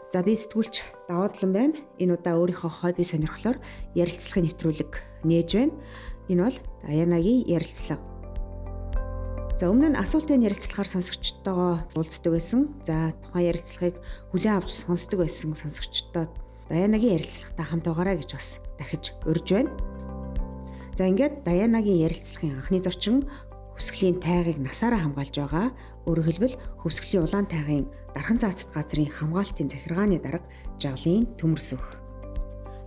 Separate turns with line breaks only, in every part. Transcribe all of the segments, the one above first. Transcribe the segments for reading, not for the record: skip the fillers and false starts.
За би сэтгүүлч Даваадлан байна. Энэ удаа өөрийнхөө хобби сонирхлоор ярилцлагын нэвтрүүлэг нээж байна. Энэ бол Даянагийн ярилцлага. За өмнө нь асуултын ярилцлагаар сонсогчдтойгоо уулздаг байсан. За тухайн ярилцлагыг хүлээн авч сонсдог байсан сонсогчдод Даянагийн ярилцлагатай хамт байгаарай гэж бас дахиж урьж байна. За ингээд Даянагийн ярилцлагын анхны зочин хөвсгөлийн тайгыг насаараа хамгаалж байгаа. Өөрөөр хэлбэл хөвсгөлийн улаан тайгын дархан цаацт газрын хамгаалтын захиргааны дарга Жагалын Төмөрсөх.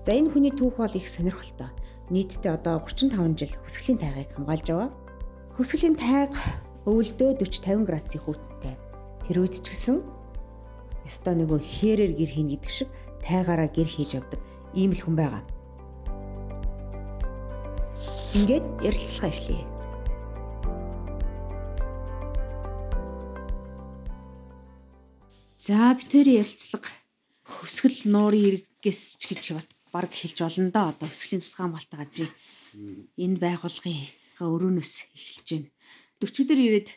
За энэ хүний түүх бол их сонирхолтой. Нийтдээ одоо 35 жил хөвсгөлийн тайгыг хамгаалж байгаа. Хөвсгөлийн тайг өвөлдөө 40-50 градусын хүйтэнтэй. Тэр үед ч гэсэн ёстой нөгөө хээрээр гэр хийн гэдэг шиг тайгаараа гэр хийж явдаг ийм л хүн байгаа. Ингээд ярилцлага эхлэе. За битүүрийн ярилцлага хөвсгөл нуурын иргээс ч гэж баг хэлж болно да. Одоо хөвсгөлийн тусгай хамгаалалтын газрын энэ байгууллагын өрөөнөөс эхэлж байна. 40 дээр ирээд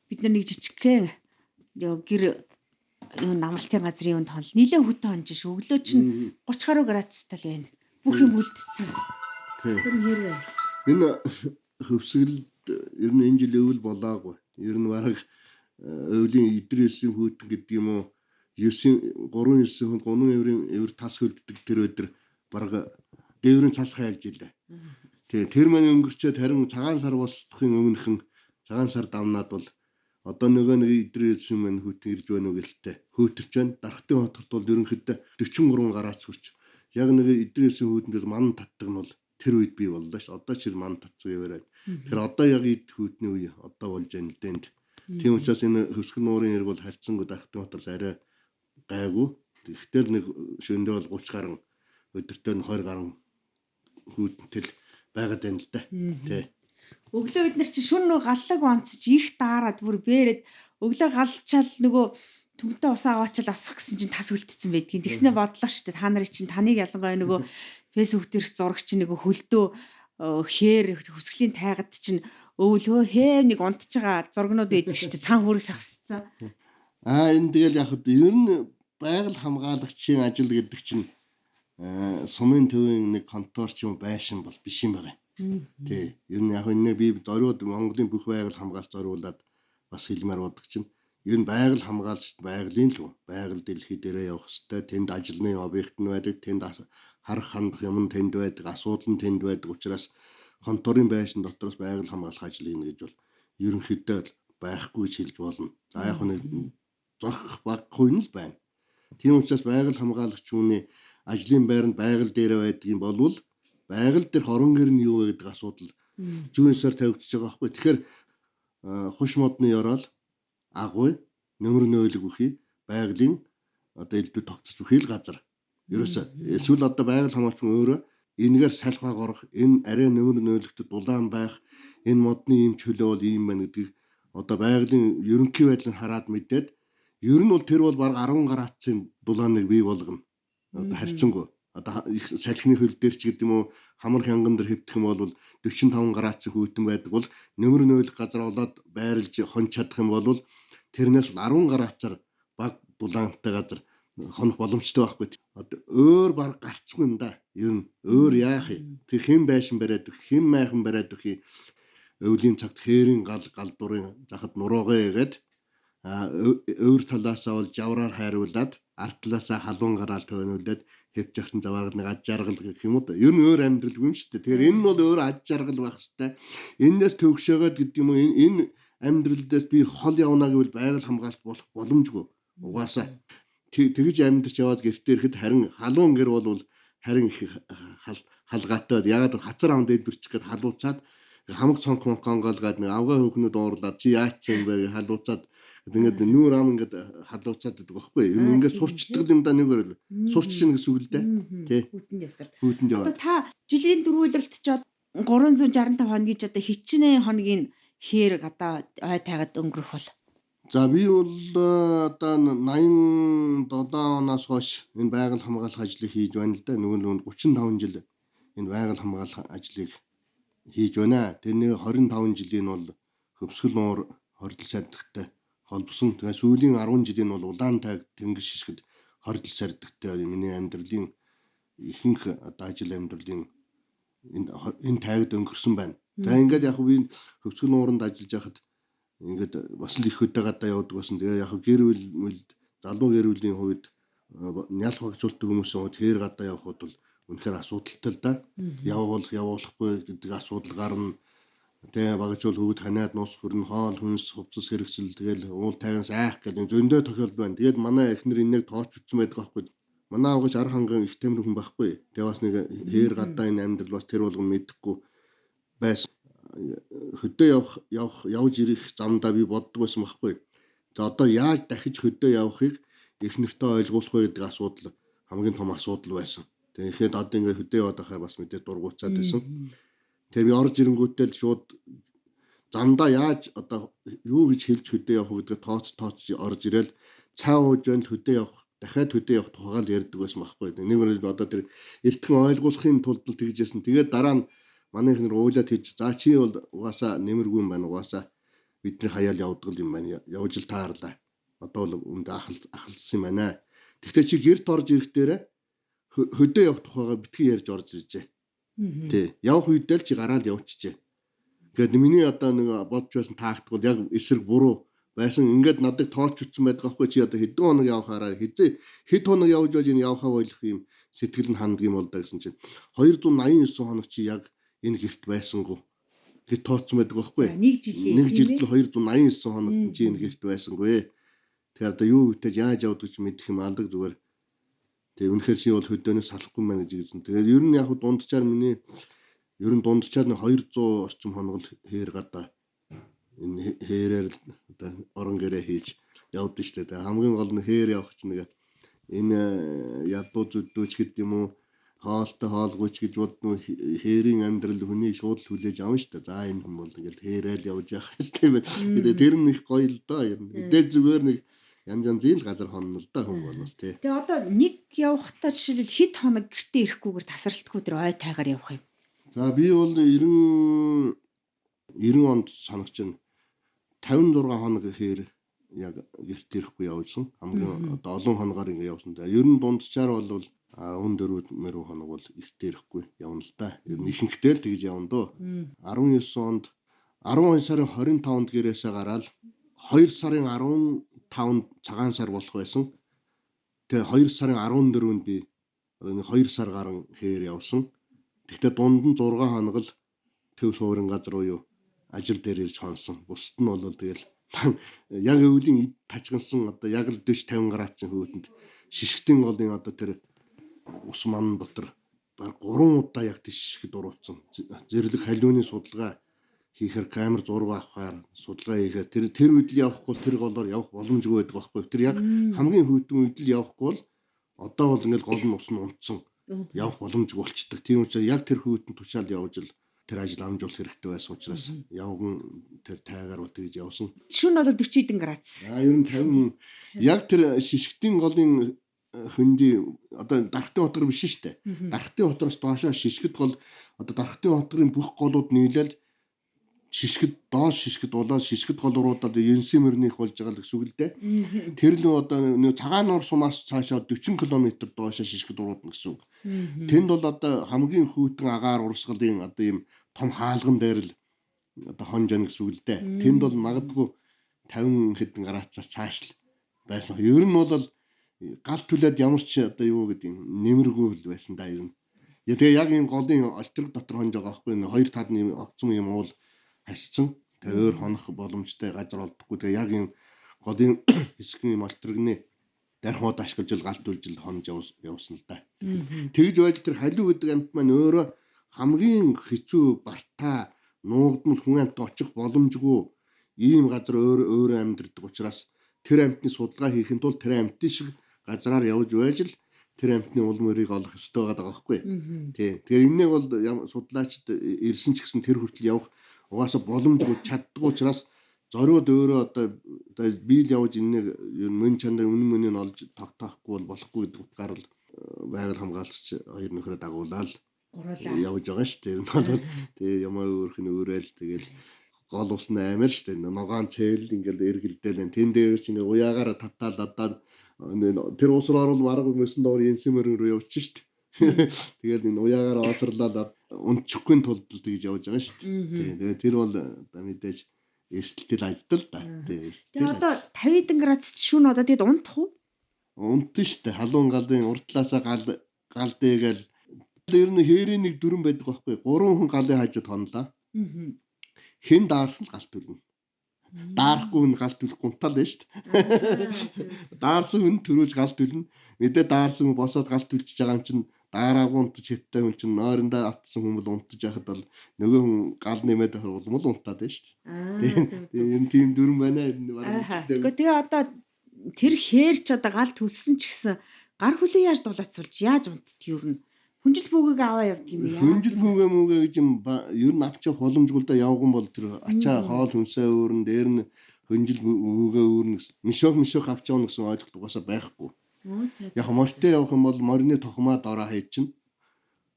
бид нар нэг жижигхэн гэр намралтын газрын юунд хонол нилээн хүтэн хонж ш. Өглөө чинь 30 гаруй градустай л байна. Бүх юм үлдсэн. Тэр нэр байна.
Энэ хөвсгөлд ер нь энэ жил өвөл болоогүй. Ер нь бараг өвлийн идрээсийн хүүтэн гэдэг юм уу 3-9 хүн 3 евр тас хөлддөг тэр өдөр бараг дээврийн цас хайлж илээ. Тэгээ тэр маань өнгөрчөөд харин цагаан сар босдохын өмнөхөн цагаан сар давнаад бол одоо нөгөө нэг идрээсийн маань хүүтэн ирж байна уу гэлтэй хөөтөрч байна. Дархтын хотод бол ерөнхийдөө 43 гараач хүрч. Яг нэг идрээсийн хүүтэнд ман татдаг нь бол тэр үед бий боллоо ш. Одоо ч ман татцгаа яваад. Тэр одоо яг ид хүүтний үе одоо болж байна л дээ. Тийм учраас энэ хөвсгөл нуурын ирг бол харьцангуй дархтын хотоос арай гайгүй. Тэгэхдээ нэг шөндөө бол 30 гаруй өдөртөө 20 гаруй хүүтэнтэл байгаад байна л да. Тий.
Өглөө бид нар чи шүн нөгөө галлаг онцож их даарад бүр бээрэд өглөө галчаал нөгөө төмтөө усаа аваачаал асах гэсэн чинь тас үлдсэн байдгийн. Тэгснэ бодлоо штэ та нарын чинь таныг ялангуяа нөгөө фэйсбүүк дээрх зураг чинь нөгөө хөлдөө хээр хөвсгөлийн тайгад чинь өвлөө хээ нэг унтж байгаа зургнууд байдаг штэ цаан хүрээс авсцсан.
Энэ тэгэл яг ер нь байгаль хамгаалагчийн ажил гэдэг чинь сумын төвийн нэг контор ч юм байшин бол биш юм байна. Тий. Ер нь яг энэ би зориуд Монголын бүх байгаль хамгаалалт зориулаад бас хэлмээр бодог чинь ер нь байгаль хамгаалагч байгалийн л байгаль дэлхий дээрээ явах хэвээр тэнд ажлын объект нь байдаг, тэнд харах хандах юм тэнд байдаг, асуудал нь тэнд байдаг учраас конторын байшин дотроос байгаль хамгаалах ажил хийнэ гэж бол ерөнхийдөө байхгүй гэж хэлж болно. За яг нэг зохих баггүй нь л байна. Тийм учраас байгаль хамгаалагч хүний ажлын байранд байгаль дээр байдаг юм болвол байгаль дээр хорон гэр нь юу вэ гэдэг асуудал зүүнсээр тавигдчихж байгаа байхгүй. Тэгэхээр хуш модны ёроол агуй нөмөр нөөлөг үхий байгалийн одоо элдв тогтцох үхий л газар. Ерөөсөө эсвэл одоо байгаль хамгаалагч өөрөө энэгээр салхаг орох, энэ арай нөмөр нөөлөгтөд дулаан байх, энэ модны ийм чөлөө бол ийм байна гэдгийг одоо байгалийн ерөнхий байдлыг хараад мэдээд ер нь бол тэр бол баг 10 градусын дулааныг бий болгоно. Одоо харьцангуй одоо их салхины хөл дээр ч гэдэг юм уу хамар хянган дээр хэвдэх юм бол 45 градусын хүйтэн байдаг бол нөмөр нөөлөх газар болоод байрлж хонч чадах юм бол тэрнээс 10 градусаар баг дулаантай газар хонох боломжтой байхгүй. Одоо өөр баг гарцгүй юм да. Ер нь өөр яах юм? Тэр хэн байшин бариад өгөх, хэн майхан бариад өгөх өвлийн цагт хээрийн галдуурын захад нуруугаа игээд өөр талаасаа бол жавраар хайруулад ард талаасаа халуун гараал төвнүүлээд хэвж явсан завааргад нэг аж жаргал гэх юм уу да. Ер нь өөр амьдрал юм шүү дээ. Тэгэхээр энэ нь бол өөр аж жаргал байх хэвээр. Энээс төгшөөгөөд гэдэг юм уу энэ амьдралдаас би хол явна гэвэл байгаль хамгаалалт болох боломжгүй. Угаасаа тэгж амьдарч яваад гэртээ ирэхэд харин халуун гэр бол харин их халгаатай. Ягаад хацар ам дээр бэрчих гээд халууцаад хамаг цонх монголгаад нэг авгаа хөөхнөд уурлаад чи яач юм бэ халууцаад ингээд нүүр ам ингээд халууцаад гэдэг багхгүй. Ингээд сурчдаг юм да нэгээр сурч чинь гэсэн үг л дээ. Тий.
Хүүтэнд явсаар.
Хүүтэнд яваа.
Одоо та жилийн дөрвөлөлт ч 365 хоног гэж одоо хичнээн хоногийн хээрэг одоо ой тайгаад өнгөрөх бол.
За би бол одоо 87 оноос хойш энэ байгаль хамгаалах ажлыг хийж байна л да. Нөгөө 35 жил энэ байгаль хамгаалах ажлыг хийж байна. Тэрний 25 жилийн бол хөвсгөл нуур хордол садагтай холбосон. Тэгээ сүүлийн 10 жилийн бол улаан тайг тэнгис шишгэд хоригдл сардагтай миний амьдралын ихэнх одоо ажил амьдралын энэ тайгд өнгөрсөн байна. За ингээд яг би хөвцгөн нууранд ажиллаж байхад ингээд бас л их хөдөө гадаа явдаг байсан. Тэгээ яг гэр бүл залуу гэр бүлийн хувьд нялх багцуулдаг хүмүүсийн хувьд хээр гадаа явход бол үнэхээр асуудалтай л да. Явуулахгүй гэдэг асуудал гарна. Тэгээ багцуул хөвд ханаад нус хөрн хоол хүнс хувцас хэрэгсэл тэгэл уул тайгнаас айх гэдэг зөндөө тохиолдол байна. Тэгээд манай эхнэр энийг тооч утсан байдаг байхгүй. Манай авгаж ар ханган их тэмэр хүн байхгүй. Тэгээ бас нэг хээр гадаа энэ амьдрал бас тэр болгон мэдэхгүй байсан. Хөдөө явж ирэх замдаа би боддог байсан байхгүй. За одоо яаж дахиж хөдөө явахыг их нэртээ ойлгуулах вэ гэдэг асуудал хамгийн том асуудал байсан. Тэгэхээр одоо ингээд хөдөө яваад байхаар бас мэдээ дургуцаад байсан. Тэгээ би орж ирэнгүүтэл шууд замдаа яаж одоо юу гэж хэлж хөдөө явах гэдэг тооц орж ирэл цаа ууж байна хөдөө явах дахиад хөдөө явах тухайг л ярьдаг байсан байхгүй. Нэг нь одоо тэр эртхэн ойлгуулахын тулд л тэгж яасан. Тэгээд дараа нь манай ихнэр уулаад хийж за чи бол угаасаа нэмэргүй юм байна. Угаасаа бидний хаяал явдаг юм байна. Явж л таарлаа. Одоо бол өмд ахалсан юм байна. Тэгтээ чи гэрт орж ирэхдээ хөдөө явах тухайгаа битгий ярьж орж иржээ. Тий. Явах үедээ л чи гараад явчихжээ. Ингээд миний одоо нэг бодж байсан тактик бол яг эсрэг буруу байсан. Ингээд надад тооч утсан байдаг аахгүй чи одоо хэдэн хоног явахаараа хэд хоног явж байж энэ явахаа болох юм сэтгэл нь ханддаг юм бол да гэсэн чинь 289 хоног чи яг энэ гэрт байсангүй. Гэт тооцсон байдаг аахгүй.
Нэг жилийн
289 хоног чи энэ гэрт байсангүй. Тэгэхээр одоо юу үтэж яаж явдаг ч мэдэх юм алдаг зүгээр. Тэгээ үнэхээр чи бол хөдөөнөөс салахгүй мэн гэж хэлсэн. Тэгээд ер нь яг дунджаар миний ер нь дунджаар 200 орчим хоног л хээр гадаа энэ хээрээр одоо орон гэрээ хийж явдаг шүү дээ. Хамгийн гол нь хээр явах чинь нэг энэ ядуу зүддүүч гэдэг юм уу хоолтой хоолгүйч гэж бодно хээрийн амьдрал хүний шууд л хүлээж авна шүү дээ. За энэ хүн бол ингээл хээрэл явж явах хэрэгтэй байна. Тэгээд тэр нь их гоё л доо. Мэдээж зүгээр нэг янз газар хонно л да хүн бол тий.
Тэгээ одоо нэг явахдаа жишээлбэл хэд хоног гэртээ ирэхгүйгээр тасралтгүй тэр ой тайгаар явах юм.
За би бол 90 онд санагч нь 56 хоног хээр яг гэрт ирэхгүй явуулсан. Хамгийн одоо олон хоногоор ингэ явсан. Ер нь дунджаар бол 14 мөрөө хоног бол гэрт ирэхгүй явна л да. Ер нь ихэнхдээ л тэгж явна дөө. 19 онд 12 сарын 25-нд гэрээсээ гараад 2 сарын 15-нд цагаан сар болох байсан. Тэгээ 2 сарын 14-нд би 2 сар гарan хээр явсан. Тэгтээ дунд нь 6 хоног л төв суурин газар уу ажил дээр ирж хонсон. Бусд нь бол тэгэл яг өвлийн тажгансан одоо яг л 40-50 градусын хөвөтөнд шишгтэн голын одоо тэр ус ман дотор 3 удаа яг шишгэд уруутсан. Зэрлэг халиуны судалгаа хийхээр камер зураг авахаар судалгаа хийхээр тэр үед л явахгүй тэр голоор явах боломжгүй байдаг байхгүй. Тэр яг хамгийн хөдөн үед л явахгүй бол одоо бол ингээл гол нь ус нь унтсан явах боломжгүй болчдөг. Тийм учраас яг тэр хөвөтөнд тушаал явж л тэр ажил амжуулах хэрэгтэй байсан учраас явган тэр тайгаар тэгж явсан.
Шүн бол 40 градус.
Ер нь 50 яг тэр шишгтийн голын хөнди одоо дархтын хотгор биш шүү дээ. Дархтын хотроос доошоо шишгэд гол одоо дархтын хотгорын бүх голууд нийлээл шишгэд доош шишгэд улаад шишгэд голруудад Енсэн мөрнийх болж байгаа л гэсэн үг л дээ. Тэр л одоо цагаан нуур сумаас цаашаа 40 км доошоо шишгэд уруудна гэсэн үг. Тэнд бол одоо хамгийн хүйтэн агаар урсгалын одоо ийм том хаалган дээр л одоо хонж яана гэсэн үг л дээ. Тэнд бол магадгүй 50 хэдэн градусаас цааш л байсан. Ер нь бол гал түлээд ямар ч одоо юу гэдэг нэмэргүй л байсан да ер нь. Тэгээ яг ийм голын олтрог дотор хонж байгаа байхгүй нэг хоёр таад нь огцом юм уул хасцсан. Тэгээ өөр хонох боломжтой газар олдохгүй. Тэгээ яг ийм голын хэсгийн юм олтрогны дархууд ашиглаж галт үлжил хонж явсан л да. Тэгж байж тэр халиу гэдэг амьт маань өөрөө хамгийн хэцүү бартаа нуугдмал хүн амьтад очих боломжгүй ийм газар өөрөө амьдардаг учраас тэр амьтны судалгаа хийхин тулд тэр амьтны шиг газраар явж байж л тэр амьтны ул мөрийг олох ёстой байгаа байхгүй. Тий. Тэгэхээр энэнийг бол судлаачид ирсэн ч гэсэн тэр хүртэл явах угаасаа боломжгүй чаддаг учраас зориуд өөрөө одоо би л явж энэнийг мөн чандаа үнэн нь олж тогтоохгүй бол болохгүй гэдэг утгаар л байгаль хамгаалагч хоёр нөхрөө дагуулаад явж байгаа шүү дээ. Энэ бол тэгээ ямаа өөрх нь өөрөөл тэгэл гол усны амир шүү дээ. Ногоон цээл ингээл эргэлдээл тэн дээр чинь уяагаар татаал одоо Тэр уус руу орвол бараг мөсөн доор янсмэр рүү явчих шүү дээ. Тэгээд энэ уяагаар оосрлаад унчихгүй тулд л тэгж явж байгаа шүү дээ. Тэгээд тэр бол одоо мэдээж эрсдэлтэй ажил л да.
Тэгээд одоо 50 градус шүүн одоо тэгэд унтах уу?
Унтна шүү дээ. Халуун галын урд талаасаа гал дээгээл ер нь хээрийн нэг дүрэн байдаг байхгүй. 3 хүн галын хажууд хонлоо. Хэн даарсан л галт төлнө. Даарахгүй хүн галт төлөх гунтал байна шүү дээ. Даарсан хүн төрүүлж галт төлнө. Мэдээ даарсан хүн босоод галт төлж байгаа юм чинь daarаагүй унтаж хэвтэй хүн чинь нойрондоо автсан хүн бол унтаж яхад бол нөгөө хүн гал нэмээд улмал унтаад байна шүү дээ. Тийм тийм дүрэн байна.
Тэгээ одоо тэр хээр ч одоо гал төлсөн ч гэсэн гар хүлээ яаж дулаацуулж яаж унтдаг юу вэ? Хүнжил бүгээг аваа явдаг юм яа.
Хүнжил бүгээ мүгээ гэж юм ер нь авчих боломжгүйдээ явган бол тэр ачаа хоол хүнсээ өөрн дээр нь хүнжил бүгээ өөрн мишок авч явна гэсэн ойлголт угаасаа байхгүй. Яг морьтой явах юм бол морины тохмоо дороо хийж чинь.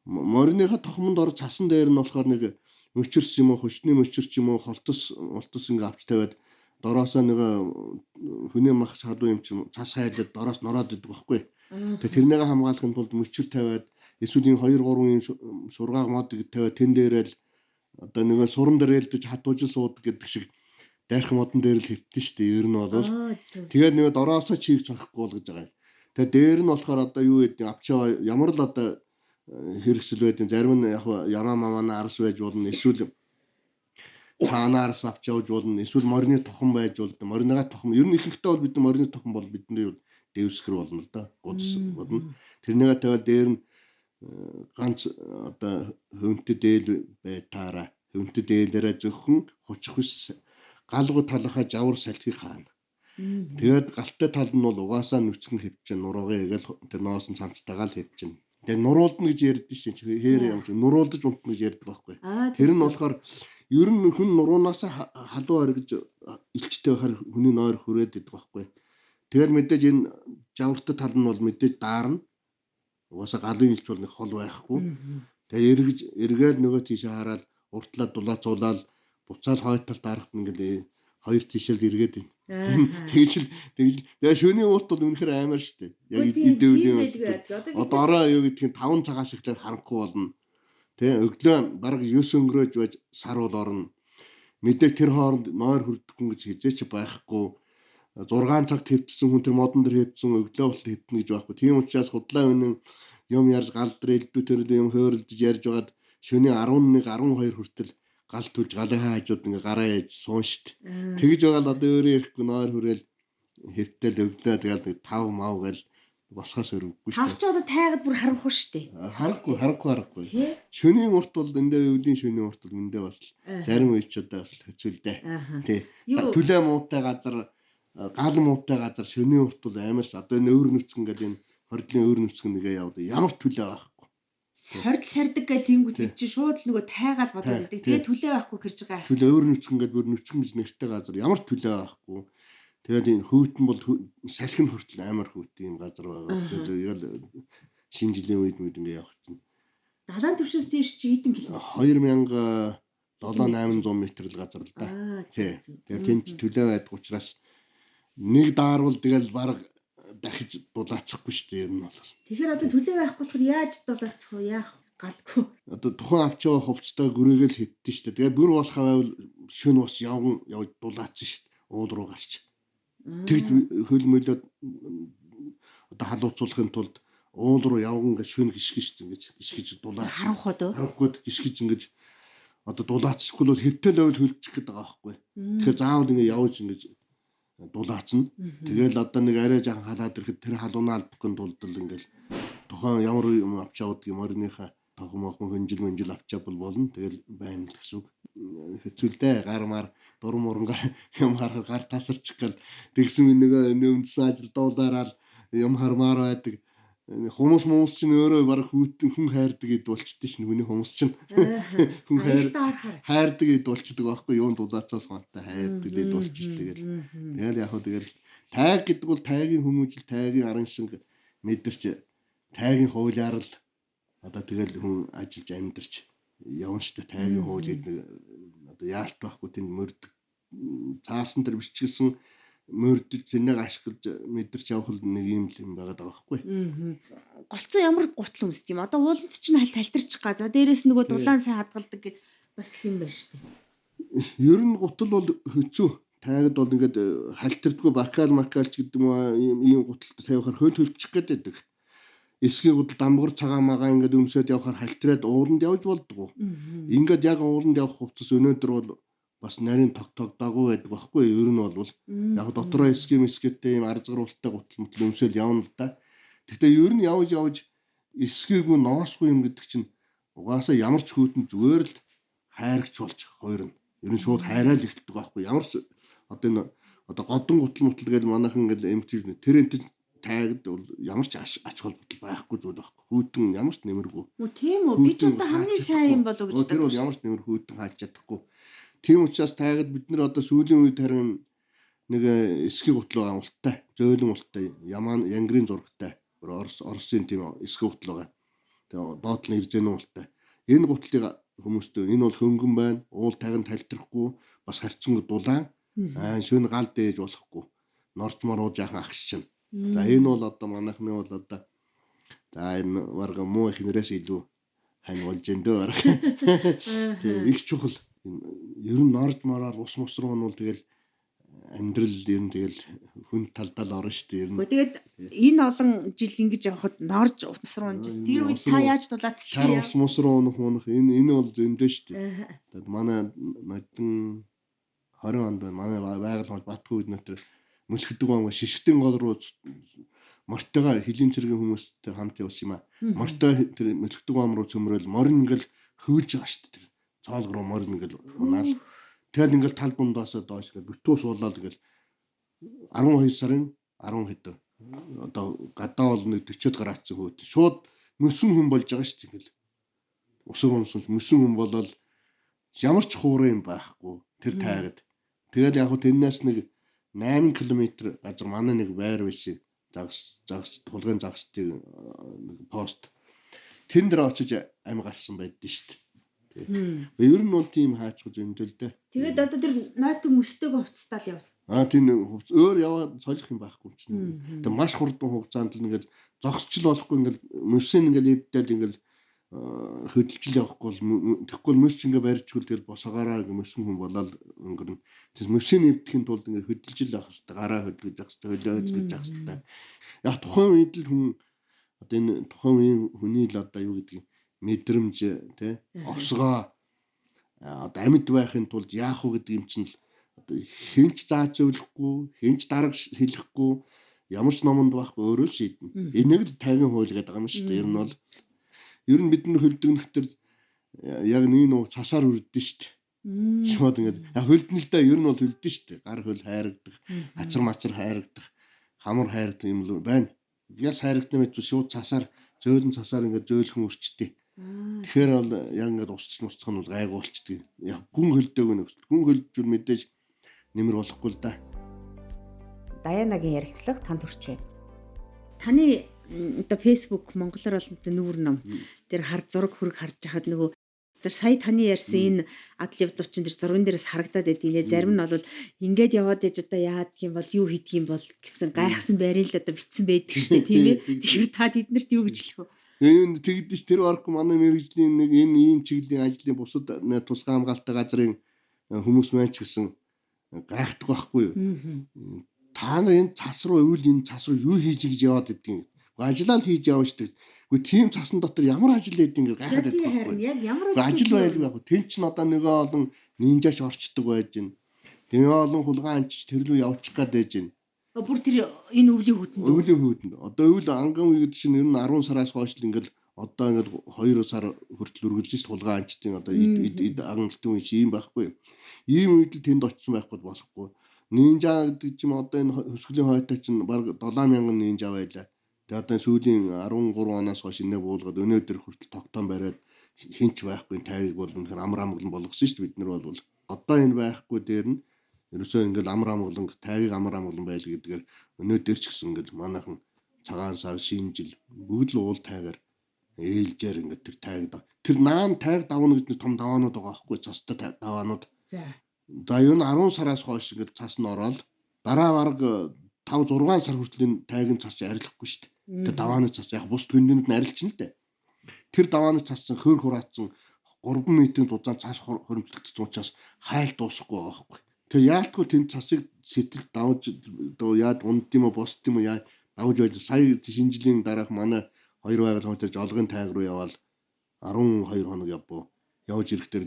Мориныхаа тохмонд ор цасан дээр нь болохоор нэг мөчөрс юм уу, хүчний мөчөрч юм уу, холтос ингээ авч тавиад дороосоо нэг хүний мах чадуу юм чинь цас хайлаад дороос нороод идэг байхгүй. Тэгээ тэрнийгээ хамгаалахын тулд мөчөр тавиад эсвэл 2 3 юм шургааг мод тавиад тэн дээрэл одоо нэг сурам дээр элдэж хатуужил суудаг гэдэг шиг дайрах модон дээр л хэвтэн шүү дээ. Ер нь бол тэгээд нэг дороосоо чийг цохихгүй болгож байгаа юм. Тэгээд дээр нь болохоор одоо юу гэдэг авчаа ямар л одоо хэрэгсэл байдیں۔ Зарим нь яг ямаа мамаа арс байж болно. Эсвэл цаанаарс авч явж болно. Эсвэл морины тохом байж болно. Мориныгаа тохом ер нь ихэнхдээ бол бид морины тохом бол бидний дэвсгэр болно л да. Гудс болно. Тэрнийгээ тавиад дээр нь ганц одоо хөвөнтэй дээл байтаараа хөвөнтэй дээлээрээ зөвхөн хучих хүс галгуу талхаа жавар салхи хаана. Тэгээд галтай тал нь бол угаасаа нүцгэн хэвчэн нуруугаа гээл тэр ноос нь цамцтайгаа л хэвчэн. Тэгээд нуруулдна гэж ярьдэн шин хээр юм чи нуруулдаж унтна гэж ярьдаг байхгүй. Тэр нь болохоор ер нь хүн нуруунаас халуу оргиж илчтэй байхаар хүний нойр хүрээд идэх байхгүй. Тэгээд мэдээж энэ жавартай тал нь бол мэдээж даарна. Угаасаа галын илч бол нэг хол байхгүй. Тэгээд эргээл нөгөө тийшээ хараад уртлаа дулаацуулаад буцаал хойд талд дарахт ингээд хоёр тийшэл эргээд байна. Тэгж тэгээ шөний урт бол үнэхээр амар штэ. Яг идэвгүй. Одоо ороо юу гэдгийг 5 цагаас эхлээд харахгүй болно. Тэ өглөө бараг 9 өнгөрөөж байж сар бол орно. Мэдээ тэр хооронд нойр хүрдэхгүй гэж хизээч байхгүй. 6 цаг хэвдсэн хүн тэр модон дээр хэвдсэн өглөө бол хэвдэнэ гэж байхгүй. Тийм учраас худлаа өнөн юм ярьж гал дээр элдүү тэр юм хөөрөлдөж ярьж байгаад шөнийн 11 12 хүртэл гал түлж галын хажууд ингээ гараа яаж суун штт. Тэгж байгаа л одоо өөрөө ирэхгүй нойр хүрээл хэвтэл өглөө тэгээд 5 мав гэл босхоос өрөвгүй штт.
Тавч одоо тайгаад бүр харанхуй штт.
Харахгүй. Шөнийн урт бол эндээ өвлийн шөнийн урт бол эндээ бас зарим үеч одоо бас хөцөлдөө. Тий. Төлөө муутай газар гал муутай газар шөнийн урт бол амарс одоо энэ өөр нүцгэн гэл энэ хордлын өөр нүцгэн нэгээ явдаг. Ямар төлөө байхгүй.
Хорд сардаг гэл тэнгүүд бид чи шууд нөгөө тайгаал бодоод байдаг. Тэгээ төлөө байхгүй хэрж байгаа.
Төлөө өөр нүцгэн гэдэг бүр нүцгэн гэж нэртэй газар ямар төлөө байхгүй. Тэгээд энэ хөтөн бол салхин хүртэл амар хөт юм газар байгаа. Тэгээд яг шинэ жилийн үед ингээ явах чинь.
Далайн түвшинс дээш чи хэдэн
километр? 2700-800 метр л газар л да. Тэгээд тэнд төлөө байдаг учраас нэг даарвал тэгэл баг дахиж дулаацахгүй шүү дээ юм бол.
Тэгэхээр одоо төлөө байхгүй болохоор яаж дулаацах вэ? Яах галгүй.
Одоо тухайн авч байгаа хувцтай гүрээгээл хэддэн шүү дээ. Тэгээд бүр болохоо байвал шөнө бас явж дулаацсан шүү дээ. Уул руу гарч. Тэгж хөл мөлөд одоо халууцуулахын тулд уул руу явган гэж шөнө гიშгэж ингэж гიშгэж дулаац. Харанхуйд гიშгэж ингэж одоо дулаацчихгүй бол хэвтэл байвал хөлчих гээд байгаа байхгүй. Тэгэхээр заавал ингэ явж ингэж дулаацна. Тэгэл одоо нэг арай жаахан халаад ирэхэд тэр халуунаа алдахгүй тулд л ингээл тухайн ямар юм авч авдаг юм орныхаа тохмох хөнжил авчаа болно. Тэгэл байна л гэсэн үг. Хэцүүлдэ гармаар дурм урангаар юм харахад гар тасарчих гал тэгсэн нөгөө нөөндсөн ажил дуулаараа юм хармаар байдаг. Хүмүүс чинь өөрөө бараг хүн хайрдаг гэд болчихдээ шин хүний хүмүүс чинь хүн хайрдаг гэд болчихдээ байхгүй юунд дулаацаас мантай хайрдаг гэд болчих тэгэл. Тэгэл яг хөө тэгэл тайг гэдэг бол тайгийн хүмүүжил тайгийн арын шинг мэдэрч тайгийн хуулиар л одоо тэгэл хүн ажиллаж амьдарч явна штэ тайгийн хууль гэдэг одоо яалт байхгүй тэнд мөрдөг цаасан дээр бичсэн мөрдөж зэнийг ашиглаж мэдэрч явах нэг юм л юм байгаа байхгүй.
Голцоо ямар гутал өмсдөг юм. Одоо ууланд чинь халтарчих га. За дээрэс нөгөө дулаан сайн хадгалдаг гэх бас юм байна шүү дээ.
Ер нь гутал бол хэцүү. Тайгад бол ингээд халтардгүй макалч гэдэг ийм гуталд тавихаар хөл хөлчих гээд байдаг. Эсгийн гутал дамгар цагаамаагаа ингээд өмсөд явахаар халтраад ууланд явж болдгоо. Ингээд яг ууланд явах хувцас өнөөдөр бол бас нарийн тогтоогдоогүй байдаг байхгүй. Ер нь бол яг дотроо эсгэмтэй ийм арзгаруулттай гутал мөтл өмсөд явна л да. Гэхдээ ер нь явж эсгээгүй ноосгүй юм гэдэг чинь угаасаа ямар ч хүйтэн зүгээр л хайрагч болж хоёр нь. Ер нь шууд хайраад ихтдэг байхгүй. Ямар ч одоо годон гутал мөтл гэж манайхан ингээд эмтэж тэр энтэй тайгд бол ямар ч ач холбогдол байхгүй зүйл байхгүй. Хүйтэн ямар ч нэмэргүй.
Тийм үү. Би ч одоо хамгийн сайн юм болов гэж
тэр бол ямар ч нэмэр хүйтэн хааж чадахгүй. Тийм учраас тайгад бид нар одоо сүүлийн үед харин нэг эсгийн гутал байгаа улттай, зөөлөн улттай, янгрын зурагтай, Оросын тийм эсгийн гутал байгаа. Тэгээ доотлон ирзэнэ улттай. Энэ гутлыг хүмүүстэй энэ бол хөнгөн байна. Уул тайганд тайлтрахгүй, бас харьцангуй дулаан, шөнө гал дээж болохгүй. Норч маруу жаахан агш чинь. За энэ бол одоо манайхны бол одоо за энэ варга муу их нэрээс илүү хань болж эндөө варга. Тийм их чухал. Ер нь норж мараад ус мус руу нь тэгэл амьдрал ер нь тэгэл хүн талдал орно шүү дээ ер нь.
Тэгээд энэ олон жил ингэж явхад норж ус руу унжсэн. Тэр үед та яаж дулаацчихъя?
Ус мус руу унах энэ бол зөндөө шүү дээ. Тэгээд манай нодон 20 онд манай байгаль Батгүй өднөтөр мөлхөдөг байгаа шишгтэн гол руу мортойгоо хөлийн цэргийн хүмүүстэй хамт явсан юм аа. Мортой тэр мөлхөдөг ам руу цөмрөөл морин ингээл хөөж байгаа шүү дээ. Цоолг руу морин ингээл унаал. Тэгэл ингээл тал дундаас доош ингээл бүтүү суулаад ингээл 12 сарын 10 хэд одоо гадаа бол нэг 40 градус хөөд. Шууд мөсөн хүн болж байгаа шүү дээ ингээл. Усар унсан мөсөн хүн болол ямар ч хуурын юм байхгүй тэр тайгад. Тэгэл яг хөө тэрнээс нэг 8 км газар манай нэг байр байсан. Загс тулгын загсдыг нэг пост тэн дээр очиж ам гарсан байдсан шүү дээ. Ер нь бол тийм хаачгүй зөндөл дээ.
Тэгээд одоо тэр нойтон мөстэйг хувцастал яв.
Тийм өөр яваад солих юм байхгүй чинь. Тэгээд маш хурдан хугацаанд л ингээд зогсчл болохгүй ингээд мөсийн ингээд эвдэл ингээд хөдөлжил явахгүй тэгэхгүй мөс ингээ барьчихвал тэгэл босогоороо мөсөн хүн болоод өнгөрнө. Тэгээс мөсийн эвдэхийн тулд ингээ хөдөлжил явах хэрэгтэй, гараа хөдөлгөж явах хэрэгтэй, хөлөө хөдөлгөж явах хэрэгтэй. Яг тухайн үед л хүн одоо энэ тухайн үеийн хүний л одоо юу гэдгийг мэдрэмж тий овсгоо одоо амьд байхын тулд яах вэ гэдэг юм чинь л одоо хинч зааж өгөхгүй, хинч дарга хэлэхгүй, ямар ч номонд байхгүй өөрөө шийднэ. Энийг л 50 хууль гэдэг юм шүү дээ. Ер нь бидний хөлдөгнөхтөр яг нэг нуу цасаар үрдэн шүү дээ. Шууд ингээд хөлдөн л да ер нь бол хөлдөн шүү дээ. Гар хөл хайрагдах, ачар мачар хайрагдах, хамар хайрдаг юм л байна. Яс хайрагдсан мэт шууд цасаар зөөлөн цасаар ингээд зөөлхөн үрчтэй. Тэгэхээр бол яг ингээд усцах нь бол гайгуулчдаг. Яг гүн хөлдөг нөхцөл. Гүн хөлдөл мэдээж нэмэр болохгүй л да.
Даянагийн ярилцлага танд хүрч байна. Таны одоо Facebook монголоор бол нүүр ном тэр хар зураг хөрөг харж хахад нөгөө тэр сая таны ярьсан энэ адал явдавчин тэр зурган дээрээс харагдаад байдгийг зарим нь бол ингээд яваад ээж одоо яадаг юм бол юу хийдэг юм бол гэсэн гайхсан байрал л одоо битсэн байдаг шүү дээ тийм ээ. Тэгэхээр та тэднэрт юу гэж хэлэх вэ?
Энэ тэгдэж тэр орк манай мэрэгжлийн нэг энэ ийм чиглэлийн ажлын бусад тусгай хамгаалалттай газрын хүмүүс маань ч гэсэн гайхдаг байхгүй юу? Та нар энэ цас руу өвөл энэ цас руу юу хийж гэж яваад байдгийг ажлаа л хийж явна шүү дээ. Гэхдээ тийм цасан дотор ямар ажил хийдэг ингэ гайхаад байдаг байхгүй.
Яг ямар
ажил байл яг тэн чин одоо нөгөө олон нинжааш орчдөг байж гин. Тэгээ олон хулгайн анчиж тэр лүү явчих гээд байж гин.
Бүр тэр энэ өвлийн хүүтэнд.
Өвлийн хүүтэнд. Одоо өвөл анган үед чинь ер нь 10 сараас хойш л ингээл одоо ингээд 2 сар хүртэл үргэлж ш хулгайн анчдын одоо эд агналтын үе ийм байхгүй. Ийм үед л тэнд очсон байхгүй болохгүй. Нинжа гэдэг чим одоо энэ хөсгөлийн хойтой чинь баг 7000 нинжа байлаа. Тэгээ одоо сүүлийн 13 оноос хойш инээ буулгаад өнөөдөр хүртэл тогтоон бариад хинч байхгүй тайг бол үнэхээр амар амгалан болгосон шүү дээ бид нар бол одоо энэ байхгүй дээр нь ерөөсөө ингээл амар амгалан тайгийг амар амгалан байл гэдгээр өнөөдөр ч гэсэн ингээл манайхан цагаан сар шинэ жил бүгд л уул тайгаар ээлжээр ингээд тэр тайг тэр наан тайг давна гэдэг том даваанууд байгаа байхгүй цастай даваанууд. За ер нь 10 сараас хойш ингээд цас нь ороод Дараа бараг 5 6 сар хүртэл энэ тайгийн цас арилахгүй шүү дээ. Тэр давааны цас яг бус төндөнд нь арилчихна л дээ. Тэр давааны цас чинь хөр хураацсан 3 метрийн дузаан цас хөрөмжлөгдсөн учраас хайл дуусахгүй байгаа байхгүй. Тэгээ яалтгүй тэнд цасыг сэтэл давж яад унд юм уу босд юм уу яа давж байж сая шинэ жилийн дараах манай 2 байгууллагын тэр жолгын тайг руу явал 12 хоног явж ирэхдээ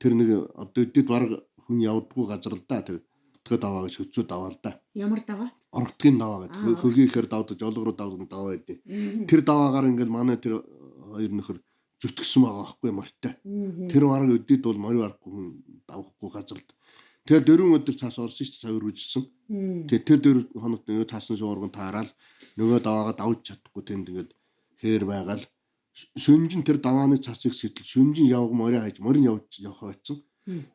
тэр нэг одоо эдэд бараг хүн явдггүй газар л да. Тэгээ даваа гэж хөцөө даваа л да.
Ямар даваа?
Орогдгийн даваа гэдэг. Хөгийхээр давдаг, жолго руу давдаг даваа гэдэг. Тэр даваагаар ингээл манай тэр хоёр нөхөр зүтгэсэн байгаа байхгүй морьтой. Тэр бараг өдөд бол морь барахгүй хүн давахгүй газар л. Тэгээ 4 өдөр цаас орсон шүү дээ сая үргэлжсэн. Тэгээ тэр 4 хоногт нөгөө цаасан шуурган таарал нөгөө даваагаа давж чадахгүй тэнд ингээд хээр байгаал. Шүнжин тэр давааны цасыг сэтэл шүнжин явг морь хайж морин явах байсан.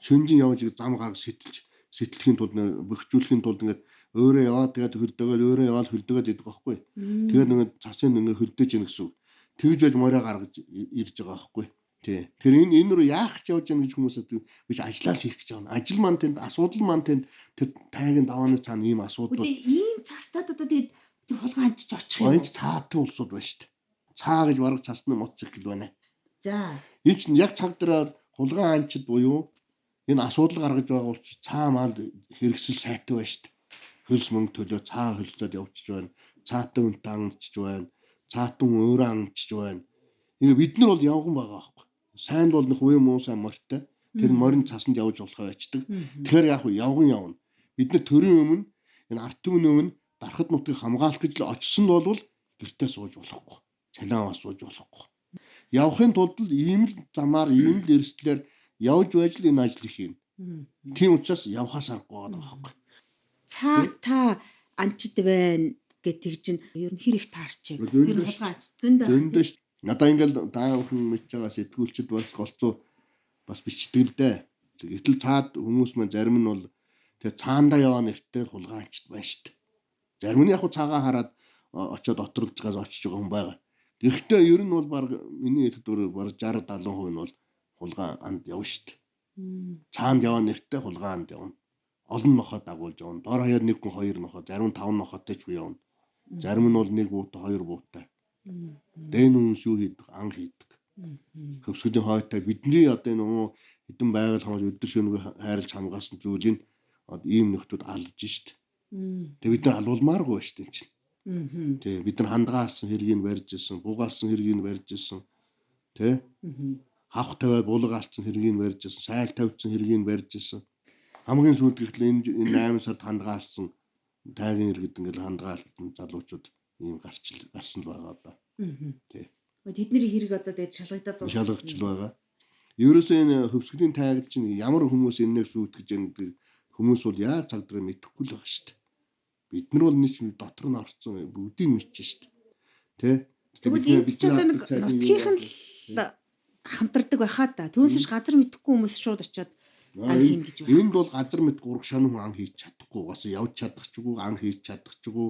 Шүнжин явж зам гарг сэтэлхийн тулд бөхжүүлэхийн тулд ингээд өөрөө яваад тэгээд хөлдөөгөө өөрөө яваад хөлдөөгөөд идэх байхгүй. Тэгээд нэг цасын нэг хөлдөж ийн гэсэн үг. Тэгж байж морь гаргаж ирж байгаа байхгүй. Тий. Тэр энэ рүү яах ч явж яах гэж хүмүүсээ гэж ажиллаа хийх гэж байгаа. Ажил маань тэнд асуудал маань тэнд тэр тайгийн давааны цаана ийм асуудал.
Ийм цастад одоо тэгээд тэр хулгайн амжиж очих юм.
Онц цаатын улсууд байна шүү дээ. Цаа гэж бараг цасны моцикл байна.
За.
Энэ чинь яг цаг дээр хулгайн амчид буюу энэ асуудал гаргаж байгаа учраас цаа мал хэрэгсэл сайтай байна шүү дээ. Хөлс мөнгө төлөө цаа хөлсөд явчихж байна. Цаатан үнтэй ангичж байна. Цаатан өөрөө ангичж байна. Ингээ бид нар бол явган байгаа байхгүй. Сайн бол нөх үе муу сайн морьтой. Тэр морин цасанд явж болох байчдаг. Тэгэхээр яг явган явна. Бид нар төрийн өмнө энэ арт түмний өмнө дарахад нутгийг хамгаалах гэж л очсон нь бол гэртээ сууж болохгүй. Цалин сууж болохгүй. Явахын тулд л ийм л замаар ийм л эрсдлээр явж байж л энэ ажлыг хийнэ. Тийм учраас явхаас аргагүй байгаа байхгүй.
Цаа та амчид байна гэдэг чинь ер нь хэр их таарч байна. Ер нь хулгайн амч зөндөө
шүү. Надаа ингээл даа хүн мэдж байгаа сэтгүүлчд бас голцоо бас бичдэг л дээ. Гэтэл цаад хүмүүс маань зарим нь бол тэгээ цаандаа яваа нэртэй хулгайн амчд байна шүү дээ. Зарим нь яг цаагаа хараад очиод дотордгоос очиж байгаа хүн байгаа. Гэхдээ ер нь бол баг миний хэлэх дөрөв баг 60-70% нь бол хулгайн анд явна шүү дээ. Цаанд яваа нэртэй хулгайн анд явна. Олон нохоо дагуулж явна. Дор хаяад нэг хүн хоёр нохоо, зарим 5 нохоотой ч явна. Зарим нь бол нэг буутай, хоёр буутай. Дэн үнс юу хийдэг, ан хийдэг. Хөвсгөлийн хойтой бидний одоо энэ хэдэн байгаль хамгаалж өдөр шөнөгүй хайрлж хамгаалсан зүйлийг ийм нөхдүүд алж шít. Тэгээ бид нар алуулмааргүй шүү дээ чинь. Тэгээ бид нар хандгаалсан хэргийг барьж ирсэн, бугаалсан хэргийг барьж ирсэн. Тэ? Хавх тавиад булга алдсан хэргийг барьж ирсэн, сайл тавьсан хэргийг барьж ирсэн. Хамгийн сүүлд гэхэл энэ 8 сард хандгаалсан тайгийн иргэд ингээл хандгаалтан залуучууд ийм гарсан л байгаа одоо. Тий.
Тэдний хэрэг одоо тэгээд
шалгагдчихл байгаа. Ерөөсөө энэ хөвсгөлийн тайгал чинь ямар хүмүүс энэс үүтгэж байгаа хүмүүс бол яаж цаг дээр мэдэхгүй л байгаа шүү дээ. Бид нар бол нэг чинь дотор нь орсон бүгдийг мэдчихэж шүү дээ. Тэ?
Тэгвэл бид ч одоо нэг нутгийнхан л хамтардаг байхаа та. Түүнээс газар мэдэхгүй хүмүүс шууд очиод ан хийн гэж байна.
Энд бол газар мэд гурав шанан хүн ан хийж чадахгүй. Бас явж чадахчгүй, ан хийж чадахчгүй.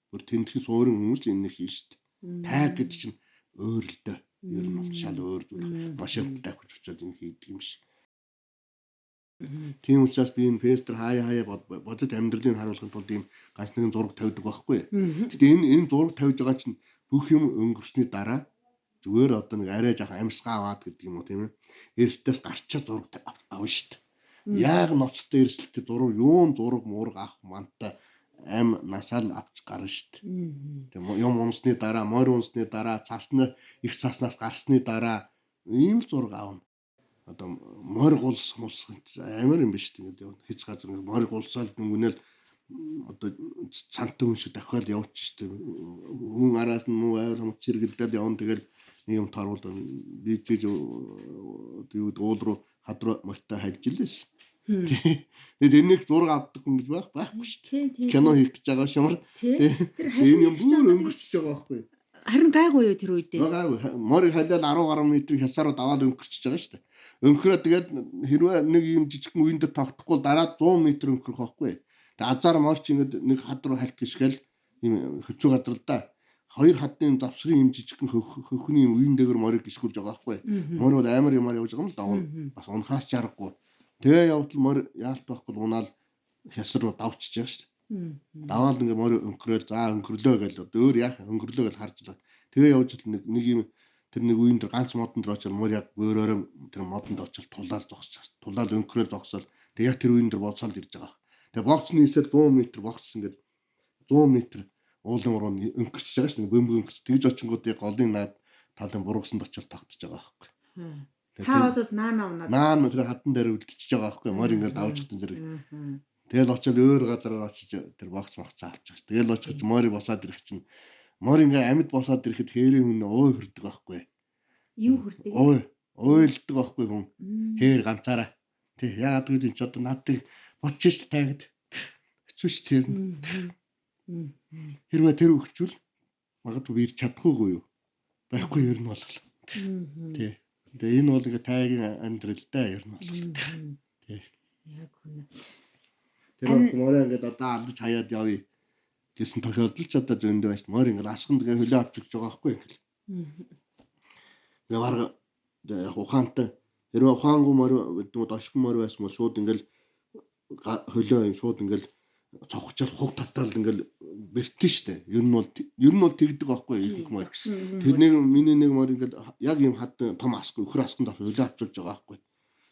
Гөр тентхэн суурин хүмүүс л энэ хийн шүү дээ. Тайг гэдэг чинь өөр л дээ. Ер нь бол шал өөр зүйл. Машинтай хүч очиод энэ хийдэг юм шиг. Тийм учраас би энэ фестер хаяа бодит амьдралыг харуулахын тулд ийм ганц нэгэн зураг тавьдаг байхгүй. Гэтэ энэ зураг тавьж байгаа чинь бүх юм өнгөрсний дараа зүгээр одоо нэг арай жоохон амьсгаа аваад гэдэг юм уу тийм ээ. Эрсдээс гарчаад зураг авна шүү дээ. Яг ноцтой эрсдэлтэй зураг юун зураг муурга авах мантай ам насаал авч гарна шүү дээ. Тэг юм унсны дараа, морь унсны дараа, цасны их цаснаас гарсны дараа ийм л зураг авна. Одоо морь гулс амар юм биш тэгээд явна. Хэц газар морь гулсаад нүгнэл одоо цантай хүн шиг дахиад явчих шүү дээ. Хүн араас нь муу айр хамт чиргэлдээд явна тэгэл нэг юм торуулд би тэгж юу уул руу хадруу морьтой хайлж илээс. Тэгээд энийг зураг авдаг хүн гэж байхгүй шүү дээ. Кино хийх гэж байгаа шимэр. Энэ юм бүр өнгөрчихөж байгаа байхгүй.
Харин гайгүй юу тэр үедээ.
Гайгүй. Морийг халиад 10 гаруй метр хязгаараа даваад өнгөрчихөж байгаа шүү дээ. Өнхрөө тэгээд хэрвээ нэг юм жижигхэн үеинд тогтохгүй дараа 100 м өнгөрөх байхгүй. Тэгээд азар морч ингээд нэг хад руу хальт гисгээл юм хөцөө газар л да. Хоёр хадны завсрын юм жижигхэн хөхний юм үеийн дээгэр морийг гисгүүлж байгаа байхгүй. Морь бол амар юмар явж байгаа юм л давна. Бас унахаас чаргагүй. Тэгээ явтал морь яалт байхгүй унаал хясар руу давчиж байгаа шүү дээ. Даваал ингээ морь өнгөрөөл за өнгөрлөө гэл одоо өөр яах өнгөрлөө гэл харж байгаа. Тэгээ явж ил нэг юм тэр нэг үеийн тэр ганц модонд очил морь яг өөрөөрөө тэр модонд очил тулаад зогсож тулаад өнгөрөөл зогсоод тэгээ яг тэр үеийн тэр боцоод ирж байгаа. Тэгээ богцны хэсэл 100 м богц ингээд 100 м уулын уруу өнгөрч байгаа ш. Нэг бөмбөг өнгөрч тэгж очингууд яг голын наад талын бургасанд очил тогтож байгаа байхгүй.
Та бол
наана тэр хадан дээр үлдчихэж байгаа байхгүй. Морь ингээд давж хатан зэрэг. Тэгэл очил өөр газараар очиж тэр богц авчих. Тэгэл очих морь босоод ирэх чинь морь ингээ амьд босоод ирэхэд хээрийн хүн ой хүрдэг байхгүй.
Юу хүрдэг?
Ойлдог байхгүй хүн. Хээр ганцаараа. Тий яагаад гэвэл ч одоо надыг бодчих ш тайгад. Хэцүү ш тэр. Хэрвээ тэр өгчүүл магадгүй би чадахгүй юу? Байхгүй ер нь бол. Тий. Тэгээ энэ бол ингээ тайгийн амьдрал да ер нь бол. Тий.
Яг үнэ.
Тэр морь ингээд одоо алдаж хаяад явъя гэсэн тохиолдол ч одоо зөндөө байж морь ингээд асганд тэгээ хөлөө авчиж байгаа байхгүй ингээл. Тэгээ барга ухаантай хэрвээ ухаангүй морь гэдэг дошгүй морь байсан бол шууд ингээл хөлөө шууд ингээл цогчоор хуг татаал ингээл бэртэн штэ. Ер нь бол тэгдэг байхгүй их морь. Тэрнийг миний нэг морь ингээд яг юм хад том асгүй өхөр асганд авч хөлөө авчулж байгаа байхгүй.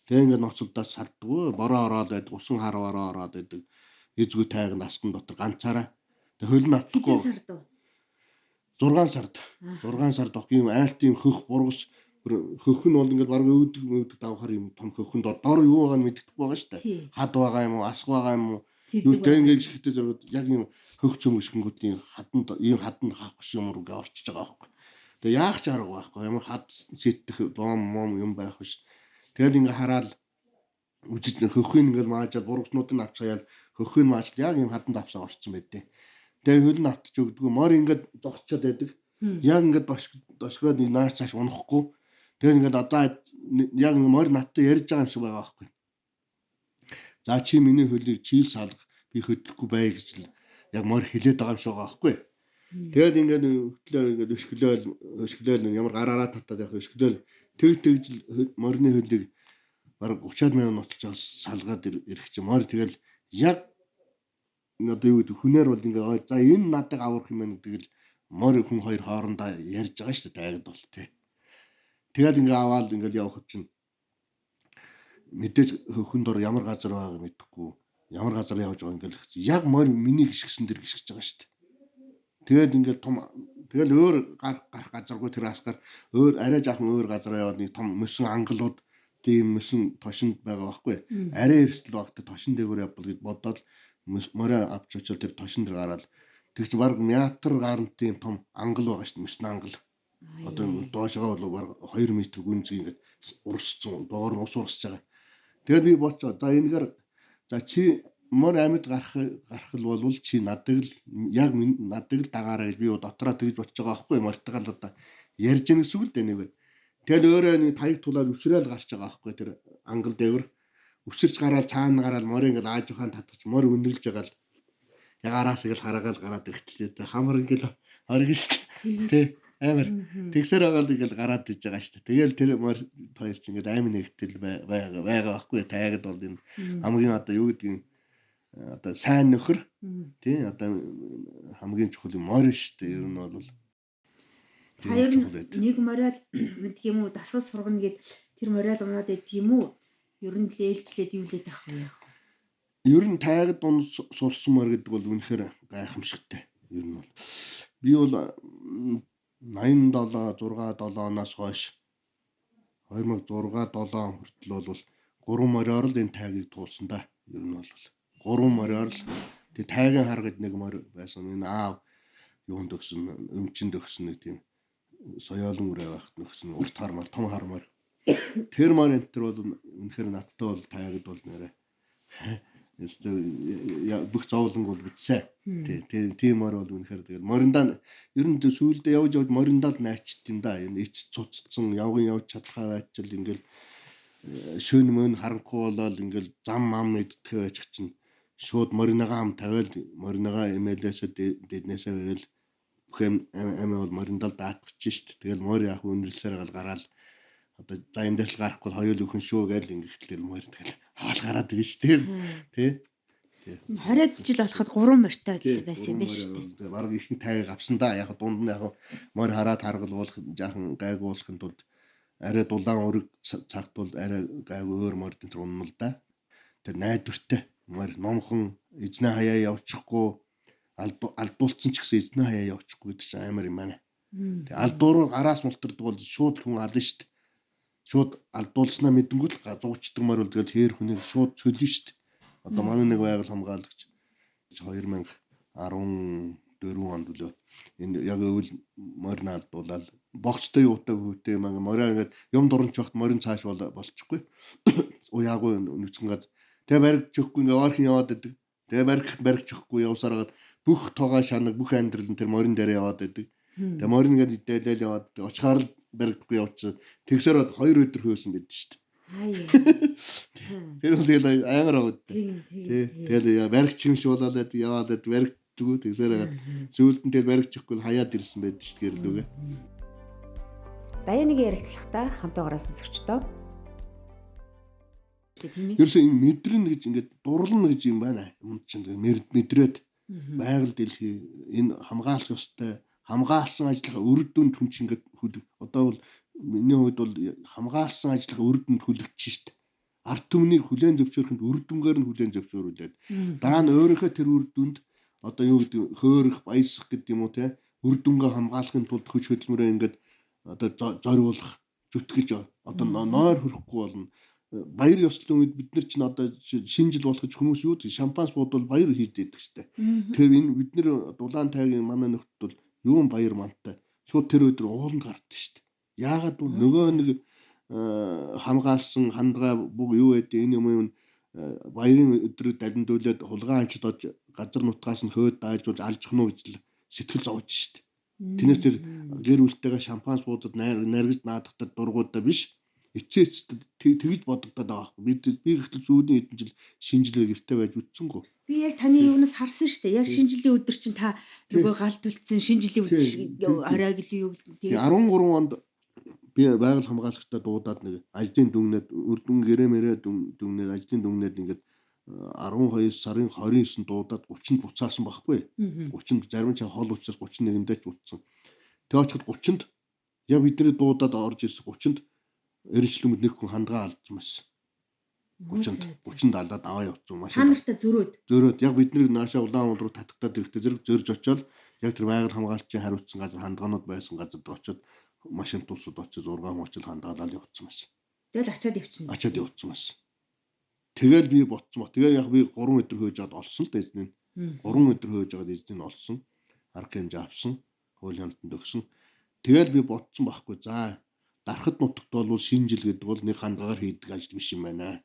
Тэгээ ингээд ноцолдоос сардгүй бороо ороод байдаг усан харваараа ороод байдаг эзгүй тайганд асган дотор ганцаараа тэгээ хөл нь автахгүй 6 сард 6 сард ох юм айлтын хөх бургас хөх нь бол ингээд бараг өвдөг давхар юм том хөхөнд дор юу байгааг нь мэддэхгүй байгаа шүү дээ. Хад байгаа юм уу асг байгаа юм уу юу тэ ингээд шигтэй зэрэг яг юм хөх цөмөшгөнгүүдийн хаданд хаах юм руу гээ орчиж байгаа байхгүй. Тэгээ яах ч арга байхгүй ямар хад сэтэх бом юм байх биш. Тэгэл ингээ хараад үжиж хөхийг ингээ маажаад бургаснуудыг авч хаяад хөхийг маажаад яг юм хаданд авсаа орцсон байдیں۔ Тэгээ хөл нь автчих өгдөггүй морь ингээ зогсчод байдаг. Яг ингээ дошгоод нааш цааш унахгүй. Тэгээ ингээ одоо яг морь надтай ярьж байгаа юм шиг байгаа байхгүй. За чи миний хөлийг чийл салга би хөдлөхгүй бай гэж л яг морь хилээд байгаа юм шиг байгаа байхгүй. Тэгээд ингээ хөтлөө ингээ өшгөлөөл ямар гараараа татаад яг өшгөлөөл тэгж морины хөлийг бараг 30-аад мянган нотолж салгаад ирэх чинь морь тэгэл яг одоо юу гэдэг хүнээр бол ингээ за энэ надад аврах юм байна гэдэг л морь хүн хоёр хоорондоо ярьж байгаа шүү дээ тайгад бол тий. Тэгэл ингээ аваад ингээл явах чинь мэдээж хөхөн дор ямар газар байгааг мэдэхгүй ямар газар явж байгаа ингээл яг морь миний гიშгсэн дэр гიშгэж байгаа шүү дээ. Тэгээд ингээд тэгэл өөр гарах газаргүй тэр асгаар өөр арай жаахан өөр газар яваад нэг том мөсөн ангалууд тийм мөсөн тошинд байгаа байхгүй. Арай эрсдэл багт тошин дээгүүр явбал гэж бодоод морь авч очил тэр тошин дээр гараад тэг чи баг метр гарант тийм том ангал байгаа шүү дээ мөсөн ангал. Одоо доошоо бол баг 2 м гүнзгий ингээд урсцсан доор нь ус урсж байгаа. Тэгээд би бодцоо одоо энэгээр за чи морь амьд гарах бол чи надад л яг надад л дагаараа гэж би дотроо тэгж бодож байгаа байхгүй мортогал одоо ярьж яах гэсэн үг л дээ нэг. Тэгэл өөрөө нэг таяг тулаад өсрөөл гарч байгаа байхгүй тэр ангал дээр өсөрч гараад цаана гараад морь ингээд ааж ухаан татчих морь үнэрлж байгаа л яг араас их л хараагаал гараад ирэхтэй хамар ингээд оргин шүү дээ тий амар тэгсэр байгаа л ингээд гараад иж байгаа шүү дээ. Тэгэл тэр морь хоёр ч ингээд аймаг нэгтэл байгаа байхгүй тайгад бол энэ хамгийн одоо юу гэдгийг одоо сайн нөхөр тий одоо хамгийн чухал юм морь шүү дээ. Ер нь бол
хоёр нэг мориал мэдх юм уу дасгал сургана гэд тэр мориал унаад байдаг юм уу? Ер нь л ээлжлээд юу лээд ах вэ?
Ер нь тайгад дунд сурсан морь гэдэг бол үнэхээр гайхамшигтай. Ер нь бол би бол 87 6 7 оноос хойш 2006 7 хүртэл бол 3 мориор л энэ тайгийг туулсан да. Ер нь бол 3 мориор л тэг тайгийн хар гэдэг нэг морь байсан. Энэ аав юунд өгсөн өмчөнд өгсөн нэг тийм соёолын үрээ байхад нөгсөн урт хармаар том хармаар тэр морь энэ төр бол үнэхээр надтай бол тайгад бол нэрэ бүх зовлон бол битсэ тийм морь бол үнэхээр тэгээд мориндаа ер нь сүүлдээ явж мориндаа л найчт юм да энэ эц цуцсан явж чадхаа байчил ингээл шөн мөн харанхуй болол ингээл зам мам идэх байж чинь шууд мориныгаа хам тавиал мориныгаа эмээлээсээ дэднээсээ байвал бүх амиа бол мориндаа л даатгach шít. Тэгэл морь яг үнэрлсээр гал гараал одоо за энэ дээр л гарахгүй хоёул өхөн шүү гээл ингээхтэл морь тэгэл хаал гараад ирж шít тий.
20-д жил болоход 3 морьтой байсан юм байна шүү дээ.
Бараг ихэнх тайгийг авсан да. Яг дунд нь яг морь хараад харгалуулах жаахан гайгуулахын тулд арай дулаан өрг цагт бол арай гайгүй өөр морьд энэ унна л да. Тэр найдвартай морь номхон эзнээ хаяа явчихгүй алдуулсан ч гэсэн эзнээ хаяа явчихгүй гэдэг чинь амар юм байна. Тэгээ алдууруу гараас мултардаг бол шууд хүн ална шүү дээ. Шууд алдуулснаа мэдэнгүүт л зуучдаг морь бол тэгэл хээр хүнийг шууд цөлнө шүү дээ. Одоо манай нэг байгаль хамгаалагч 2014 онд үлээ энэ яг өвөл морин алдуулаад богцтой юутай хөвтэй маа морин ингээд юм дурнч багт морин цааш болчихгүй. Уяагүй нүцгэнгээд тэгээ баригч өгөхгүй ингээд орхин яваад байдаг. Тэгээ баригч өгөхгүй явсараад бүх тоогоо шанаг бүх амьдрал нь тэр морин дээр яваад байдаг. Тэгээ морин ингээд идэлэл яваад очихаар л баригдахгүй явчихсан. Тэгсээр 2 өдөр хөөсөн байдаг шүү дээ. Тэр бол тэгэл амар аваад. Тэгэл баригч юм шиг болоод яваад баригдгүй тэгсээр зөвлөлд нь тэгэл баригч өгөхгүй хаяад ирсэн байдаг шүү дээ гэрлүүгээ.
Даяныгийн ярилцлагатаа хамтаагаараа сонсогчдоо.
Ерөөсөө энэ мэдрэнэ гэж ингээд дурлна гэж юм байна. Юм чинь мэдрээд байгаль дэлхий энэ хамгаалах ёстой хамгаалсан ажлынхаа үр дүнд хүн чинь ингээд хүлэг. Одоо бол миний хувьд бол хамгаалсан ажлынхаа үр дүнд хүлэгдэж шít. Ард түмнийг хүлээн зөвшөөрөхөнд үр дүнгээр нь хүлээн зөвшөөрүүлээд дараа нь өөрийнхөө тэр үр дүнд одоо юу гэдэг хөөрөх баясах гэдэг юм уу те үр дүнгээ хамгаалахын тулд хүч хөдөлмөрөө ингээд одоо зориулах зүтгэж одоо нойр хөрөхгүй болно. Баяр ёслолын үед бид нар чинь одоо шинэ жил болох гэж хүмүүс юу гэдэг шампанс буудвал баяр хийдэг штэ. Тэгэхээр энэ бид нар дулаан тайгийн манай нөхдөд бол юун баяр мантай шууд тэр өдөр ууланд гардаг штэ. Яагаад нөгөө нэг хамгаалсан хандгай бүг юу гэдэг энэ юм баярын өдрөд далиндуулаад хулгайн ажлууд газар нутгаас нь хөөд даажуулж алжих нь гэж сэтгэл зовж штэ. Тэрнээс тэр гэр бүлтэйгээ шампанс буудад наргиж наадахтад дургуудаа биш эцээцтэй тэгж бодогдоод байгаа байхгүй. Би гэтэл сүүлийн хэдэн жил шинжилгээ гэртээ байж үтсэнгүү.
Би яг таны юунаас харсан шүү дээ. Яг шинэ жилийн өдөр чинь та нөгөө галт үлдсэн шинэ жилийн өдөр орой гэлээ юу
гэдэг. 13 онд би байгаль хамгаалагчтай дуудаад нэг ажлын дүнгээд үрдүн гэрэмэрэ дүнгээд ажлын дүнгээд ингээд 12 сарын 29-нд дуудаад 30-нд буцаасан байхгүй. 30-нд зарим ч хол учраас 31-нд ч буцсан. Тэгээ очиход 30-нд яг бидний дуудаад орж ирсэн 30-нд эржлэмд нэг хүн хандгаа алдсан байсан. 30-нд алдаад аваа явуулсан машин.
Хамартай зөрөөд
яг бидний наашаа улаан уул руу татагтаад ирэхдээ зэрэг зөрж очоод яг тэр байгаль хамгаалагчийн хариуцсан газар хандгаанууд байсан газарт очоод машин тусууд очиж ургаан очил хандгаалал явуулсан байсан.
Тэгэл ачаад
явуулсан байсан. Тэгэл би ботсон. Тэгээ яг би 3 өдөр хөөж аваад олсон л да эзэн. 3 өдөр хөөж аваад эзэн олсон. Арга хэмжээ авсан. Хууль хяналтанд өгсөн. Тэгэл би ботсон байхгүй. За дарахад нутагт бол шинэ жил гэдэг бол нэг хандгаагаар хийдэг ажил биш юм байна.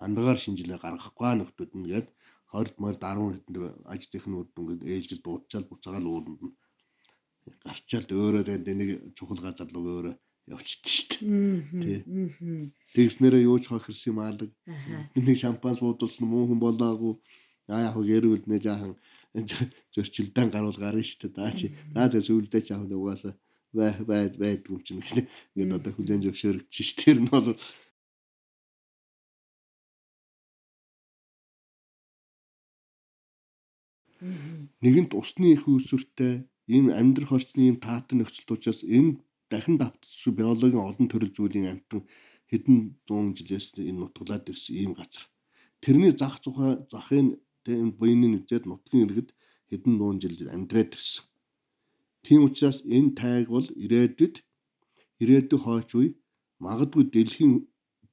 Хандгаагаар шинэ жилээ гаргахгүй нөхдүүд нь гээд 20 морд 10 хэдэнд ажлынх нь үрдүнгээд ээлжид дуудчаал буцаагаал ууланд нь гарчаал өөрөө нэг чухал газар руу өөрөө явчихдаг шүү дээ. Тэгснээрээ юу ч хохирсон юм аалаг. Нэг шампанс буудулсан муу хүн болоогүй. Яг гэрүүл нэ жаахан зөрчилдэн гаруул гарна шүү дээ. Даа тэр сүулдэ ч аав угаасаа байдгүй юм чинь ингээд одоо хүлэн зөвшөөрөгч шүү дээ. Тэр нь бол нэгэнт усны их үүсвэртэй ийм амьдрах орчны ийм таатан нөхцөлт учраас энэ дахин давтчихсан биологийн олон төрөл зүйлийн амтан хэдэн 100 жилээс энэ нутглаад ирсэн ийм газар. Тэрний захын энэ буйны үзээд нутгийн иргэд хэдэн 100 жил амьдраад ирсэн. Тийм учраас энэ тайг бол ирээдүйд хойч үе магадгүй дэлхийн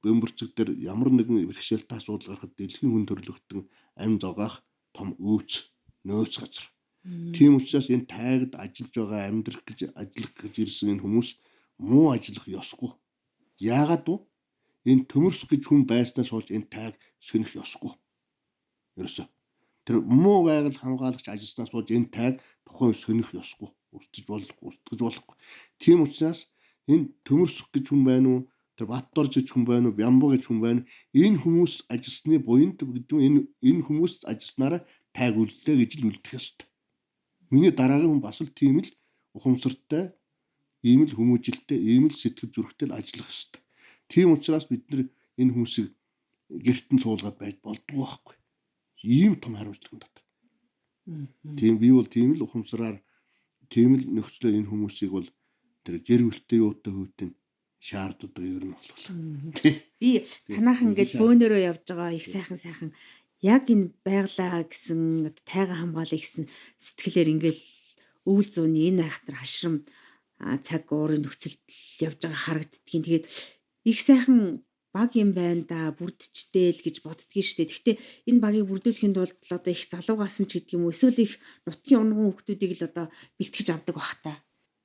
бөмбөрцөг дээр ямар нэгэн бэрхшээлтэй асуудал гарахад дэлхийн хүн төрлөختөн амь зогаах том нөөц газар. Тийм учраас энэ тайгад ажиллаж байгаа амьдрах гэж ирсэн энэ хүмүүс муу ажиллах ёсгүй. Яагаад вэ? Энэ төмөрс гэж хүн байснаас болж энэ тайг сөнөх ёсгүй. Ерөөсөө тэр муу байгаль хамгаалагч ажилласнаас болж энэ тайг тухайн сөнөх ёсгүй. Устгаж болохгүй. Тийм учраас энэ төмөрсөх гэж хүн байна уу? Тэр Баттор гэж хүн байна уу? Бямбо гэж хүн байна. Энэ хүмүүс ажилласны буйнд гэдэг энэ хүмүүс ажилласнараа тайг үлдлээ гэж л үлдэх ёстой. Миний дараагийн хүн бас л тийм л ухамсартай, ийм л хүмүүжилтэй, ийм л сэтгэл зүрэхтэй л ажиллах ёстой. Тийм учраас бид нар энэ хүмүүсийг гэртэн суулгаад байж болдгоо байхгүй. Ийм том хариуцлага дотор. Тийм би бол тийм л ухамсараар тийм л нөхцлөө энэ хүмүүсийг бол тэр гэр бүлтэй юутай хүйтэн шаарддаг ер нь бол.
Би танах ингээд бөөнөрөө явж байгаа их сайхан яг энэ байглаа гэсэн тайга хамгаалъя гэсэн сэтгэлээр ингээд өвөл зууны энэ айхтар хашрам цаг уурын нөхцөлд явж байгаа харагддгийн. Тэгээд их сайхан баг юм байна да, бүрдчтэй л гэж боддгийн штэ. Гэхдээ энэ багийг бүрдүүлэхийн тулд одоо их залуугаас ч гэдэг юм уу, эсвэл их нутгийн унган хүмүүсийг л одоо бэлтгэж авдаг бах та.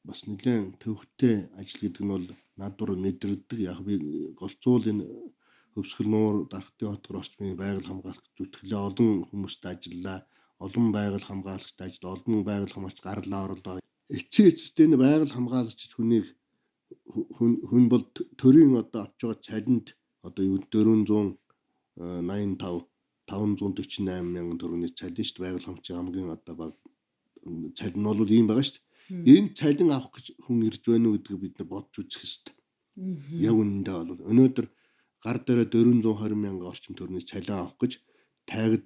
Бас нэлээд төвхтэй ажил гэдэг нь бол над дур мэдэрдэг. Яг би голцуул энэ Хөвсгөл нуур Дархтын хотгор орчмын байгаль хамгаалалт зүтгэлээ олон хүмүүстэй ажиллаа. Олон байгаль хамгаалагчд ажил, олон байгаль хамгаалагч гарлаа орлоо. Эцэцтэй энэ байгаль хамгаалагч хүнийг хүн бол төрийн одоо авч байгаа цалинд одоо юу 485 548 мянган төгрөгийн цалин шүү дээ. Байгаль хамгаалчийн хамгийн одоо баг цалин нь бол ийм байгаа шүү дээ. Энэ цалин авах гэж хүн ирж байна уу гэдгийг бид бодж үзэх хэрэгтэй. Яг үнэндээ бол өнөөдөр гар дээрээ 420 мянган орчим төгрөгийн цалин авах гэж тайгад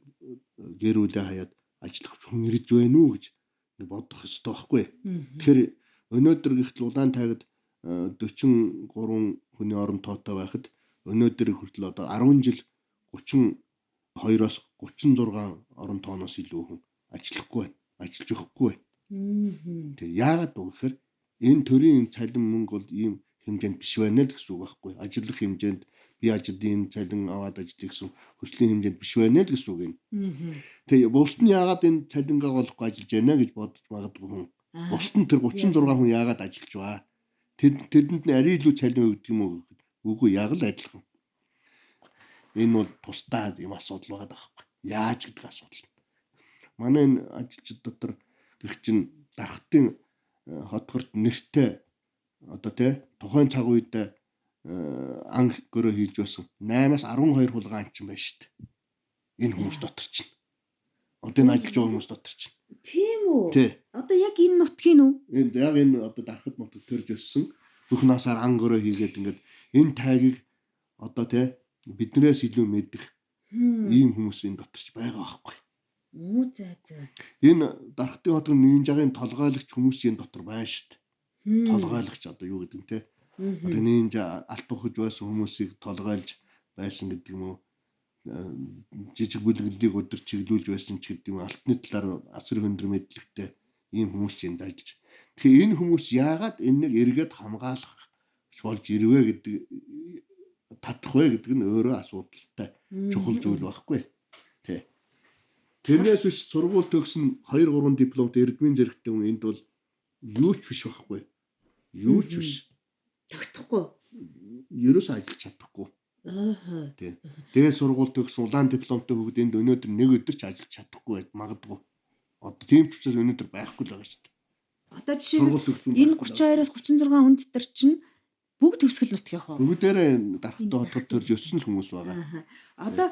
гэр бүлээ хаяад ажиллах хүн ирж байна уу гэж бодох хэрэгтэй байхгүй. Тэгэхээр өнөөдөр гэхтэл улаан тайгад 43 хүний орон тоотой байхад өнөөдөр хүртэл одоо 10 жил 32-оос 36 орон тооноос илүү хүн ажиллахгүй байна. Ажиллаж өгөхгүй байна. Тэгээ яагаад вэ гэхээр энэ төрийн цалин мөнгө бол ийм хэмжээнд биш байна л гэсэн үг байхгүй. Ажиллах хэмжээнд би ажилын цалин аваад ажиллах гэсэн хүслийн хэмжээнд биш байна л гэсэн үг юм. Тэгээ бусд нь яагаад энэ цалингаа олохгүй ажиллаж байна гэж бодож магадгүй хүн. Бусд нь тэр 36 хүн яагаад ажиллаж байгаа? Тэдэнд нь арай илүү цалин өгдөг юм уу? Үгүй яг л адилхан. Энэ бол тусдаа юм асуудал байгаа байхгүй. Яаж гэдэг асуудал. Манай энэ ажилчид дотор гэх чинь Дархтын хотгорт нэртэй одоо тухайн цаг үед ан гөрөө хийж байсан 8-аас 12 хулгай анчин байна шүү дээ. Энэ хүмүүс дотор чинь. Одоо энэ ажиллаж байгаа хүмүүс дотор чинь.
Тийм үү? Одоо яг энэ нутгийн үү?
Яг энэ одоо Дархад нутаг төрж өссөн бүх насаар ан гөрөө хийгээд ингээд энэ тайгийг одоо биднээс илүү мэддэг ийм хүмүүс энэ доторч байгаа байхгүй. Энэ Дархтын хотгор нинжагийн толгойлогч хүмүүс энэ дотор байна шүү дээ. Толгойлогч одоо юу гэдэг юм те. Одоо нинжа алт ухаж байсан хүмүүсийг толгойлж байсан гэдэг юм уу? Жижиг бүлэглэлийг өдөр чиглүүлж байсан ч гэдэг юм алтны талаар асар хөндөр мэдлэгтэй ийм хүмүүс энд ажиллаж. Тэгэхээр энэ хүмүүс яагаад энэнийг эргээд хамгаалах болж ирвэ гэдэг татах вэ гэдэг нь өөрөө асуудалтай чухал зүйл байхгүй. Тэрнээс биш сургууль төгсөн 2 3 дипломт эрдмийн зэрэгтэй хүн энд бол юу ч биш байхгүй. Юу ч биш.
Тогтохгүй.
Ерөөс ажиллаж чадахгүй. Тэгээ сургууль төгсөн улаан дипломтой хүүхэд энд өнөөдөр нэг өдөр ч ажиллаж чадахгүй байж магадгүй. Одоо тийм ч учраас өнөөдөр байхгүй л байгаа шүү дээ.
Одоо жишээ нь энэ 32-оос 36 хүн дотор чинь бүгд төгсгөл нутгийн хоо.
Бүгдээрээ Дархтын хотгор төрж өссөн л хүмүүс байгаа.
Одоо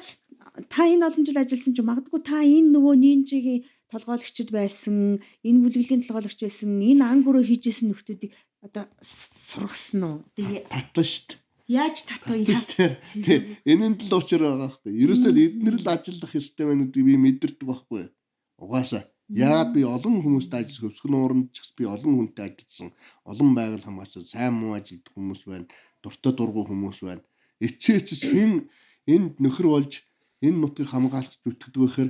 та энэ олон жил ажилласан чинь магадгүй та энэ нөгөө нинжигийн толгойлогчд байсан, энэ бүлэглэлийн толгойлогч байсан, энэ ан гөрөө хийжсэн нөхдүүдийг одоо сургасан уу? Тэгээ
татсан шүү дээ.
Яаж татваа яа?
Энэнд л учир байгаа байхгүй. Ерөөсөө эднэр л ажиллах ёстой байна гэдгийг би мэдэрдэг байхгүй. Угаасаа яагаад би олон хүмүүстэй ажиллаж Хөвсгөл нууранд ч би олон хүнтэй ажилласан. Олон байгаль хамгаалч сайн муу ажилд хүмүүс байна. Дуртай дургу хүмүүс байна. Эцээцс хэн энд нөхөр болж энэ нутгийг хамгаалж зүтгэдэг гэхээр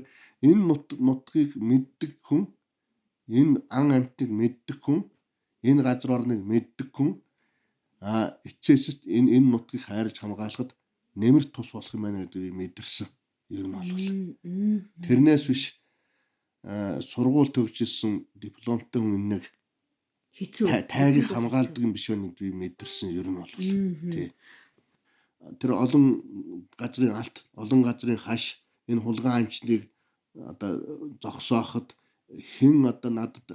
энэ нутгийг мэддэг хүн, энэ ан амьтныг мэддэг хүн, энэ газар орныг мэддэг хүн эцээсэст энэ нутгийг хайрлаж хамгаалахад нэмэр тус болох юм байна гэдгийг мэдэрсэн. Ер нь бол. Тэрнээс биш сургууль төгсөжсэн дипломтой хүн нэг хэцүү тайгийг хамгаалдаг юм биш үү гэдгийг мэдэрсэн. Ер нь бол. Тэр олон газрын алт, олон газрын хаш энэ хулгайн амчныг одоо зогсооход хэн одоо надад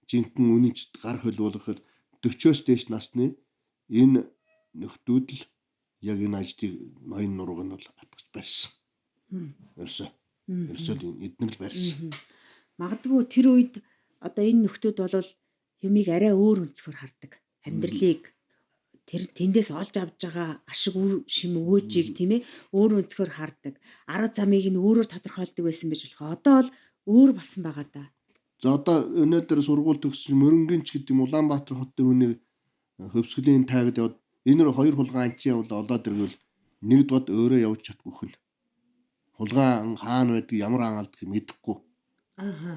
жинхэнэ үнэнч гар хөлбөлөхөд 40-оос дээш насны энэ нөхдүүд л яг энэ ажлыг ноён нурууг нь бол атгаж барьсан. Ерөөсөө эднэр л барьсан.
Магадгүй тэр үед одоо энэ нөхдүүд бол юмыг арай өөр өнцгөр хардаг. Амьдралыг тэр тэндээс олж авж байгаа ашиг үр шим өөжийг тийм ээ өөр өнцгөр хардаг. Арга замыг нь өөрөөр тодорхойлдог байсан байж болох. Одоо бол өөр болсон байгаа да.
За одоо өнөөдөр сургууль төгссөн Мөрөнгөнч гэдэг юм Улаанбаатар хотын хүний хөвсгөлийн таагад яваад энэ хоёр хулгайн анчи явал олоод ирвэл нэгдүгээр өөрөө явж чадахгүй хөл. Хулгайн хаана байдаг ямар хаалдгийг мэдэхгүй.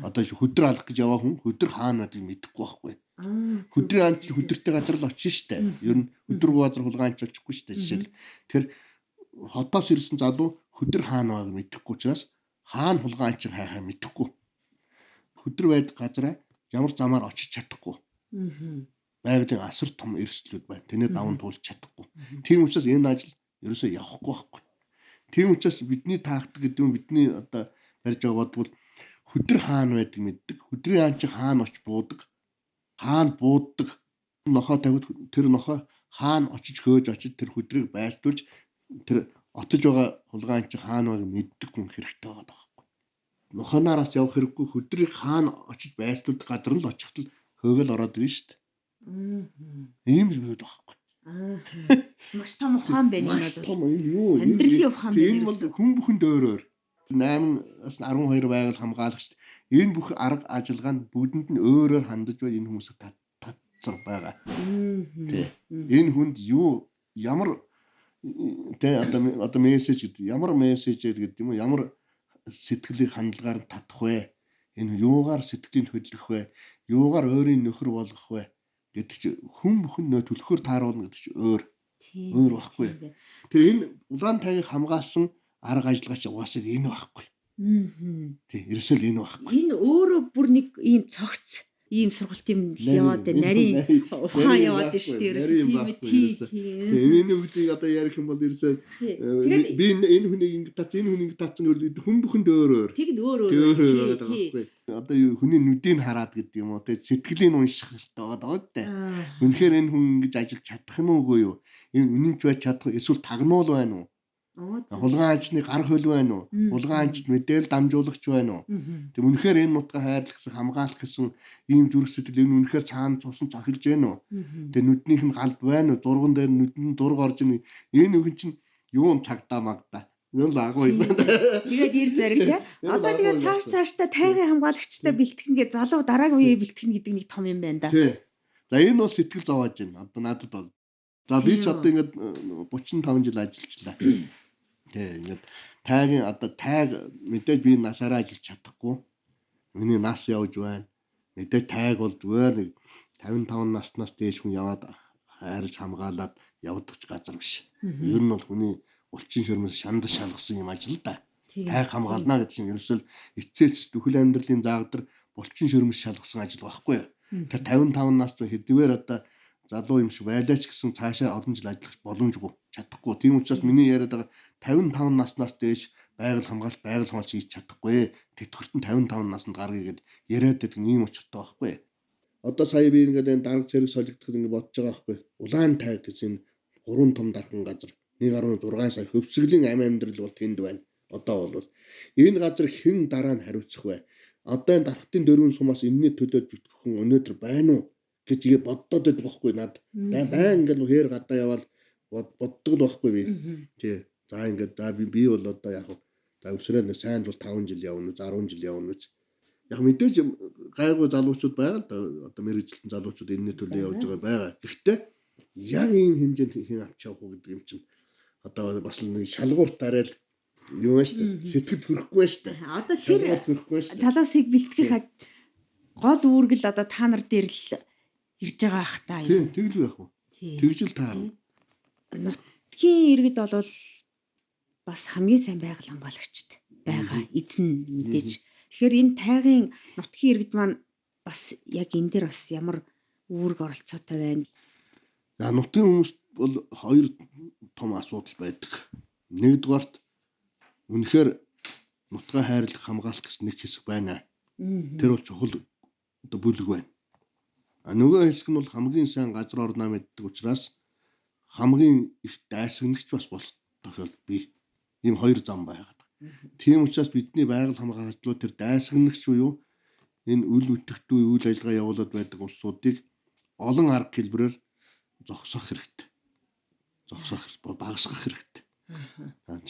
Одоо хөдөр алах гэж яваа хүн хөдөр хаана байдгийг мэдэхгүй байхгүй. Хөдрийн анч хөдөртэй газар л очиж штэ. Ер нь хөдрөг газар хулгайнч очихгүй штэ жишээл. Тэгэхээр хотоос ирсэн залуу хөдөр хаана байгааг мэдэхгүй учраас хаана хулгайнч хайхаа мэдэхгүй. Хөдөр байдаг газараа ямар замаар очиж чадахгүй. Байгалийн асар том эрсдлүүд байна. Тэний даван туулж чадахгүй. Тийм учраас энэ ажил ерөөсөө явахгүй байхгүй. Тийм учраас бидний таахдаг гэдэг нь бидний одоо барьж байгаа бодвол хөдөр хаана байдаг мэддэг. Хөдрийн анч хаана очиж буудаг. Хаана бууддаг. Нохоо тавьд тэр нохоо хаана очиж хөөж очиж тэр хөдрийг байлдуулж тэр отож байгаа хулгайнч хаана байгааг мэддэг хүн хэрэгтэй байгаа байхгүй. Нохонаараас явах хэрэггүй хөдрийг хаана очиж байлдуулдаг газар нь л очихтал хөөгөл ороод ирнэ шүү дээ. Ийм л байдаг байхгүй.
Маш том ухаан байна энэ бол.
Том юу?
Амьдралын ухаан байна.
Энэ бол хүн бүхэнд өөрөөр 8-аас 12 байгаль хамгаалагч энэ бүх арга ажиллагаа нь бүгдэнд нь өөрөөр хандаж бай энэ хүмүүсийг татцар байгаа. Тэ. Энэ хүнд юу ямар тэ одоо мессеж гэдэг ямар мессежээр гэдэг юм уу ямар сэтгэлийн хандлагаар татах вэ? Энэ юугаар сэтгэлийн хөдлөх вэ? Юугаар өөрийн нөхөр болгох вэ? гэдэг чи хүн бүхэн нөө төлөхөр тааруулна гэдэг чи өөр байхгүй. Тэр энэ улаан тайгийг хамгаалсан арга ажиллагаа чи угаасаа энэ байхгүй. Тий, ерөөсөө энэ байхгүй.
Энэ өөрөө бүр нэг ийм цогц ийм сургалт юм яваад нарийн ухаан яваад шүү дээ ерөөсөө тийм.
Энэ үгдийг одоо ярих юм бол ерөөсөө би энэ хүнийг ингэ татсан энэ хүнийг татсан гэвэл хүн бүхэнд өөр.
Тэг нь өөр.
Одоо хүний нүдийг хараад гэдэг юм уу те сэтгэлийн унших хэрэгтэй байгаа даа. Үнэхээр энэ хүн ингэж ажиллаж чадах юм уугүй юу? Энэ үнэнч байж чадах эсвэл тагнуул байна уу? Хулгайн анчны гар хөл байна уу? Хулгайн анчд мэдээлэл дамжуулагч байна уу? Тэг үнэхээр энэ нутгаа хайрлах гэсэн хамгаалах гэсэн ийм зүрх сэтгэл энэ үнэхээр цаана цусан цохилж байна уу? Тэг нүднийх нь галд байна уу? Зурган дээр нүдэн зураг орж ийн энэ үгэн чинь юун цагдаа магдаа. Энэ л агуу юм байна.
Тэгээд ир зариг те. Одоо тэгээд цаашдаа тайгийн хамгаалагчтай бэлтгэнгээ залуу дараагийн үеийг бэлтгэн гэдэг нэг том юм байна да.
Тий. За энэ бол сэтгэл зовоож байна. Одоо надад бол. За би ч одоо ингээд 35 жил ажиллажлаа. Тий, ингээд тайгийн одоо тайг мэдээж би насаараа ажиллаж чадахгүй. Миний нас явж байна. Мэдээж тайг бол зүгээр нэг 55 наснаас дээш хүн яваад хайрж хамгаалаад явдаг газар биш. Ер нь бол хүний улчин шөрмөс шандаж шалгасан юм ажил да. Тайг хамгаална гэдэг чинь ерөөсөө эцээч бүхэл амьдралын заагдар булчин шөрмөс шалгасан ажил байхгүй юу? Тэр 55 нас хэдвээр одоо залуу юм шиг байлаач гэсэн цаашаа олон жил ажиллах боломжгүй чадахгүй. Тийм учраас миний яриад байгаа 55 наснаас дээш байгаль хамгаалалт хийж чадахгүй. Тэтгэвртэн 55 наснд гаргая гэд яриад байдаг ийм учиртай байхгүй. Одоо сая би ингээд энэ дарга зэрэг солигдоход ингээд бодож байгаа байхгүй. Улаан тай гэж энэ 3 том дархан газар 1.6 сая хөвсгөлийн амьдрал бол тэнд байна. Одоо бол энэ газар хэн дараа нь хариуцах вэ? Одоо энэ дархтын дөрвөн сумаас энэний төлөөд бүтгэх хүн өнөөдөр байна уу гэж ийг боддод байдаг байхгүй над. Байн ингээд хээр гадаа явал боддог л байхгүй би. Тий. За ингээд за би бол одоо яг за өсрөө нэг сайн бол 5 жил явна уу 10 жил явна уу. Яг мэдээж гайгүй залуучууд байгаа л да. Одоо мэрэгжилтэн залуучууд энэний төлөө явж байгаа байгаа. Гэхдээ яг ийм хэмжээнд хэн авч явах уу гэдэг юм чинь одоо бас нэг шалгуурт арай юу вэ шүү дээ. Сэтгэл төрөхгүй шүү дээ.
Одоо тэр залуусыг бэлтгэх гол үүргэл одоо та нар дээр л ирж байгаа ах та.
Тийм, тэгэл байх уу. Тэгжил таарна.
Нутгийн иргэд бол бас хамгийн сайн байгаль хамгаалагчд байгаа. Эзэн мэдээж. Тэгэхээр энэ тайгийн нутгийн иргэд маань бас яг энэ дээр бас ямар үүрэг оролцоотой байна.
За нутгийн хүмүүс бол хоёр том асуудал байдаг. Нэгдүгээрт үнэхээр нутгаа хайрлах хамгаалах гэсэн нэг хэсэг байна. Тэр бол чухал одоо бүлэг байна. Нөгөө хэсэг нь бол хамгийн сайн газар орноо мэддэг учраас хамгийн их дайсагнагч бас болох тохиолдол бий. Ийм хоёр зам байгаад. Тийм учраас бидний байгаль хамгаалагчдууд тэр дайсагнагч буюу энэ үл өтгтүү үйл ажиллагаа явуулаад байдаг улсуудыг олон арга хэлбэрээр зогсоох хэрэгтэй. зогсоох багасгах хэрэгтэй.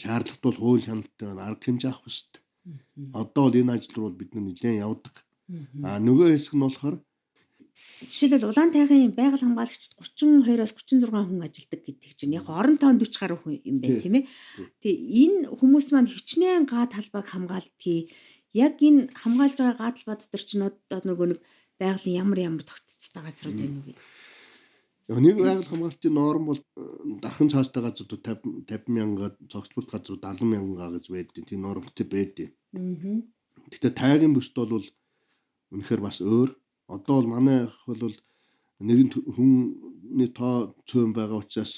Шаардлагат бол хууль хяналттай арга хэмжээ авах хэрэгтэй. Одоо бол энэ ажил руу бид нэлээд явдаг. Нөгөө хэсэг нь болохоор
жишээлбэл улаан тайгын байгаль хамгаалагчид 32-оос 36 хүн ажилладаг гэдэг чинь яг орон тоон 40 гаруй хүн юм байна тийм ээ. Тэгээ энэ хүмүүс маань хичнээн га талбайг хамгаалдгийг яг энэ хамгаалж байгаа га талбай дотор ч одоо нөгөө нэг байгалийн ямар тогтцтой газрууд байна уу гэдэг.
Нэг байгаль хамгаалтын норм бол дархан цааштай газрууд 50 мянга, цогцлбол газрууд 70 мянга гэж байдаг. Тийм нормтой байдаг. Гэхдээ тайгийн бүсд бол үнэхээр бас өөр. Одоо бол манайх бол нэгэн хүний тоо цөөн байгаа учраас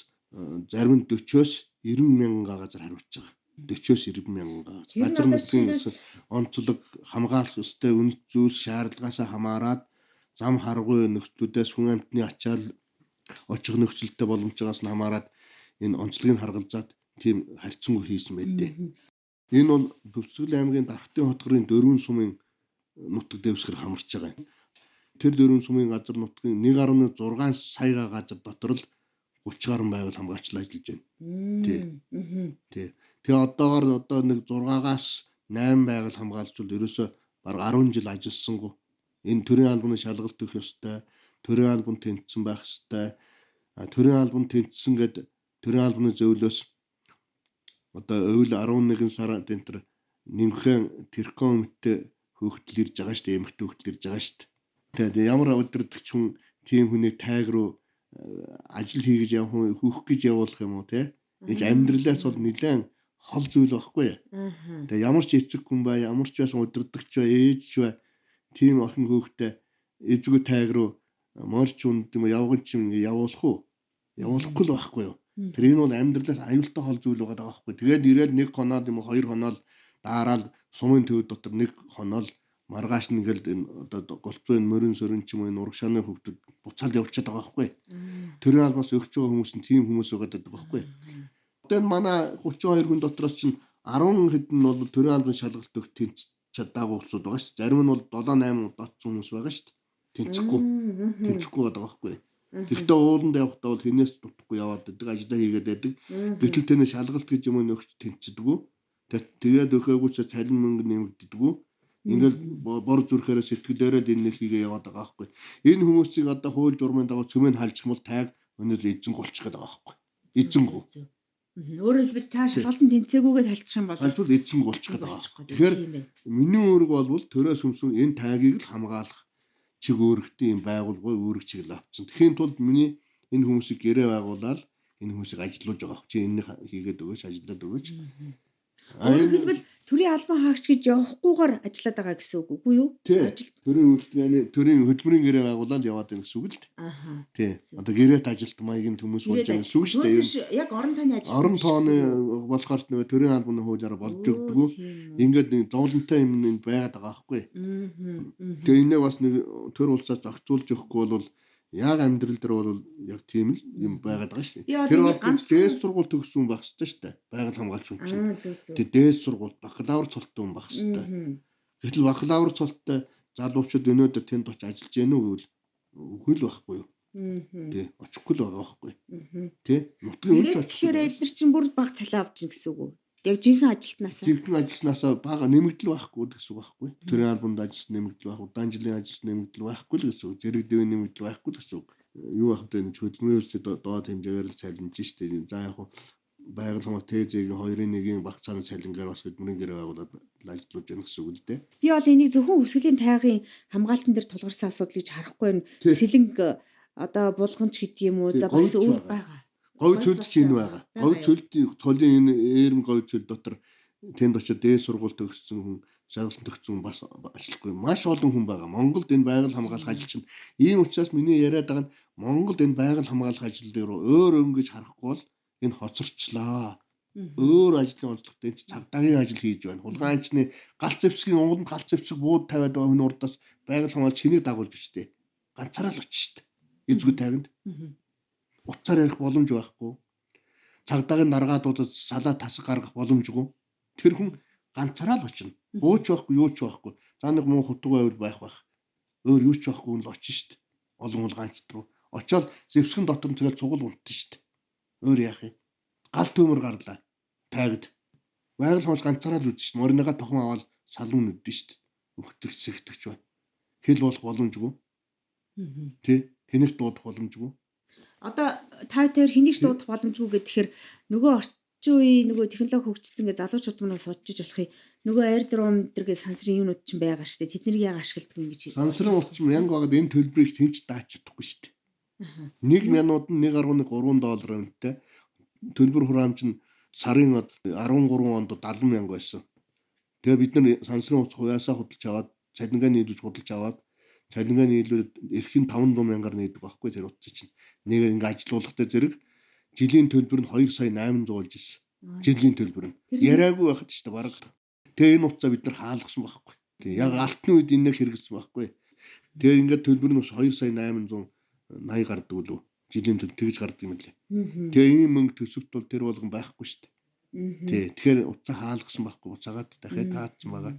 зарим нь 40-оос 90 мянга газар хариуцж байгаа. 40-оос 90 мянга. Газар нутгийн онцлог хамгаалах ёстой үнэт зүйлс шаардлагаасаа хамаарат зам харгуй нөхцлүүдээс хүн амтны ачаал очих нөхцөлтэй боломжоос нь хамаарат энэ онцлогийг харгалзаад тийм харьцангуй хийсэн байдаг. Энэ бол Төвсгөл аймгийн Дархтын хотгорын 4 сумын нутаг дэвсгэр хамарч байгаа юм. Тэр 4 сумын газар нутгийн 1.6 сая газар дотор л 30 гаруй байгаль хамгаалчлал ажиллаж байна. Тий. Тэгээ одоогоор нэг 6-аас 8 байгаль хамгаалчвал ерөөсө бараг 10 жил ажилласангүй. Энэ төрийн албаны шалгалт өгөх ёстой. Төрийн албан тэнцсэн байх ёстой. Төрийн албан тэнцсэн гэдэг төрийн албаны зөвлөөс одоо өвөл 11 сар дэнтэр нэмхэн тэркомтэй хөөгдөл ирж байгаа шүү дээ. Эмэгтэй хөөгдөл ирж байгаа шүү дээ. Тэгээд ямар удирдагч хүн тийм хүний тайг руу ажил хийгэж явах хүн хөөх гэж явуулах юм уу те? Энд амьдралаас бол нэлээд хол зүйл байхгүй. Тэгээд ямар ч эцэг хүн бай, ямар ч байсан удирдагч бай, ээж бай тийм охин хөөгтэй эзгүй тайг руу морч үнд юм явган чим явуулах уу? Явуулахгүй л байхгүй юу? Тэр энэ бол амьдралаас аюултай хол зүйл байгаа байхгүй. Тэгээд ирээд 1 хоноод юм уу 2 хоноод дараал сумын төв дотор 1 хоноод маргааш нь ингээл одоо голцоо энэ мөрөн сөрөн ч юм уу энэ урагшааны хөвгдөд буцаад явчихад байгаа байхгүй. Төрийн албаас өгч байгаа хүмүүс нь тийм хүмүүс байгаа байхгүй. Одоо манай 32 хүн дотроос чинь 10 хэдэн нь бол төрийн албаны шалгалт өгөх тэнцэж чадаагүйсууд байгаа шүү дээ. Зарим нь бол 7-8 удаач хүмүүс байгаа шүү дээ. Тэнцэхгүй байгаа байхгүй. Гэхдээ ууланд явахдаа бол хинээс дутхгүй яваад байдаг, ажиллаа хийгээд байдаг. Гэтэл тэний шалгалт гэж юм өгч тэнцдэггүй. Тэгээд өгөөгүй ч цалин мөнгө нэмэгддэггүй. Ингээл бор зүрхээрээ сэтгэлээрээ энэ хийгээ яваад байгаа байхгүй. Энэ хүмүүсийг одоо хууль журмын дагуу цөмөнд халжих юм бол тайг өнөөдөр эзэн голчих гээд байгаа байхгүй. Эзэнгүү.
Өөрөөр хэлбэл та шалгалтын тэнцээгүйгээд халдчих юм бол
эзэн голчих гээд байгаа. Тэгэхээр миний үүрэг бол төрөөс өмсөн энэ тайгийг л хамгаалах чиг үүрэгтэй юм байгуулгын үүрэг чиглэл авцсан. Тэхийн тулд миний энэ хүмүүсийг гэрээ байгуулаад энэ хүмүүсийг ажилуулж байгаа. Чи энэ хийгээд өгөөч, ажиллаад өгөөч.
Өөрөөр хэлбэл төрийн албан хаагч гэж явахгүйгээр ажиллаад байгаа гэсэн үг үгүй юу?
Төрийн үйлдвэрлэлийн төрийн хөтөлбөрийн гэрээ байгуулаад яваад байгаа гэсэн үг л дээ. Тий. Одоо гэрээт ажилт маягийн хүмүүс болж байгаа гэсэн үг шүү дээ.
Яг орон тооны ажил.
Орон тооны болохоор нөгөө төрийн албаны хуулиараа болж өгдөггүй. Ингээд нэг зовлонтой юм энд байгаад байгаа байхгүй. Тэгээ энийг бас нэг төр улсаас зохицуулж өгөхгүй бол яг амьдрал дээр бол яг тийм л юм байгаад байгаа шүү дээ. Тэр бол дээд сургууль төгссөн байх хэрэгтэй шүү дээ. Байгаль хамгаалч хүн чинь. Тэгээ дээд сургууль бакалавр цолттой хүн байх хэрэгтэй. Гэтэл бакалавр цолттой залуучууд өнөөдөр тэнд очиж ажиллаж гэнэ үү гэвэл үгүй л байхгүй юу? Тий, очихгүй л байгаа байхгүй. Тий. Нутгийн хүн ч очих.
Тэгэхээр эдгээр чинь бүр баг цалин авч гин гэсэн үг үү? Яг жинхэнэ ажилтнаасаа.
Жинхэнэ ажилтнаасаа бага нэмэгдэл байхгүй гэсэн үг байхгүй. Төрийн албанд ажиллаж нэмэгдэл байх, удаан жилийн ажиллаж нэмэгдэл байхгүй л гэсэн үг. Зэрэг дэвийн нэмэгдэл байхгүй л гэсэн үг. Юу байх вэ? Хөдөлмөрийн үйлсэд доод хэмжээгээр л цалинж штэ. За яг байгаль хамгаалалт ТЗ-ийн 2-1-ийн баг цааны цалингаар бас хөдөлмөрийн гэрээ байгуулад ажиллаж байна гэсэн үг л дээ.
Би бол энийг зөвхөн хүсгэлийн тайгын хамгаалтан дээр тулгарсан асуудал гэж харахгүй байна. Сэлэнг одоо булганч гэдэг юм уу? За бас өөр байгаа.
Говь цөлд ч энэ байгаа. Говь цөлдийн толын энэ ээрм говь цөл дотор тэнд очиод дээд сургууль төгссөн хүн, шалгалт төгссөн бас ажиллахгүй маш олон хүн байгаа. Монголд энэ байгаль хамгаалах ажил чинь ийм учраас миний яриад байгаа нь Монголд энэ байгаль хамгаалах ажил дээр өөр өнгөж харахгүй бол энэ хоцорчлаа. Өөр ажлын онцлогтой энэ цагдаагийн ажил хийж байна. Хулгайчны галт зэвсгийн унганд галт зэвсэг бууд тавиад байгаа хүн урдаас байгаль хамгаалч чиний дагуулж өчтэй. Ганцаараа л очиж штэ. Эзгүй тайганд. Уцаар ярих боломж байхгүй. Цагдаагийн даргаадуудад салаа тасаг гаргах боломжгүй. Тэр хүн ганцаараа л очино. Бууч байхгүй, юу ч байхгүй. За нэг муу хутг байвал байх. Өөр юу ч байхгүй нь л очино шүү дээ. Олон хулгайчд руу. Очоод зэвсгэн дотор нь тэгэл цугал унтсан шүү дээ. Өөр яах юм? Гал төмөр гарлаа. Тайгад. Байгаль хамгаалж ганцаараа л үзэж шин. Морныгаа тохон аваад салуун нүдэн шүү дээ. Өгтөг цэгтгч байна. Хэл болох боломжгүй. Тэ? Хэнийх дуудах боломжгүй.
Одоо та тэр хэнийг ч дуудах боломжгүй гэхээр нөгөө орчин үеийн нөгөө технологи хөгжсөн гэж залуучууд мөн судалж болох юм. Нөгөө airdrome гэдэргээ сансрын юмнууд ч байгаа шүү дээ. Тэднийг яагаад ашигладаг юм гэж хэлээ.
Сансрын утас мянга байгаад энэ төлбөрийг тэнч дааж чадахгүй шүү дээ. 1 минут нь 1.3 доллар үнэтэй. Төлбөр хураамж нь сарын 13 онд 70 мянга байсан. Тэгээ бид нар сансрын утас хуяасаа худалдаж аваад, цалингаа нийлүүлж худалдаж аваад, цалингаа нийлүүлээд эрхийн 500 мянгаар нээдэг байхгүй тэр утас чинь. Нэг ингэ ажилуулгатай зэрэг жилийн төлбөр нь 2 сая 800 болж ирсэн. Жилийн төлбөр нь. Яриагүй байхад ч та бараг. Тэгээ энэ утсаа бид нар хаалгасан байхгүй. Тэгээ яг алтны үед энэ хэрэгжсэн байхгүй. Тэгээ ингээд төлбөр нь 2 сая 880 гардаг үлээ. Жилийн төлбөр тэгж гардаг юм лээ. Тэгээ ийм мөнгө төсөвт бол тэр болгон байхгүй шүү дээ. Тий. Тэгэхээр утсаа хаалгасан байхгүй. Уцаагаад дахиад таацсан байгаа.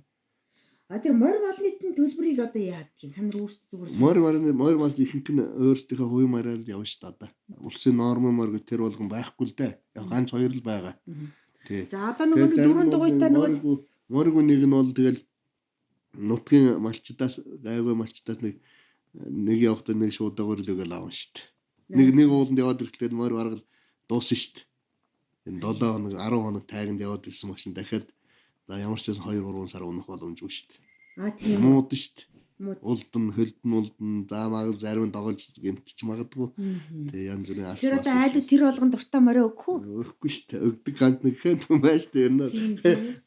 А тэр морь малнитын төлбөрийг одоо яадаг юм? Та нар өөрсдөө зүгээр
морь мал ихэнх нь өөрсдийнхөө хувийн морьаар явна шүү дээ одоо. Улсын нормын морь гэх тэр болгон байхгүй л дээ. Яг ганц хоёр л байгаа. Тий.
За одоо нөгөө дөрөв дугуйтаар нөгөө
морьгүй нэг нь бол тэгэл нутгийн малчдаас гайгүй малчдаас нэг явахдаа нэг шуудагаар л өгөөл авна шүү дээ. Нэг ууланд яваад ирэхдээ морь бараг дуусна шүү дээ. Энэ 7 хоног 10 хоног тайганд яваад ирсэн машин дахиад ямар ч байсан 2-3 сар унах боломжгүй шүү дээ. Тийм. Мууд шүү дээ. Улдан, хөлдөн, улдан, заамаг зарим доголж гэмтчих магадгүй. Тэгээ янз бүрийн асуу.
Тэр одоо айлуу тэр болгон дуртай морио өгөх үү?
Өгөхгүй шүү дээ. Өгдөг ганц нэг хэн юм байна шүү дээ. Энэ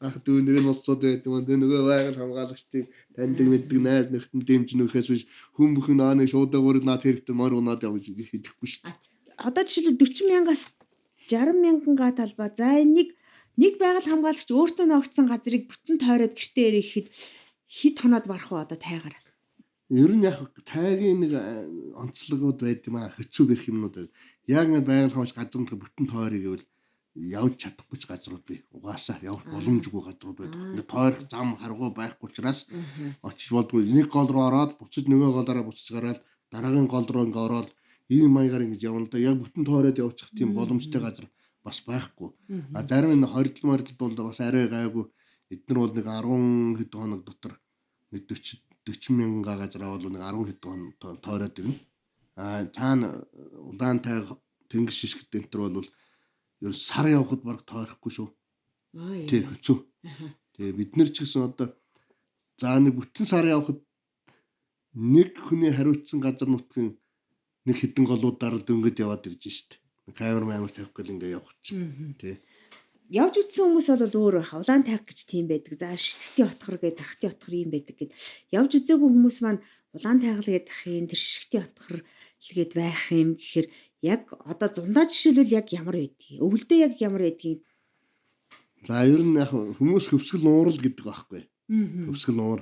ах дүүнэр нь уцууд байдаг юм. Нөгөө байгаль хамгаалагчдын таньдаг мэддэг найз нөхдөд дэмжнөхөөс биш хүн бүхэн нэг шуудагаар наад хэрэгтэй морь унаад явж хэлэхгүй шүү дээ.
Одоо жишээлбэл 40 мянгаас 60 мянганга талбай. За нэг байгаль хамгаалагч өөртөө ногдсон газрыг бүтэн тойроод гэртээ ирэхэд хит хоноод барах уу одоо тайгаар?
Ер нь яг тайгийн нэг онцлогуд байд юм аа хэцүү бэрх юмнууд. Яг ингээд байгаль хамгаалагч газрын бүтэн тойрыг гэвэл явж чадахгүй ч газрууд бий. Угаасаа явах боломжгүй газрууд байдаг. Ингээд тойр зам харгуу байхгүй учраас очиж болдгүй. Нэг гол руу ороод буцаж нөгөө голоороо буцаж гараад дараагийн гол руу ингээд ороод ийм маягаар ингэж явна да. Яг бүтэн тойроод явчих тийм боломжтой газар бас байхгүй. А зарим энэ хоригдл бол бас арай гайгүй. Эдгээр бол нэг 10 хэд хоног дотор нэг 40 мянга газар бол нэг 10 хэд хоног тойроод ирнэ. А таана удаан тайг тэнгис шишгт энтер бол ер сар явхад баг тойрохгүй шүү. Тий хэцүү. Тэгээ бид нар ч гэсэн одоо за нэг бүтэн сар явхад нэг хүний хариуцсан газар нутгийн нэг хэдэн голуудаар л дөнгөд яваад ирж штт. Камер тавих гэл ингээ явах чинь. Тий.
Явж үтсэн хүмүүс бол өөр байх. Улаан тайг гэж тийм байдаг. За шишгтийн отгор гэдэг, дархтын отгор юм байдаг гэд. Явж үзээгүй хүмүүс маань улаан тайгал гэдэг хин тэр шишгтийн отгор лгээд байх юм гэхээр яг одоо зундаа жишээлбэл яг ямар байдгийг, өвөлдөө яг ямар байдгийг.
За ер нь яг хүмүүс хөвсгөл нуурал гэдэг байхгүй. Хөвсгөл нуур.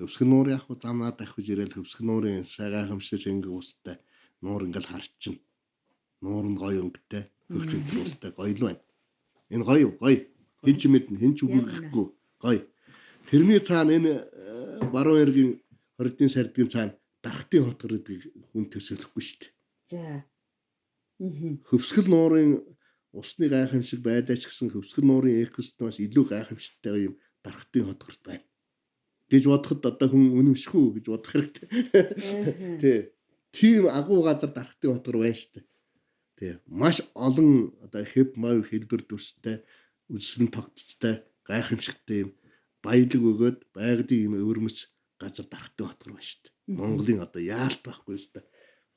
Хөвсгөл нуур яг замнаа давхиж ирээл хөвсгөл нуурын сайгаа хэмшээс ингээ устай нуур ингээл харчин. Нуур нь гоё өнгөтэй, хөвсгөл устай гоё л байна. Энэ гоё. Хинч мэднэ, хинч үгүй гоё. Тэрний цаана энэ баруун эргийн хоригдын сардгийн цаана дархтын хотгор гэдэг хүн төсөөлөхгүй шүү дээ.
За.
Хөвсгөл нуурын усны гайхамшиг байдаач гэсэн хөвсгөл нуурын экосистемээс илүү гайхамшигтай юм дархтын хотгорт байна. Гэж бодоход одоо хүн үнэмшгүй гэж бодох хэрэгтэй. Тий. Тийм агуу газар дархтын хотгор байна шүү дээ. Тий. Маш олон одоо хэв мав хэлбэр төстэй, үсрэн тогтцтой, гайхамшигтай юм баялаг өгөөд байгдын юм өвөрмөц газар дархтын хотгор байна шүү дээ. Монголын одоо яалт байхгүй шүү дээ.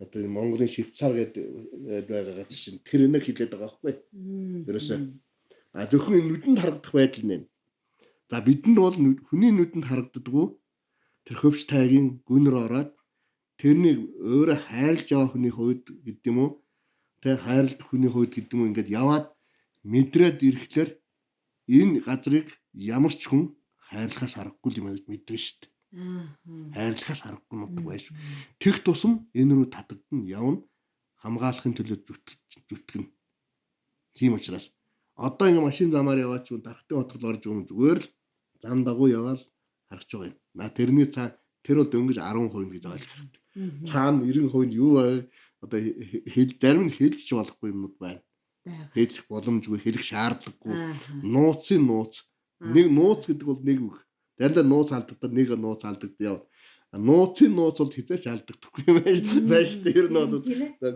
Одоо Монголын Швейцар гэдэг байгаа газар чинь тэр нэг хилээд байгаа байхгүй. Тэрээс зөвхөн нүдэнд харагдах байдал нэ. За бидэнд бол хүний нүдэнд харагддаггүй тэр хөвс тайгийн гүнэр ороод тэрнийг өөрөө хайрлж яваа хүний хувьд гэдэг юм уу? Тэ хайрлт хүний хувьд гэдэг юм ингээд яваад мэдрээд ирэхлээр энэ газрыг ямар ч хүн хайрлахаас аргагүй юм гэж мэддэг шүү дээ. Хайрлахаас аргагүй нутаг байж. Тэг тусам энэ рүү татагдана явна хамгаалахын төлөө зүтгэн. Тийм учраас одоо ингэ машин замаар яваач дархтын хотгол орж өгөн зүгээр л зам дагуу яваал харагч байгаа юм. Тэрний цаа тэр бол дөнгөж 10% гэж ойлгох хэрэгтэй. Цаана 90% юу вэ? Одоо зарим нь хэлж болохгүй юмнууд байна. хэлэх боломжгүй, хэлэх шаардлагагүй. Нууцын нууц. Нэг нууц гэдэг бол нэг үг. Дандаа нууц алдагдаад нэг нууц алдагдав. Нууцын нууц бол хязгаарч алдагдахгүй юм байж тэр нь бол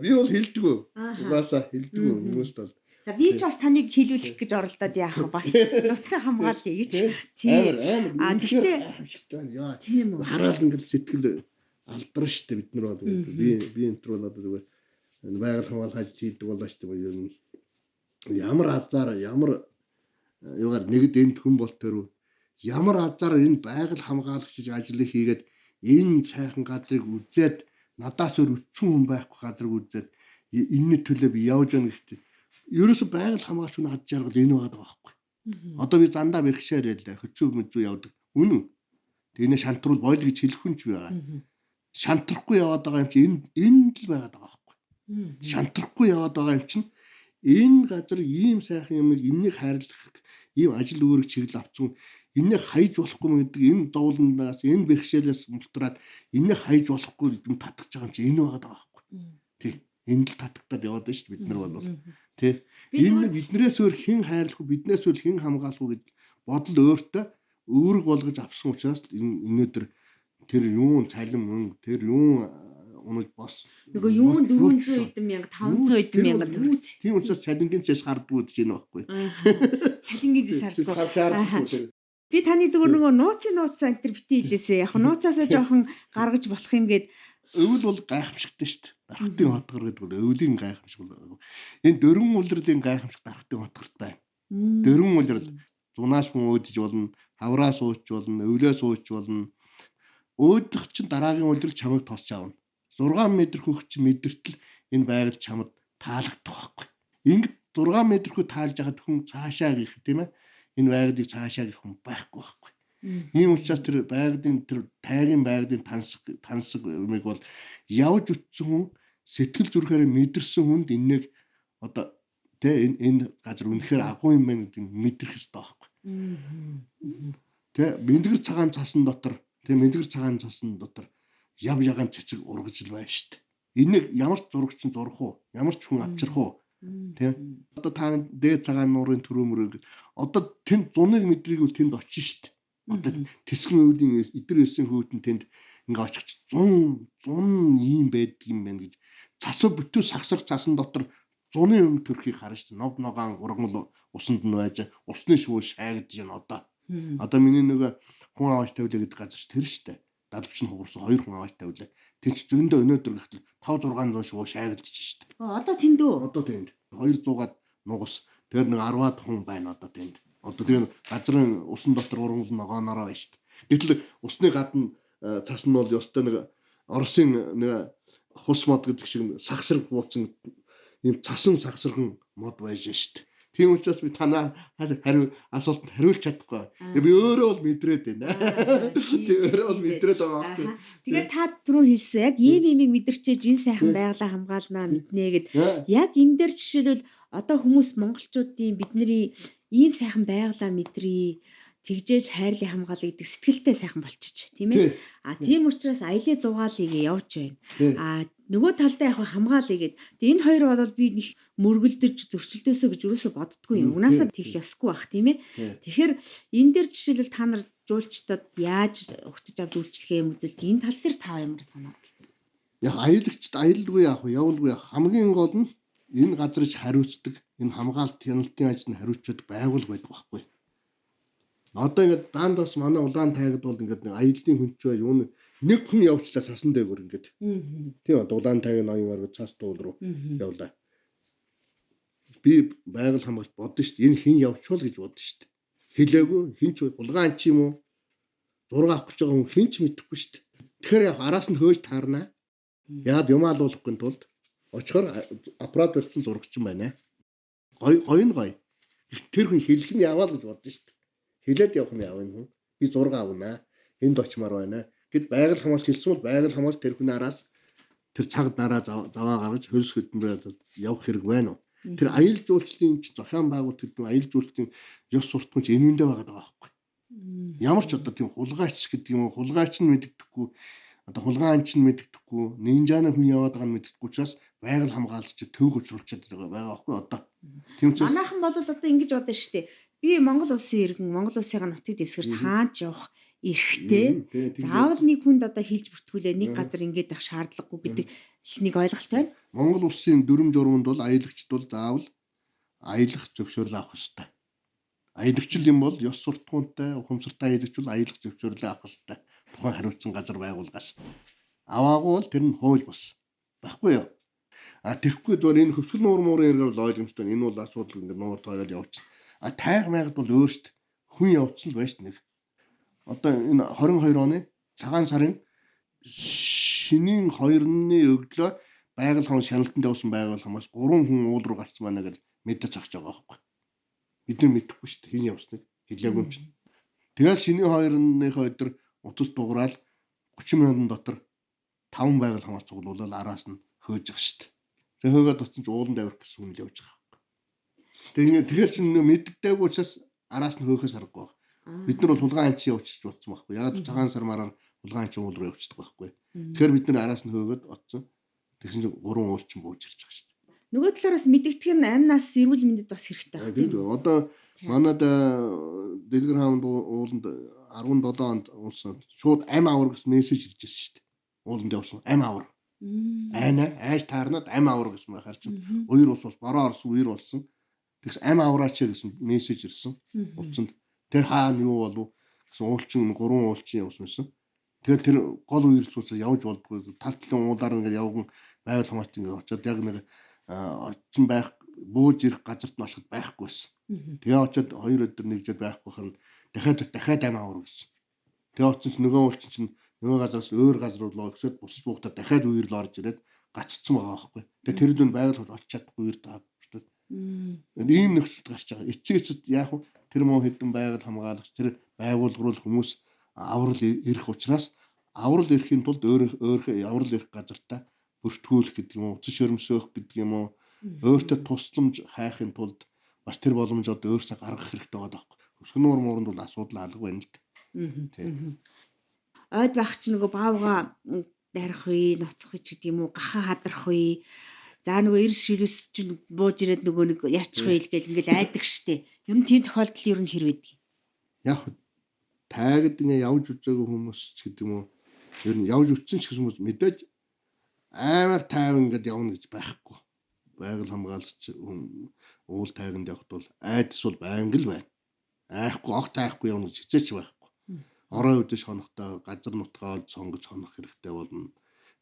би бол хэлдэггүй. Угаасаа хэлдэггүй хүмүүст бол.
За би ч бас таныг хэлүүлэх гэж оролдоод яах вэ? Бас нутгаа хамгаалъя гэж. Тийм.
Гэхдээ яа. Хараад ингээд сэтгэл алдарна шүү дээ бид нар бол. Би энтер бол одоо зүгээр байгаль хамгаалах хийдэг болоо шүү дээ. Ер нь ямар азар ямар юугаар нэгд энд хүн бол тэр ямар азар энэ байгаль хамгаалагч ажлыг хийгээд энэ сайхан газрыг үзээд надаас өөр өчсөн хүн байхгүй газрыг үзээд энэний төлөө би явж яана гэхдээ ерөөсө байгаль хамгаач хүн хад жаргал энэ байгаа байхгүй. Одоо би зандаа бэрхшээр байлаа. Хөцөө мүзүү явдаг. Үнэн. Тэний шантруул бойл гэж хэлэх хүн ч байгаа. Шантрахгүй яваад байгаа юм чи энд л байгаад байгаа байхгүй. Шантрахгүй яваад байгаа юм чинь энэ газар ийм сайхан юм энийг хайрлах ийм ажил үүрэг чиглэл авцсан энийг хайж болохгүй юм гэдэг энэ дууландаас энэ бэрхшээлээс мултраад энийг хайж болохгүй юм татгаж байгаа юм чи энэ байгаад байгаа байхгүй. Тий. Энд л татагтаад яваад байна шүү дээ бид нар бол. Тий. Энэ биднээс өөр хэн хайрлах вэ? Биднээс өөр хэн хамгаалах вэ гэж бодол өөртөө өөрөг болгож авсан учраас өнөөдөр тэр юун цалин мөнгө тэр юун унаж бос
нөгөө юун 400 мянга 500 мянга төгрөг.
Тийм учраас цалингийн цэс хардггүй гэж байна байхгүй.
Цалингийн цэс хардггүй. Би таны зүгээр нөгөө нууцын нууц центр битээ хэлээсээ яг нууцаасаа жоохон гаргаж болох юм гээд
өвөл бол гайхамшигтай шүү дээ. Дархтын хотгор гэдэг бол өвлийн гайхамшиг бол. Энэ дөрвөн улирлын гайхамшиг дархтын хотгорт байна. Дөрвөн улирал зунаас хүн өөдөж болно, хавраас ууч болно, өвлөөс ууч болно. Өөдөх чинь дараагийн улирал чамайг тосч аавна. 6 м хөх чи мэдэртэл энэ байгаль чамд таалагдах байхгүй. Ингээд 6 м хөө таалж яхад хүн цаашаа гэх тийм ээ. Энэ байгалыг цаашаа гэх хүн байхгүй байхгүй. Ийм учраас тэр байгалийн тэр тайрын байгалийн тансаг юмыг бол явж үтсэн хүн сэтгэл зүрхээр мэдэрсэн хүнд энийг одоо тэ энэ газар үнэхээр агуу юм байна гэдэг нь мэдрэх хэрэгтэй байхгүй. Тэ мэндгэр цагаан цасан дотор яв ягаан цэцэг ургаж л байна шүү дээ. Энийг ямар ч зурагч нь зурах уу? Ямар ч хүн авчрах уу? Тэ одоо та дээд цагаан нуурын төрөөмөр одоо тэнд зуныг мэдрийгүүл тэнд очиж шүү дээ. Одоо тэсгэн өвлийн эдэр өссөн хүүдэн тэнд ингээ очих 100 ийм байдаг юм байна гэж цасаа бүтээ сагсаг цасан дотор зуны юм төрхийг харна шүү дээ. Нов ногоон ургамал усанд нь байж усны шүүл шаагдж байна одоо. Одоо миний нөгөө хүн аваач тавилаа гэдэг газар ч тэр шүү дээ. Далбч нь хугарсан 2 хүн аваач тавилаа. Тэнд ч зөндөө өнөөдөр гэхэл 5-600 шүүл шаагдж шүү дээ.
Одоо тэнд үү?
Одоо тэнд 200-аад нугас тэгээд нэг 10-аад хүн байна одоо тэнд. Одоо тэгээд газрын усан дотор ургамал ногоонороо байна шүү дээ. Гэтэл усны гадна цас нь бол ёстой нэг Оросын нэг хус мод гэдэг шиг сагсраг бууцсан ийм цасан сагсархан мод байж шүү дээ. Тийм учраас би танаа хариу асуултанд хариулж чадахгүй. Би өөрөө бол мэдрээд байна. Тийм өөрөө бол мэдрээд байгаа.
Тэгээд та түрүү хэлсэн яг ийм имийг мэдэрчээж энэ сайхан байгалаа хамгаалнаа мэднэ гэд яг энэ дээр жишээлбэл одоо хүмүүс монголчуудын бидний ийм сайхан байгалаа мэдрээ тэгжээж хайрлын хамгаалал гэдэг сэтгэлтэй сайхан болчих тийм ээ. Тийм учраас аялын зугаалыг явж байна. Нөгөө талдаа яг хамгаалъя гэд. Энэ хоёр бол би нэг мөргөлдөж зөрчилдөөсөө гэж юусоо боддггүй юм. Унаасаа тийх ёсгүй бах тийм ээ. Тэгэхээр энэ дээр жишээлбэл та нар жуулчдад яаж өгчөж авд үйлчлэгээ юм үзүүлдэг. Энэ тал дээр та ямар санаа бодлоо?
Яг аялагчд аялалгүй явуулгүй хамгийн гол нь энэ газарч хариуцдаг энэ хамгаалалт хяналтын ажил нь хариуцдаг байгуул байдаг байхгүй. Одоо ингээд даандас манай улаан тайгад бол ингээд нэг аяллаа хүнчөө юу нэг хүн явчлаа сасан дээгүүр ингээд. Тийм одоо улаан тайгийн ноён орго цаас дуул руу явлаа. Би байгаль хамгаалт бодсон шүү дээ. Энэ хэн явчихвол гэж бодсон шүү дээ. Хэлээгүй хэн ч улгаан ч юм уу зураг авах гэж байгаа хүн хэн ч мэдэхгүй шүү дээ. Тэгэхээр яг араас нь хөөж таарнаа. Яад юм алуулахгүй тулд очихоор аппарат барьсан зурагч юм байна. Гоё нь гоё. Тэр хүн хэлэх нь яваа л гэж бодсон шүү дээ. Хилээд явах нь явна хүн. Би зураг авнаа. Энд очимаар байна. Гэт байгаль хамгаалт хэлсэн бол байгаль хамгаалт тэр хүн араас тэр цагт нараа заваа гаргаж хөлс хөдөлмөрөөр явах хэрэг байна уу? Тэр аялал жуулчлалын зохион байгуулалт гэдэг нь аялал жуулчлалын ёс суртахуун ч энэ үндэ байгаа байхгүй. Ямар ч одоо тийм хулгайч гэдэг юм уу хулгайч нь мэддэггүй одоо хулгайн анч нь мэддэхгүй, нинжаны хүн яваад байгаа нь мэддэхгүй учраас байгаль хамгаалагч төв учруулчаад байгаа байхгүй одоо. Тийм учраас
манайхан бол одоо ингэж бодно шүү дээ. Би Монгол улсын иргэн, Монгол улсынхаа нутгийг дэвсгэр таач явах эрхтэй. Заавал нэг хүнд одоо хилж бүртгүүлээ нэг газар ингэж байх шаардлагагүй гэдэг нэг ойлголт байна.
Монгол улсын дүрм журманд бол аялагчд бол заавал аялах зөвшөөрлөө авах ёстой. Аялагчл юм бол ёс суртахуунтай, ухамсартай аялагч бол аялах зөвшөөрлөө авах ёстой. Тухайн хариуцсан газар байгууллагаас. Аваагүй бол тэр нь хууль бус. Баггүй юу? Тэгэхгүй зөвөр энэ хөвсгөл нуурын эргээр бол ойлгомжтой. Энэ бол асуудал ингээд нуур тойрол явчихсан. Тайг майгд бол өөрт хүн явцсан л байж нэг. Одоо энэ 22 оны цагаан сарын шинийн 2-ны өглөө байгаль хамгаалалт шаналдан тавьсан байгаль хамгаас 3 хүн уул руу гарсан байна гэж мэдэж авч байгаа байхгүй. Бид нар мэдэхгүй шүү дээ. Хин явсныг хэлээгүй юм чинь. Тэгэл шинийн 2-ныхоо өдөр утас дуграал 30 минутын дотор 5 байгаль хамгаалалт цуглуулаад араас нь хөөж байгаа шүү дээ. Тэгээ хөөгөөд утсан ч уулан даврах гэсэн хүн л явж байгаа байхгүй. Тэгэхээр чинь мэддэггүй учраас араас нь хөөхөөс аргагүй байна. Бид нар бол хулгайн анч явуулчих бодсон байхгүй. Яг цагаан сар мараар хулгайн анч уул руу явчихдаг байхгүй. Тэгэхээр бид нар араас нь хөөгөөд отсон. Тэгсэн чинь 3 уулчин бууж ирж байгаа шүү дээ.
Нөгөө талаараас мэддэгдэх нь амнаас эрүүл мэндэд бас хэрэгтэй байна.
Тийм. Одоо манад дэлгэр хаанд ууланд 17 онд уулсан шууд ам авар гэсэн мессеж ирж ирсэн шүү дээ. Ууланд явсан ам авар. Айна айж таарнаад ам авар гэсэн байхаар чинь хоёр ус бороо орсон үер болсон. Тэгс ам авраач гэсэн мессеж ирсэн. Утсанд тэр хаана юу болов гэсэн уулчин 3 уулчин явсан. Тэгэхээр тэр гол үерцүүлсээ явж болдгоо тал талын уулаар ингээд явган байгаль хамгаалалт ингээд очиод яг нэг очин байх бууж ирэх газарт нь очиод байхгүйсэн. Тэгээ очиод 2 өдөр нэгжээд байхгүй хань дахиад ам авар гэсэн. Тэгээ очсон ч нөгөө уулчин чинь нөгөө газараас өөр газар руу өсөд бус буухтаа дахиад үер л орж ирээд гаццсан байгаа байхгүй. Тэгээ тэр дүн байгаль очиж чадахгүй үер таадаг. Ийм нөхцөлд гарч байгаа. Эцэгчд яг тэр муу хэдэн байгаль хамгаалагч тэр байгууллагууд хүмүүс аврал ирэх учраас аврал ирэхийн тулд өөрөө аврал ирэх газартаа бүртгүүлэх гэдэг юм уу, утас шөрмсөөх гэдэг юм уу, өөртөө тусламж хайхын тулд бас тэр боломж одоо өөрсдөө гаргах хэрэгтэй байгаа байхгүй. Өсгөн нуур мууранд бол асуудал алга байна л дээ.
Ойд байх чинь нөгөө баавга дарах үе, ноцох үе гэдэг юм уу, гахаа хадрах үе. За нөгөө эрс ширүүс чинь бууж ирээд нөгөө нэг яачих вэ гэл ингээл айдаг штеп. Ер нь тийм тохиолдол ер нь хэр байдаг?
Яг тайгд ингээ явж үзээгүй хүмүүс ч гэдэг юм уу. Ер нь явж үтсэн ч гэсэн хүмүүс мэдээж амар тайван ингээд явна гэж байхгүй. Байгаль хамгаалагч уул тайванд явахд бол айдас бол байнга л байна. Айхгүй огт айхгүй явна гэж хизээч байхгүй. Орой өдөж хонохтой газар нутгаа сонгож хонох хэрэгтэй болно.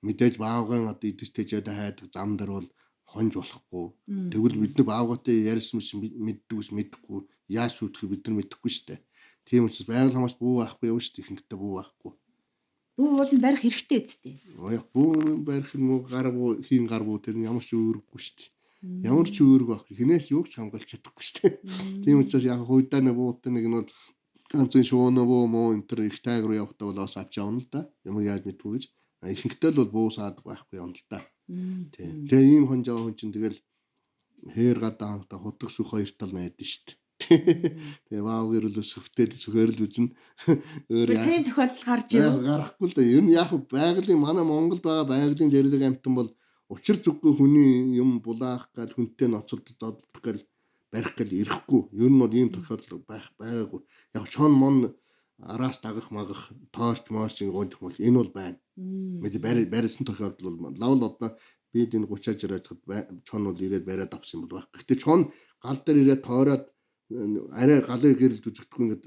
Мэдээж баавган одоо идэж тэжээд хайдаг зам дээр бол хонж болохгүй. Тэгвэл бид нар баавгатай ярьсан мэддэггүй яаж шүүдэхийг бид нар мэдэхгүй шүү дээ. Тийм учраас байгаль хамгаалалт бүү байхгүй явна шүү дээ. Ихэнхдээ бүү байхгүй.
Бүү бол барих хэрэгтэй үстэй.
Бүү барих нь муу гарбуу хийн гарбуу тэр нь ямар ч өөрөггүй шүү дээ. Ямар ч өөрөг байх. Хинээс юу ч хамгаалж чадахгүй шүү дээ. Тийм учраас яг хойдаа нэг буутай нэг нь бол ганцын шууна буу муу энэ төр их тайг руу явахдаа бол бас авч явна л да. Ямар яаж мэдгүй гэж. Ихэнхдээ л бол буу саад байхгүй явна л да. Тийм. Тэгээ ийм хонжоо хүн чинь тэгэл хээр гадаа ханахта хутаг сүх хоёр тал найдсан шүү дээ. Тэгээ вау гэрэл сүхтэл сүхэрл үзэн
өөр тийм тохиолдол гарч ирв.
Гарахгүй л да. Ер нь яг байгалийн манай Монголд байгаа байгалийн зэрлэг амтан бол учир зүггүй хүний юм булаах гал хүнтэй ноцолдод додох гал барих гал ирэхгүй. Ер нь бол ийм тохиолдол байгаагүй. Яг чон мон араас дагах магах тоорч моорч гойдох бол энэ бол байна. Мэдээ барьсан тохиолдол бол лавл одоо бид энэ 30-аж ирээд чон бол ирээд бариад авсан юм бол баг. Гэхдээ чон гал дээр ирээд тоороод арай галыг гэрэлд үзэгдэхгүй ингээд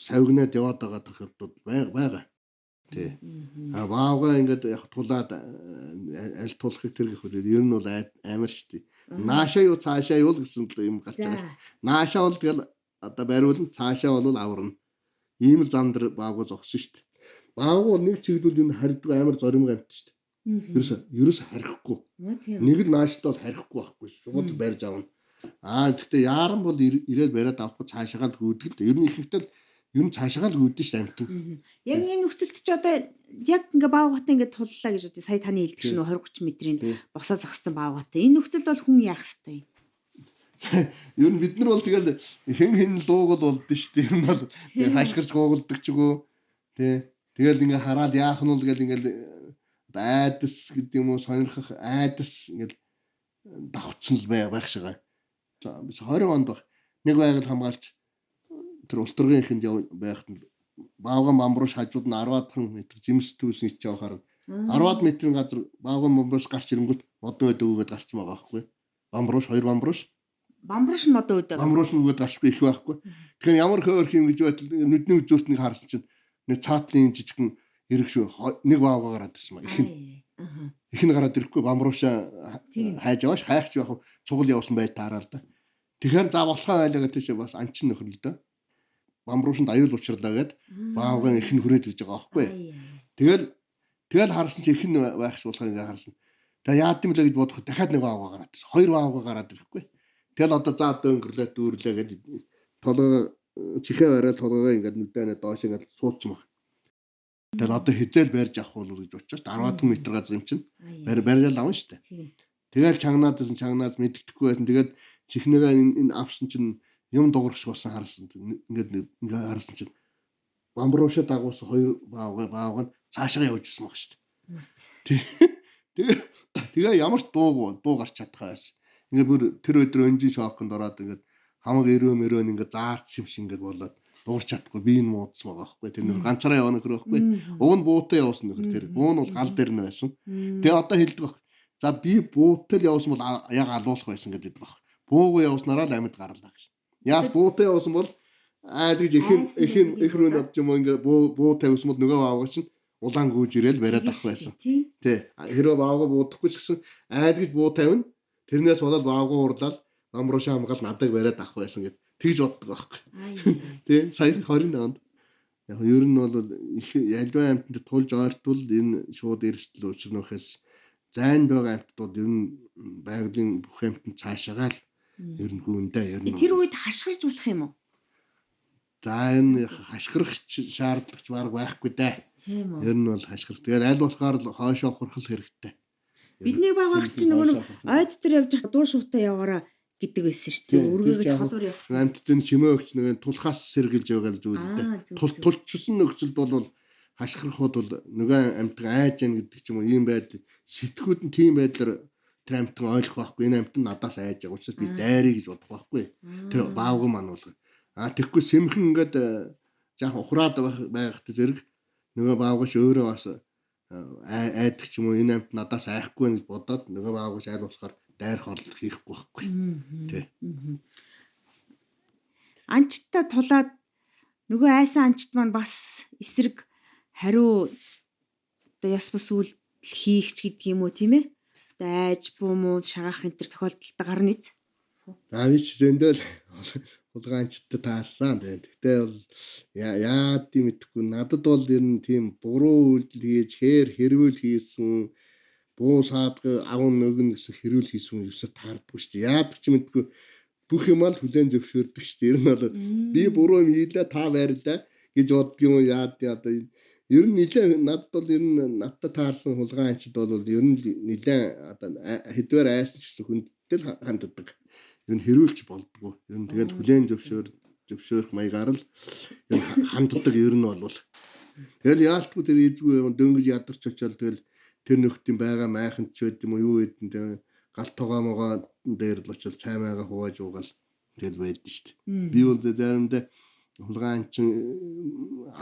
савигнаад яваад байгаа тохиолдол байгаа. Тий. Ваавга ингээд яг тулаад аль тулахыг тэр гэх үгүй ер нь бол амар шүү дээ. Наашаа юу цаашаа юу гэсэн юм гарч байгаа шүү дээ. Наашаа бол тэгэл одоо бариулна цаашаа бол аварна. Ийм л зам дээр ваавга зогсон шүү дээ. Ваавга нэг чиглэл энэ харьдаг амар зоримг амт шүү дээ. Ерөөс харихгүй. Нэг л наашлаа бол харихгүй байхгүй шууд барьж авна. Гэхдээ яаран бол ирээд бариад авахгүй цаашаагаа л гүйдэг л. Ер нь ихэнхдээ ер нь цаашаагаа л гүйдэж шүү амтан.
Яг энэ нөхцөлд ч одоо яг ингээ баавгатай ингээ туллаа гэж одоо сая таны хэлдэг чинь 20-30 метрийн босоо зогссон баавгатай. Энэ нөхцөл бол хүн яах ёстой юм?
Ер нь бид нар бол тэгэл хэн дуугал болдсон шүү дээ. Ер нь бол хаашгирч гуугалдаг ч үгүй. Тэ. Тэгэл ингээ хараад яах нь бол гэл ингээл айдас гэдэг юм уу сонирхох айдас ингээл давхцсан л байх шиг. За биш 20 онд нэг байгаль хамгаалч тэр ултургын ихэнд байхад баавган бамбрууш хажууд нь 10-аад метр жимс түүсэн ич явахаар 10-аад метрийн газар баавган бамбрууш гарч ирэнгүүт модон өд өгөөд гарч байгаа байхгүй. Бамбрууш 2 бамбрууш.
Бамбрууш нь модон өд.
Бамбрууш нь өгөөд гарчгүй их байхгүй. Тэгэхээр ямар хөөр хийм гэж байтал нүдний үзүүрт нэг харсан чинь нэг цаатлын жижигхэн ирэх шүү. Нэг баавга гараад ирсэн ба. Их нь гараад ирэхгүй бамбруушаа хайж явааш хайрч явах цугал явсан бай таараа л да. Тэгэхээр за болохоо байлаа гэдэг чинь бас анчин нөхөр л да. Бамбруушанд аюул учрлаа гэд баавган их нь хүрээд ирж байгаа байхгүй. Тэгэл харсан чи их нь байх болохоо ингээ харсан. Тэгээ яад юм лээ гэж бодоход дахиад нэг баавга гараад ирсэн. 2 баавга гараад ирэхгүй. Тэгэл одоо за өнгөрлөө дүүрлээ гэж толгой чихээ бариад толгойгоо ингээд нүдэнэ доош ингээд суудсан баг. Тэгэл одоо хизээл барьж авах болов гэж бодчихсон. 10 метр газар юм чинь. Барьж авна шүү дээ. Тэгэл чагнаад мэддэхгүй байсан. Тэгээд чихнээгээ энэ авсан чинь юм дуурах шиг болсон харсан. Ингээд харсан чинь бамбруушаа дагуулсан 2 баавга нь цаашаа явж ирсэн баг шүү дээ. Тэгээ ямар ч дуу гарч чадхаа байсан. Ингээд бүр тэр өдөр өнжин шоконд ороод ингээд хамаг өрөө ингээд заарч юм шиг ингээд болоод дуурч чадахгүй би энэ муудсан байгаа байхгүй. Тэр нэг ганцаараа явна нөхөр байхгүй. Уг нь буутаа явсан нөхөр тэр. Уг нь бол гал дээр нь байсан. Тэгээ одоо хэлдэг баг. За би буутал явсан бол яг алуулах байсан гэдэг баг. Буугүй явснараа л амьд гарлаа гэж. Яас буутаа явсан бол тэгж их рүү навч юм ингээд буу тавьсан бол нөгөө аавга чинь улаан гүйж ирээл бариад авах байсан. Тий. Хэрвээ аавга буудахгүй ч гэсэн тэгж буу тавина. Тэрнээс болоод баавган урлаад бамбруушаа хамгаал надаг бариад авах байсан гэд тэгж боддог байхгүй. Тий. Сая 20 онд яг ер нь бол их альва амьтанд тулж ойртвол энэ шууд эрсдэл учрнохоос зайн байгаа амьтдууд ер нь байгалийн бүх амьтанд цаашаагаа л ер нь гүндээ ер нь.
Тэр үед хашгирч болох юм уу?
За энэ хашгирах шаардлагач баг байхгүй дээ.
Тийм үү.
Ер нь бол хашгирах. Тэгээд аль болохоор л хоошоо хурхал хэрэгтэй.
Бидний багаар чинь нөгөө ойд дээр явж байхад дуу шуутай яваараа гэдэг байсан шүү дээ. Үргээгээд холуур явах.
Амьтдын чимээ өгч нэг тулхаас сэргэлж байгаа л зүйл дээ. Тулчсан нөхцөлд бол хашгирахуд бол нөгөө амьтан айж яа гэдэг ч юм уу ийм байдал сэтгүүд нь тийм байдлаар тэр амьтан ойлгох байхгүй. Энэ амьтан надаас айж байгаа учраас би дайрыг гэж бодох байхгүй. Тэр баавган маань бол тэгэхгүй сэмхэн ингээд жаахан ухраад байхад зэрэг нөгөө баавгаш өөрөө бас айдаг ч юм уу энэ амьт надаас айхгүй гэж бодоод нөгөө баавгаш айл болохоор дайрах орлого хийхгүй байхгүй. Тий.
Анчтаа тулаад нөгөө айсан анчт маань бас эсрэг хариу одоо ёс бус үйл хийх ч гэдэг юм уу тийм ээ. Одоо айж буумуу шагаах энэ төр тохиолдолд гарна биз.
За би ч зөндөл хулгаанчтай таарсан. Тэгтээ бол яад юм итгэхгүй надад бол ер нь тийм буруу үйлдэл хийж хэрүүл хийсэн буу саадга аван нөгөн гэсэн хэрүүл хийсэн юусаа таардаггүй шүү дээ. Яадаг ч юм итгэхгүй бүх юм л хүлэн зөвшөөрдөг шүү дээ. Ер нь бол би буруу юм хийлээ та байрлаа гэж боддог юм яад одоо ер нь нилээ надад бол ер нь надтай таарсан хулгаанчд бол ер нь нилээ одоо хэдвэр айсан ч гэсэн хүндтэл ханддаг. Ер нь хэрүүлж болдгоо. Ер нь тэгэл хүлэн зөвшөөрөх маягаар л ер нь ханддаг ер нь бол. Тэгэл яалтгүй тэр ийдгүй дөнгөж ядарч очиод тэгэл тэр нөхдийн байгаа майханд ч байд юм уу юу хэдэн тэг гал тоогоомогоо дээр л очил цаймаага хувааж уугаал тэгэл байдсан шүү дээ. Би бол заримдаа хулгаанч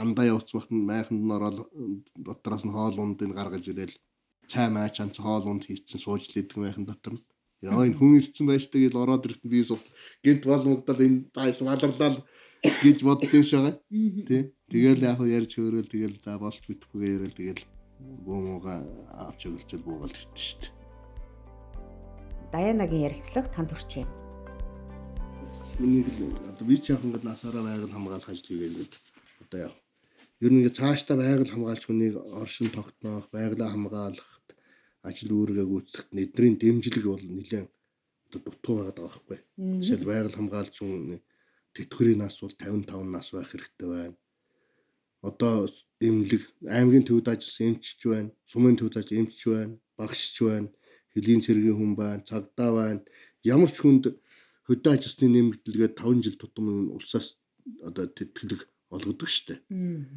андаа явуулсан бахт майханд н ороод дотроос нь хоол ундыг гаргаж ирээл цаймаа чанц хоол унд хийцэн сууж лээдэг майхан дотор нь. Яа энэ хүн ирсэн байж тэгэл ороод ирэхэд би гинт болмогдол энэ зайс малардал гэж боддсон шагаа. Тий. Тэгэл яг ярьж хөөрөөл тэгэл за болж битгүүгээ яриад тэгэл бөөмөга авч өгөлцөл буугаад ирдэ шүү дээ.
Даянагийн ярилцлага танд хүрч байна.
Миний одоо би ч яг ингээд насаараа байгаль хамгаалах ажлыг ингээд одоо яа. Ер нь ингээд цаашдаа байгаль хамгаалч хүнийг оршин тогтноох, байгалаа хамгаалахад ажил үүргээ гүйцэтгэхэд эдний дэмжлэг бол нэлээд одоо дутуу байгаад байгаа байхгүй. Жишээл байгаль хамгаалч хүн тэтгэврийн нас бол 55 нас байх хэрэгтэй байна. Одоо эмнэлэг аймгийн төвд ажилласан эмчч байна, сумын төвд ажилласан эмчч байна, багшч байна, хөлийн цэргийн хүн байна, цагдаа байна. Ямар ч хүнд хөдөө ажилтны нэмэгдэлгээд 5 жил тутам улсаас одоо тэтгэлэг олгодог шүү дээ.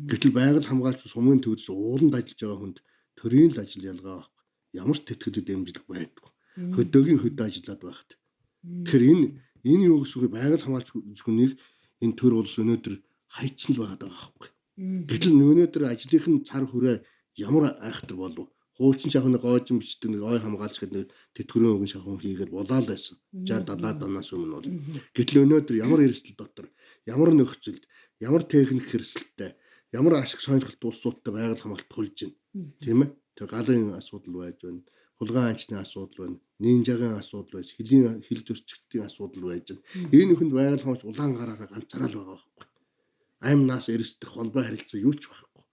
Гэтэл байгаль хамгаалч сумын төвд ууланд ажиллаж байгаа хүнд төрийн л ажил ялгаа байхгүй. Ямар ч тэтгэлэг дэмжлэг байдаггүй. Хөдөөгийн хөдөө ажиллаад байхад. Тэгэхээр энэ юу гэсэн үг байгаль хамгаалч хүнийг энэ төр улс өнөөдөр хайцсан л байгаа байхгүй. Гэтэл өнөөдөр ажлынх нь цар хүрээ ямар айхтар болов. Хуучин шахны гоожин бичдэг нэг ой хамгаалч гэдэг тэтгэврийн өгөн шахуун хийгээд болоо л байсан. 60 70 данаас өмнө бол. Гэтэл өнөөдөр ямар эрсдэл дотор, ямар нөхцөлд, ямар техник хэрэгсэлтэй, ямар ашиг сонирхолтой улсуудтай байгаль хамгаалалт хулж байна. Тийм ээ? Тэг галын асуудал байж байна. Хулгайн анчны асуудал байна. Нинжагийн асуудал байж, хил зөрчигдлийн асуудал байж байна. Энэ хүнд байгаль хамгаалч улаан гараараа ганцаараа л байгаа байхгүй. Аймнаас эрсдэх холбоо харилцаа юу ч байхгүй.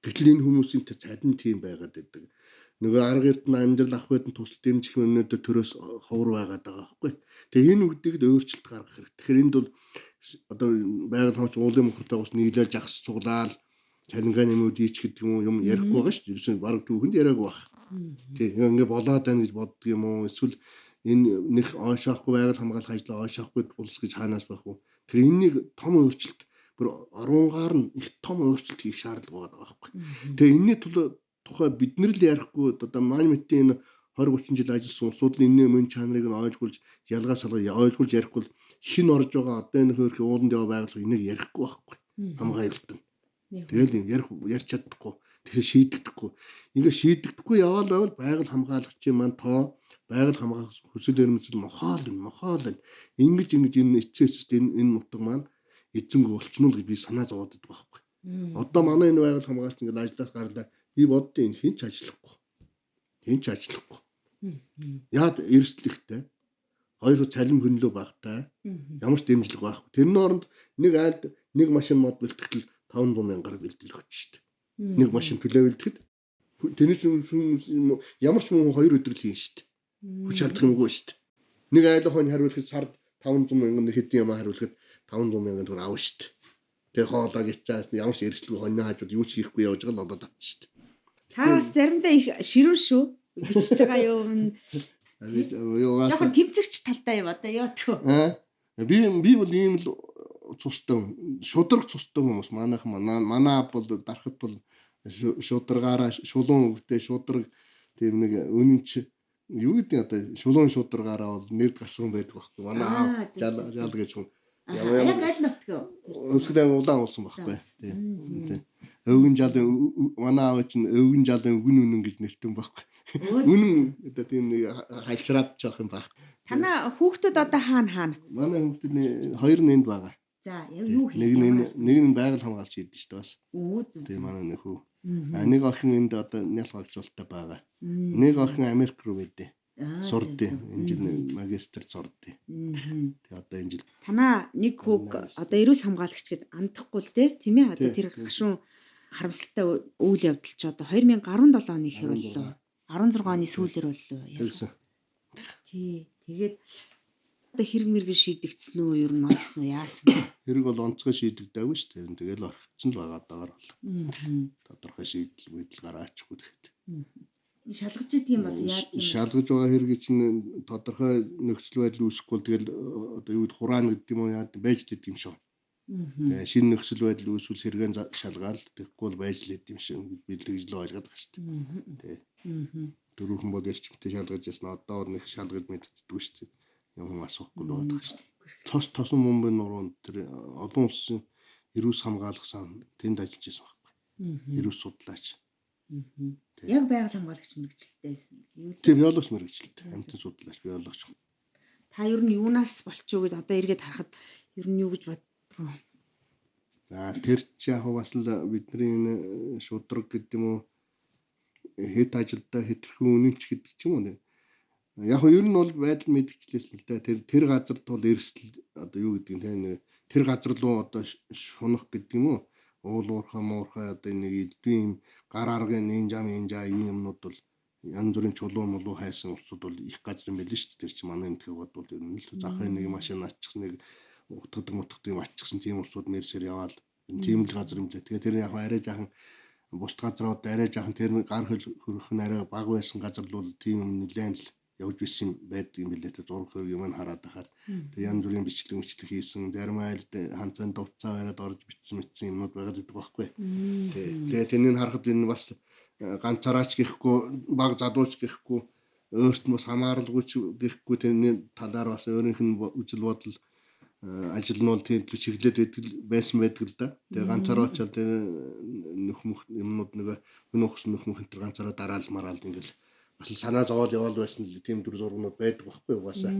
Гэтэл энэ хүмүүсийн цадин тийм байгаад байдаг. Нөгөө арга эрдэнэ амьдрал ах байдэн тусал дэмжих өнөөдөр төрөөс ховор байгаад байгаа байхгүй. Тэгээ энэ үгдийг өөрчлөлт гаргах хэрэгтэй. Тэгэхээр энд бол одоо байгаль хамгаалч уулын мохортой ус нийлээ жагс цуглаал цалингаа нэмүүд ийч гэдэг юм ярихгүй байгаа шүү дээ. Ерөөсөө баг түүхэнд яриаг баг. Тэг ингээ болоод байна гэж боддог юм уу? Эсвэл энэ нэг ойшоохгүй байгаль хамгаалах ажлаа ойшоохгүй улс гэж хаанаас байх вэ? Тэр энэнийг том өөрчлөлт бүр 10 гаар нь их том өөрчлөлт хийх шаардлага байгаа байхгүй. Тэгээ энэний тухай бид нар л ярихгүй одоо Манимитийн 20 30 жил ажилласан улсууд нь энэний мөн чанарыг нь ойлгуулж ялгаа салгаа ойлгуулж ярихгүй хин орж байгаа одоо энэ хөрх ууланд яваа байгууллага энийг ярихгүй байхгүй. Хамгаалалт нь. Тэгэл ярьж чадахгүй. Тэгэхээр шийдэгдэхгүй. Ингээ шийдэгдэхгүй яваал байвал байгаль хамгаалагчийн маань тоо байгаль хамгаалах хүсэл эрмэлзэл мохоол байна. Ингэж энэ эцээсд энэ нутаг маань эзэнгүй болчихно л гэж би санаа зовоод байдаг байхгүй. Одоо манай энэ байгаль хамгаалалт ингээд ажлаас гарлаа би боддоо энэ хинч ажиллахгүй. Яад эрсдлэгтэй. Хоёр цалин хөнлөө багтай. Ямар ч дэмжлэг байхгүй. Тэрний оронд нэг айлд нэг машин мод бэлтгэл 500 мянгаар бэлдэл өгч шүү дээ. Нэг машин төлөө бэлтгэхэд тэрний ямар ч хүн 2 өдөр л хийн шүү дээ. Хүч алдах юмгүй шүү дээ. Нэг айлын хойно хариулахад сард 500 мянган хэдийн юм хариулахад 500 мянган төгрөг авна шүү дээ. Тэгээ хоолоо гिचээс ямар ч эрсдэлгүй хоньно хаажууд юу ч хийхгүй явж байгаа л болоод авчих шүү дээ.
Та бас заримдаа их ширүүн шүү. Бичиж байгаа юм. Яг тэмцэгч талтай юм одоо яа тхөө.
Би бол ийм л цустай шудраг цустай хүмүүс манай бол дарахад бол шудрагаараа шулуун өвгтэй шудраг тийм нэг үнэнч юу гэдэг одоо шулуун шудрагаараа бол нэрд гарсан байдаг байхгүй манай жал гэж хүн
яг аль нутг
өсгөлэн улаан уусан байхгүй тийм өвгөн жалын манай аав чинь өвгөн жалын үн гэж нэртэн байхгүй үнэн одоо тийм нэг хайлшраад жоох юм баг.
Танаа хүүхдүүд одоо хаана
манай хүүхдүүд хоёр нь энд байгаа.
За яг юу
хийх нэг нь байгаль хамгаалч хийдэг шүү дээ бас. Тийм манай нэг хүү. Нэг охин энд одоо нялх багцуултаа байгаа. Нэг охин Америк руу байдэ. Сурдээ. Энэ жил магистр сурдээ. Тэгээ одоо энэ жил.
Танаа нэг хүүг одоо эрүүс хамгаалагч гэд андахгүй л тийм ээ. Одоо тэр гашуун харамсалтай үйл явдал ч одоо 2017 оны ихэр боллоо. 16 оны сүүлээр боллоо. Тий. Тэгээд одоо хэрэг мэрэг шийдэгдсэн үү ер нь олсон уу яасан бэ?
Хэрэг бол онцгой шийдэгдээгүй шүү дээ. Тэгэл орчихсон л байгаа даагаар бол. Тодорхой шийдэл мэдл гараачихгүй тэгэхэд.
Шалгаж идэг юм бол яа тийм
шалгаж байгаа хэрэг чинь тодорхой нөхцөл байдал үүсэхгүй тэгэл одоо юу гэдэг хураана гэдэг юм уу яа байж идэг юм шиг. Тэгээ шинэ нөхцөл байдал үүсвэл сэргэн шалгаал тэгэхгүй бол байж л идэг юм шиг билгэж л ойлгоод байгаа шүү дээ. Тэгээ. Дөрөвхөн бол эрчимтэй шалгаж ясна одоо нэг шалгаж мэддэггүй шүү дээ. Юм асуухгүй л байгаа шүү дээ. Тосон мумбын нуруунд тэр олон улсын эрүүс хамгаалах сан тэнд ажиллаж байсан байхгүй. Эрүүс судлаач.
Яг байгаль хамгаалагч мэрэгчлэлтэйсэн.
Тийм биологч мэрэгчлэлтэй. Амьтан судлаач биологч.
Та ер нь юунаас болчих вэ гэд одоо эргээд харахад ер нь юу гэж боддгоо.
За тэр чи яг бас л бидний энэ шудраг гэдэг юм уу хэд ажилдаа хэтэрхэн үнэнч гэдэг ч юм уу. Яг нь ер нь бол байдал мэдгчлээсэн л да. Тэр газар тул эрсдэл одоо юу гэдэг нь тэр газар руу одоо шунах гэдэг юм уу? Уул уурхай одоо нэг эдийн гар аргын нинжа ийм юмнууд бол янз бүрийн чулуун молуу хайсан улсууд бол их газар юм байл шүү дээ. Тэр чи манай энэ тэгвод бол ер нь л захын нэг машин ачих нэг утгадаг юм ачихсан тийм улсууд мэрсээр яваал тийм л газар юм лээ. Тэгээ тэр яг арай жаахан бус газрууд арай жаахан тэр гар хөл хөрөх нь арай бага байсан газар бол тийм юм нэлээд л явж байсан байдаг юм билээ. Зургийг юм хараад байхад тэг янз бүрийн бичлэг хийсэн, дармайлд ханцан дувцаа бариад орж бичсэн юмнууд байгаад байдаг байхгүй. Тэгээ тэнийг харахад энэ бас ганцаараач гэхгүй, баг задууч гэхгүй, өөрт нь бас хамааралгүйч гэхгүй тэний талаар бас өөрийнх нь үжил бодол ажил нь бол тэд чиглээд байсан байдаг л да. Тэгээ ганцаараа очоод нөх мөх юмнууд нэг өнөөхс нөх мөх энэ ганцаараа дараал мараал ингээл бас санаа зовоол яваал байсан л тийм төр зургнууд байдаг байхгүй угаасаа.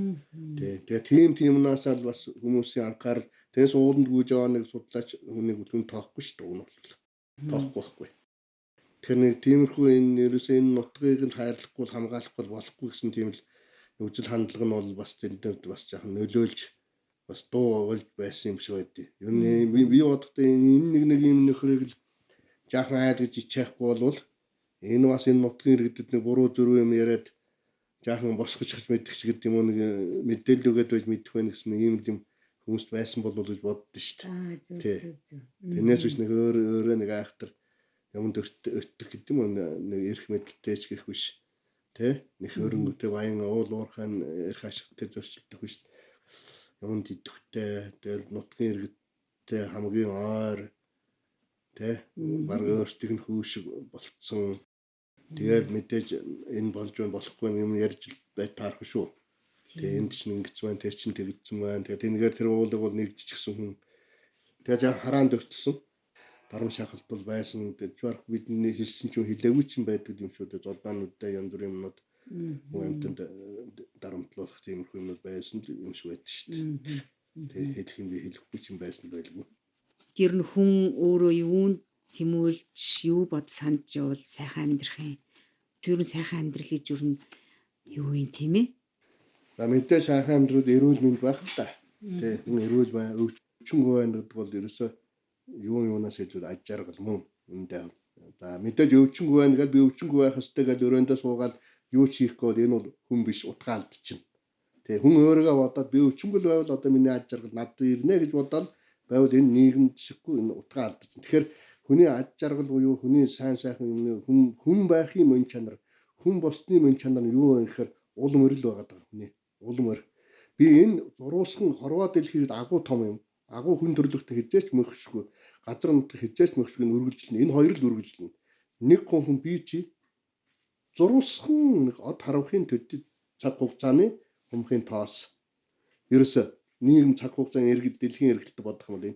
Тэгээ тиймнаас л бас хүмүүсийн анхаарал тэгээс ууланд гүйж яваа нэг судлаач хүнийг хүн тоохгүй шүү дээ. Тоохгүй байхгүй. Тэгэхээр нэг тиймэрхүү энэ ерөөсөө энэ нутгийг л хайрлахгүй хамгаалахгүй болохгүй гэсэн тийм л үжил хандлага нь бол бас тэнд бас жоохон нөлөөлж бас дуу болж байсан юм шиг байдیں۔ Ер нь би бодохдоо энэ нэг юм нөхрийг л жаахан айл гэж ичээхгүй болвол энэ бас энэ нутгийн иргэдэд нэг буруу зөрүү юм яриад жаахан босгож мэдгч гэдэг юм уу нэг мэдээлэл өгöd байж мэдэх байх гэсэн ийм юм хүмүүст байсан болов уу гэж боддоо шүү дээ. Тэрнээс биш нэг өөрөө нэг айхтар юмд өтөх гэдэг юм уу нэг эрх мэдэлтэйч гэх биш. Тэ нэг хөрөнгөтэй баян уул уурхайн эрх ашигтай зөрчилдөх биш. Юмд идэвхтэй тэгэл нутгийн иргэдтэй хамгийн ойр тэ баг өөрсдийнх нь хөөшиг болцсон. Тэгээд мэдээж энэ болж болохгүй юм ярьж бай таарах шүү. Тэгээд энд чинь ингэж байна, тэр чинь тэгдсэн байна. Тэгээд энэгээр тэр уулыг бол нэгжчихсэн хүн. Тэгээд хараанд өртсөн. Дарам шахалт бол байсан. Тэгээд бидний хэлсэн чинь хэлээгүй ч юм байдаг юм шүү дээ. Золдаануудтай янз бүрийн юмнууд юмтанд дарамтлуулах тиймэрхүү юмнууд байсан юм шиг байдаг шүү дээ. Тэгээд хэлэх юм би хэлэхгүй ч юм байсан байлгүй.
Тэр нь хүн өөрөө юунд тэмүүлж юу бод санд явал сайхан амьдрах юм. Тэр нь сайхан амьдрал гэж юу юм тийм ээ?
За мэдээ сайхан амьдрал эрүүл мэнд байх л та. Тэ энэ эрүүл бай өвчнгүй байна гэдэг бол ерөөсөө юунаас илүү аж аргал мөн үндэ. За мэдээж өвчнгүй байна гэдээ би өвчнгүй байх ёстой гэж өрөөндөө суугаад юу ч хийхгүй бол энэ бол хүн биш утгаалд чинь. Тэ хүн өөрийгөө бодоод би өвчнгүй байвал одоо миний аж аргал надад ирнэ гэж бодоод байвал энэ нийгэмд шиггүй энэ утгаа алдаж. Тэгэхээр хүний аж аргал буюу хүний сайн сайхан юм хүн байхын мөн чанар, хүн босны мөн чанар нь юу вэ гэхээр улам өрөл байгаад байгаа хүний. Улам өр. Би энэ зуруусхан хорвоо дэлхийд агуу том юм. Агуу хүн төрлөختө хизээч мөхшгүй. Газар нутаг хизээч мөхшгүй үргэлжлэнэ. Энэ хоёр л үргэлжлэнэ. Нэг хүн би чи зуруусхан нэг од харавхын төдөд цаг хугацааны humхийн тоос. Ерөөсө нийгэм цаг хугацааны иргэд дэлхийн иргэдтэй бодох юм бол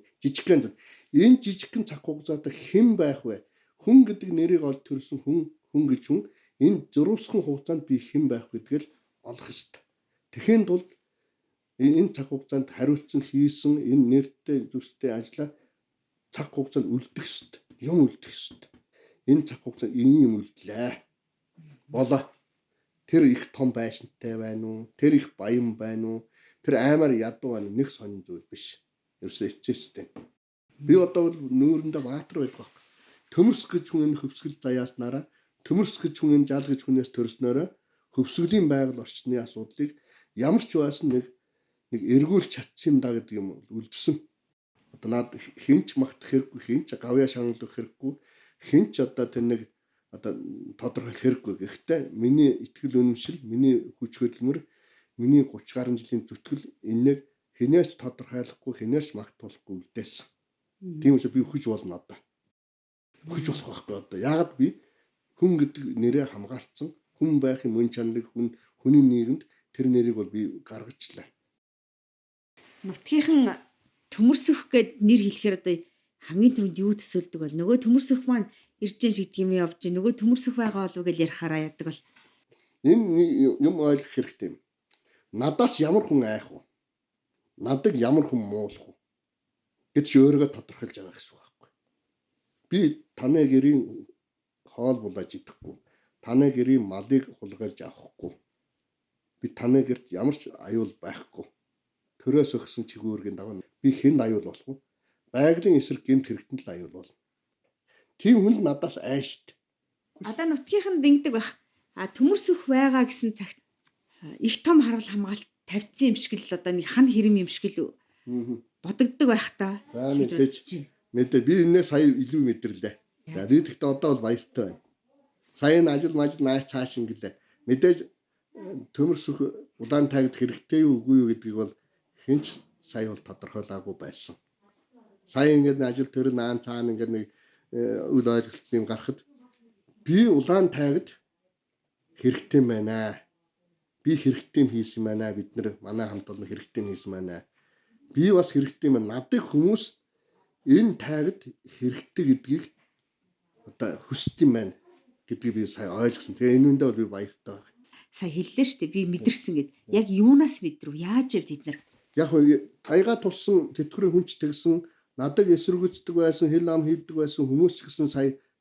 энэ жижигхэн цаг хугацаанд хэн байх вэ? Хүн гэдэг нэрийг олж төрсөн хүн гэж хүн энэ зуруусхан хугацаанд би хэн байх гэдгээл олох ёстой. Тэгэхэд бол энэ цаг хугацаанд хариуцсан хийсэн энэ нэртэй зүстэй ажлаа цаг хугацаанд үлдэх ёстой. Юм үлдэх ёстой. Энэ цаг хугацаанд энэ юм үлдлээ. Болоо. Тэр их том байшинтай байна уу? Тэр их баян байна уу? Тэр аймаар ядуу байна нэг сонин зүйл биш. Ерөөсөө эцэстэй. Би одоо бол нүүрэндээ баатар байдаг. Төмөрс гэж хүн хөвсгөл заяаснараа, төмөрс гэж хүн жал гэж хүнээс төрснөөрөө хөвсгөлийн байгаль орчны асуудлыг ямар ч байсан нэг эргүүлж чадсан юм да гэдэг юм үлдсэн. Одоо над хинч магтах хэрэггүй, хинч гавьяа шаналлах хэрэггүй, хинч одоо тэр нэг одоо тодорхойлох хэрэггүй. Гэхдээ миний итгэл үнэмшил, миний хүч хөдөлмөр, миний 30 гаруй жилийн зүтгэл энийг хинээч тодорхойлохгүй, хинээч магтуулахгүй үлдээсэн. Тийм учраас би хүч болно одоо. Хүч болох байхгүй одоо. Яагаад би хүн гэдэг нэрээ хамгаалцсан, хүн байхын мөн чанарыг хүний нийгэмд тэр нэрийг бол би гаргачлаа.
Нутгийнхан төмөрсөх гэд нэр хэлэхээр одоо хамгийн түрүүнд юу төсөөлдөг бол нөгөө төмөрсөх маань ирж гэн шиг юм явж гэн нөгөө төмөрсөх байгаа болов гэж ярихаараа яадаг бол
энэ юм ойлгох хэрэгтэй юм. Надаас ямар хүн айх вэ? Надад ямар хүн муулах вэ? Гэт чи өөрийгөө тодорхойлж байгаа гэсэн үг байхгүй. Би таны гэрийн хоол булааж идэхгүй. Таны гэрийн малыг хулгайлж авахгүй. Би таны гэрт ямар ч аюул байхгүй. Төрөөс өгсөн чигүүргийн дагуу би хэн аюул болох вэ? Байгалийн эсрэг гэмт хэрэгтэн л аюул болно. Тийм хүн л надаас айшт.
Одоо нутгийнханд ингэдэг байх. Төмөрсөх байгаа гэсэн цагт их том харгал хамгаалт тавьсан юм шиг л одоо нэг хан хэрэм юм шиг л бодогддог байх та.
За мэдээ би энэс сая илүү мэдэрлээ. За би тэгтээ одоо бол баяртай байна. Сая энэ ажил найц цааш ингэлээ. Мэдээж төмөрсөх улаан таагд хэрэгтэй юу үгүй юу гэдгийг бол хинч сая бол тодорхойлоогүй байсан. Сая ингээд ажил төр наан цаана ингээд нэг үл ойлголт юм гарахад би улаан таагд хэрэгтэй байна. Би хэрэгтэй хийсэн байна. Бид нэр манай хамт олон хэрэгтэй хийсэн байна. Би бас хэрэгтэй байна. Надад хүмүүс энэ таагд хэрэгтэй гэдгийг одоо хүсдэг юм байна гэдгийг би сая ойлгосон. Тэгээ энэ үндэ бол би баяртай байна.
Сая хэллээ шүү дээ. Би мэдэрсэн гэд. Яг юунаас мэдрв? Яаж ив бид нар?
Яг таяга тулсан тэтгэврийн хүнч тэгсэн надад эсэргүүцдэг байсан, хэл ам хийдэг байсан хүмүүс ч гэсэн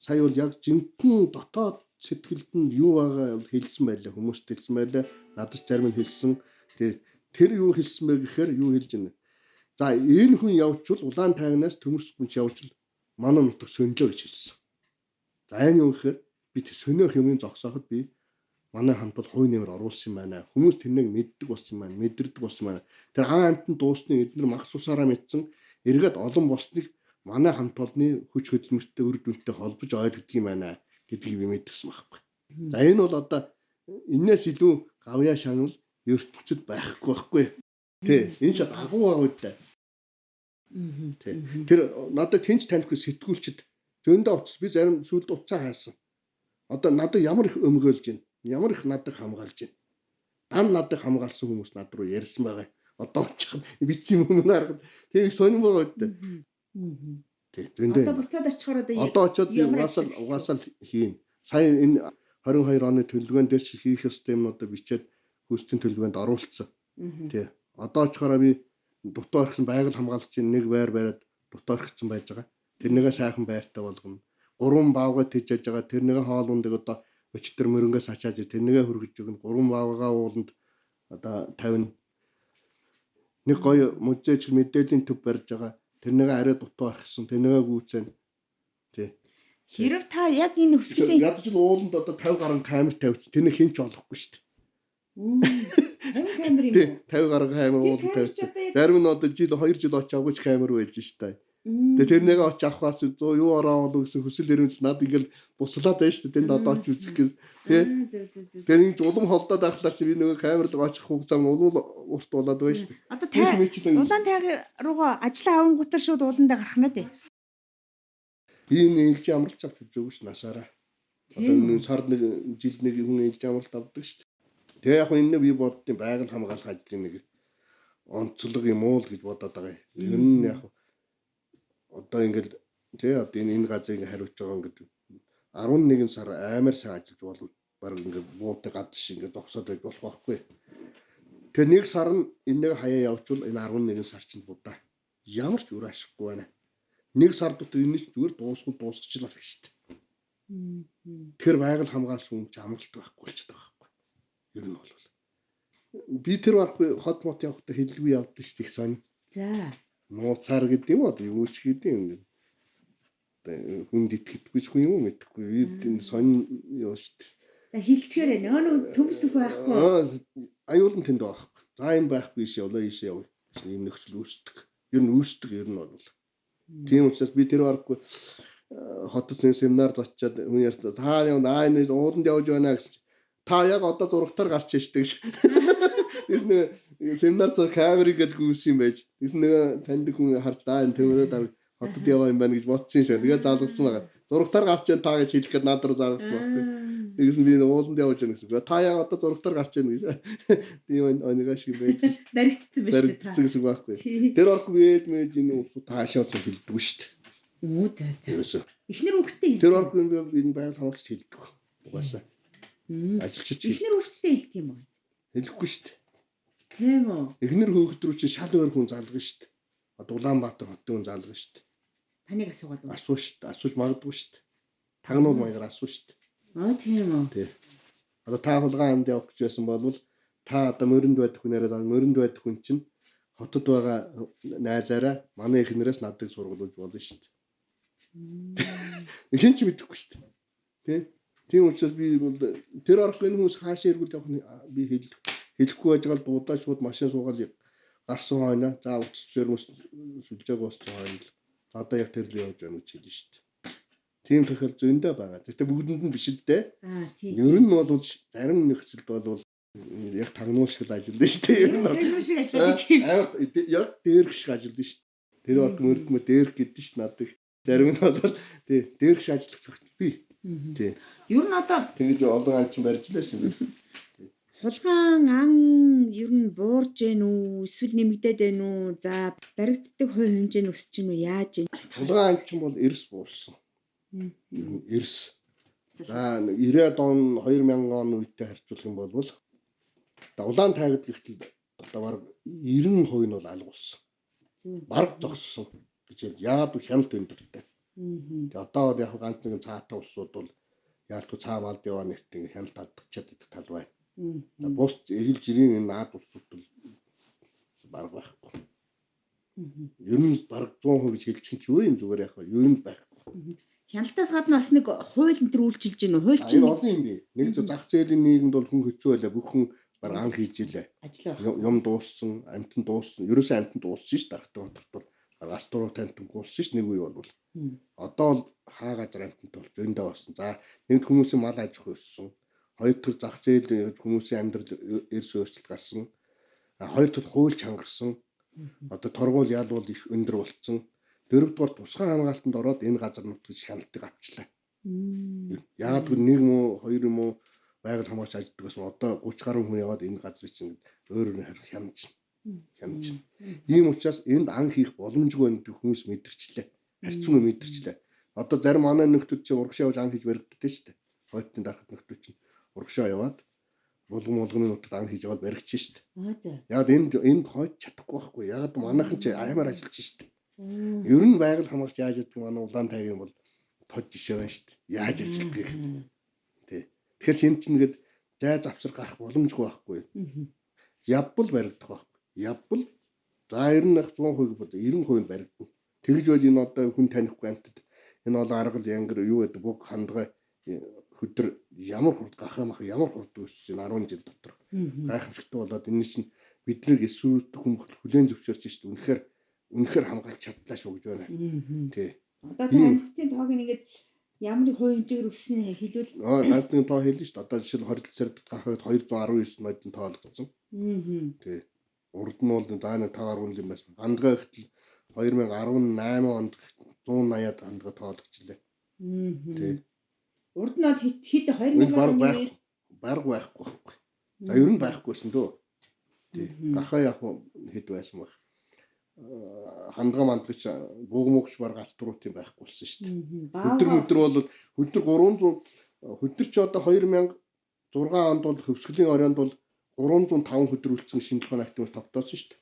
сая бол яг жинхэнэ дотоод сэтгэлд нь юу байгаа хэлсэн байлаа. Хүмүүст хэлсэн байлаа. Надад ч зарим нь хэлсэн. Тэр юу хэлсэн бэ гэхээр юу хэлж байна. За энэ хүн явчвал улаан таагнаас төмөрс хүнч явжвал манай нутаг сөнлөө гэж хэлсэн. За энэ юу гэхээр би сөнөөх юмыг зогсооход би манай хамт бол хувь нэмэр оруулсан байна. Хүмүүс тэрнийг мэддэг болсон байна, мэдэрдэг болсон байна. Тэр хаан амтнд дуусны эдгээр махс усаараа мэдсэн эргээд олон болсныг манай хамт олонны хүч хөдөлмөртэй үр дүнтэй холбож ойлгодог юм байна гэдгийг би мэдгэсэн байхгүй. За энэ бол одоо энээс илүү гавьяа шагнал ертөнцид байхгүй байхгүй. Тэ энэ шат агуу байгаа үедээ. Тэр надад тэнч танихгүй сэтгүүлчд зөндөө уцс би зарим сүлд уцаа хаасан. Одоо надад ямар их өмгөөлж байна. Ямар их надад хамгаалж байна. Дан надад хамгаалсан хүмүүс над руу ярьсан байгаа. Одоо очих бичсэн юм харахад тэр их сонирм байгаа үедээ. Тэ зөндөө.
Одоо буцаад очихоор
одоо очиод би угаасаа хийн. Сая энэ 22 оны төлөвлөгөөн дээр чи хийх ёстой юмнуудаа бичээд хүссэн төлөвлөгөөнд оруулсан. Тэ. Одоо очихоор би дутуу орхисон байгаль хамгаалагчийн нэг байр бариад дутуу орхисон байж байгаа. Тэрнийгээ сайхан байртай болгоно. 3 баавга тийжэж байгаа. Тэрнийгээ хоолундыг одоо өчтөр мөрөнгөөс ачаад тэрнийгээ хөргөж өгнө. 3 баавгаа ууланд одоо 50 нэг гоё музейч мэдээллийн төв барьж байгаа. Тэрнийгээ арай дутуу орхисон. Тэрнийгээ гүйцэн. Тэ.
Хэрв та яг энэ хүсгэлийн
ядаж л ууланд одоо 50 гаруй камер тавьчих. Тэрнийг хинч олохгүй шүү дээ.
50 камер юм.
50 гаруй камер ууланд тавьчих. Зарим нь одоо 2 жил очиагүйч камер байж шүү дээ. Тэгээ тэрнийгээ очиж авахаас юу ороо болов гэсэн хүсэл эрмэлзэл над ингээл буцлаад байна шүү дээ. Тэнд одоо очиж үзэх гэж тий. Тэгээ нэг улам холдоод байхлаар чи би нөгөө камерд очих хугацаа нь улам урт болоод байна шүү дээ.
Одоо улаан тайг руугаа ажлаа авангуудаар шууд ууландаа гарах нь дээ.
Би энэ ээлж амралт авч үзээгүй ш насаараа. Одоо энэ сард нэг жил нэг хүн ээлж амралт авдаг шүү дээ. Тэгээ яг энэ би боддیں۔ Байгаль хамгаалах ажлын нэг онцлог юм уу л гэж бодоод байгаа юм. Тэр нь яг одоо ингээл тий одоо энэ газрыг хариуцж байгаа ингээд 11 сар амар сайн ажиллаж болно. Бараг ингээд буудаг гад шиг ингээд зогсоод байж болох байхгүй. Тэгээ нэг сар нь энийг хаяа явуучвал энэ 11 сар чинь будаа. Ямар ч үр ашиггүй байна. Нэг сар дотор энэ ч зүгээр дуусчихлаа гэх шүү дээ. Тэгэхээр байгаль хамгаалсан хүн ч амралт байхгүй болчиход байгаа байхгүй. Ер нь бол би тэр байхгүй хот мот явахдаа хэлгүй явдсан шүү дээ их сонь.
За.
Нууцаар гэдэг юм уу юу ч гэдэг юм ингээд. Хүнд итгэдэггүй хүн юм мэдэхгүй. Би сонь юу шүү дээ.
Хилчгээрээ нөгөө төмсөх байхгүй.
Аюулн тэнд байхгүй. За энэ байхгүй ш явлаа ийш яв. Ийм нөхцөл үүсдэг. Ер нь бол. Тийм учраас би тэр барахгүй хотод семинард очиад хүн ярьж та энэ ууланд явж байна гэсэн. Та яг одоо зургатаар гарч ичдэг ш. Тэр нэг семинар цаа камерыг гэдэг үүс юм байж. Тэр нэг таньдаг хүн харж энэ төмөрөө хотод яваа юм байна гэж бодсон шээ. Тэгээ залгсан байгаа. Зургатаар гарч байна та гэж хэлэх гээд над руу залгсан байхгүй. Тэгээс би ууланд явж байна гэсэн. Та яг одоо зургатаар гарч байна гэж. Тийм оныгаа шиг байдаг шүү дээ.
Наригдсан байж
та. Наригдсан гэсэн байхгүй. Тэр оргүй ээд мэж энэ ус таашаа цаа хэлдэг шүү дээ.
Оо за. Эхнэр хүүхдээ хэлдэг.
Тэр оргүй энэ байгаль хамгаалагч хэлдэг. Угаасаа. Ажилчид
эхнэр хүүхдээ хэлдэг юм уу?
Хэлэхгүй шүү дээ.
Тийм үү.
Эхнэр хүүхэд рүү чи шал өөр хүн залгана шүү дээ. Улаанбаатар хотын хүн залгана шүү дээ.
Таныг асуугаад байна.
Асууж шүү дээ. Асууж магадгүй шүү дээ. Тагнуул маягаар асууж шүү дээ.
Тийм үү.
Тий. Одоо та хулгайн амд явах гэж байсан бол та одоо мөрөнд байдаг хүн чинь хотод байгаа найзаараа манай эхнэрээс надыг сургуулж болно шүү дээ. Ихэнх ч мэдэхгүй шүү дээ. Тий. Тийм учраас би бол тэр орох энэ хүмүүс хаашаа эргүүл явах би хэлэхгүй байж гал дуудаа шууд машин суугаад гарсан хойно за утас жирмс сүлжээг боссон хойно одоо яг тэр л явж байна гэж хэлнэ шүү дээ. Тийм тохиол зөндөө байгаа. Тэгтээ бүгдэнд нь биш дээ.
Тийм.
Ер нь бол зарим нөхцөлд бол Яг тагнуул шиг л ажилладаг шүү дээ. Ер нь
Тагнуул шиг ажилладаг тийм
шүү. Яг дээрх шиг ажилладаг шүү. Тэр бол мөрдмө дээрх гэдэг шүү надад. Зарим нь бол тий дээрх шиг ажиллах зөвхөн би. Тий.
Ер нь одоо
тэгээд олон анчин барьж лээсэн би.
Хулгайн ан ер нь буурж гэнэ үү? Эсвэл нэмэгдээд байна уу? За баригддаг хувь хэмжээ нь өсөж гэнэ үү? Яаж вэ?
Хулгайн анчин бол эрс буурсан. Эрс. За 90-ад он 2000 он үедээ харьцуулах юм бол улаан тайгад гэхтэл одоо баг 90% нь бол алга болсон. Бараг зогссон гэж яагаад вэ? Хяналт өндөртэй. Тэгээ одоо бол яг ганц нэгэн цаатай улсууд бол яалтгүй цаамаалд яваа нэртэй хяналт алдчихад идэх тал байна. Бус эгэл жирийн энэ наад улсууд бол бараг байхгүй. Ер нь бараг 100% гэж хэлчих чинь юу юм зүгээр яг юу юм байхгүй.
Хяналтаас гадна бас нэг хууль энэ төр үйлчилж гэнэ үү? Хууль
чинь олон юм бэ. Нэг зах зээлийн нийгэмд бол хүн хэцүү байлаа. Бүхэн бараг ан хийж илээ. Юм дууссан, амтан дууссан. Ерөөсөө амтан дууссан ш дарахтаа бол алтуруу тамтан гууссан ш нэг үе бол. Одоо бол хаа газар амтантай бол зөндөө болсон. За нэг хүмүүсийн мал аж ахуй өссөн. Хоёр дахь зах зээл хүмүүсийн амьдрал эрс өөрчлөлт гарсан. Хоёр дахь хууль чангарсан. Одоо торгуул яалвал их өндөр болцсон. Дөрөвдүгээр тусгай хамгаалтанд ороод энэ газар нутгийг хяналтыг авчлаа. Яагаад гэвэл нэг юм уу хоёр юм уу байгаль хамгаач ажилладаг гэсэн одоо 30 гаруй хүн яваад энэ газрыг чинь өөрөөр хянаж. Ийм учраас энд ан хийх боломжгүй байна гэж хүмүүс мэдэрчлээ. Харьцангуй мэдэрчлээ. Одоо зарим манай нөхдүүд чинь урагшаа явж ан хийж баригддаг шүү дээ. Хойтны дарахад нөхдүүд чинь урагшаа яваад болгоны нутагт ан хийж яваад баригдчих шүү дээ. Яг энд хойд чадахгүй байхгүй. Яг манайхан ч аймаар ажиллаж шүү дээ. Ер нь байгаль хамгаач яаж яадаг манай улаан тайгийн бол тод жишээ байна шүү дээ. Яаж ажиллах гэх. Тий. Тэгэхээр шинэ чинь гээд зай завсар гарах боломжгүй байхгүй. Явбал баригдах байхгүй. Явбал за 90% бод 90% баригдана. Тэгж байж энэ одоо хүн танихгүй амтд энэ бол аргал янгар юу гэдэг бүх хандгай хөдөр ямар хурд гахамах ямар хурд өссөн 10 жил дотор гайхамшигтай болоод энэ чинь биднийг эсвүүт хүлээн зөвшөөрч шүү дээ. Үнэхээр хамгаалж чадлаа шүү гэж байна. Тий.
Одоо амттын тоог нэгээд ямар хувь хэмжээгээр өссөн хэлвэл
амттын тоо хэлнэ шүү дээ. Одоо жишээл 20 сард гахаад 219 модын тоо олгосон. Тий. Урд нь бол дааны 5 10 юм байсан. Хандгаа ихтэл 2018 онд 180-аад хандгаа тоо олгочлаа. Тий.
Урд нь бол хэд 2000
бараг байхгүй. За ер нь байхгүйсэн дөө. Тий. Гахаа яг хэд байсан баг. Хандгаа мандгач буугмуугч баг алтрууд юм байхгүй болсон шүү дээ. Өдөр бол өдөр 300 өдөр ч одоо 2006 онд бол хөвсгөлийн оройнд бол 305 өдөр үлдсэн шинжилгээний активс тогтоосон шүү дээ.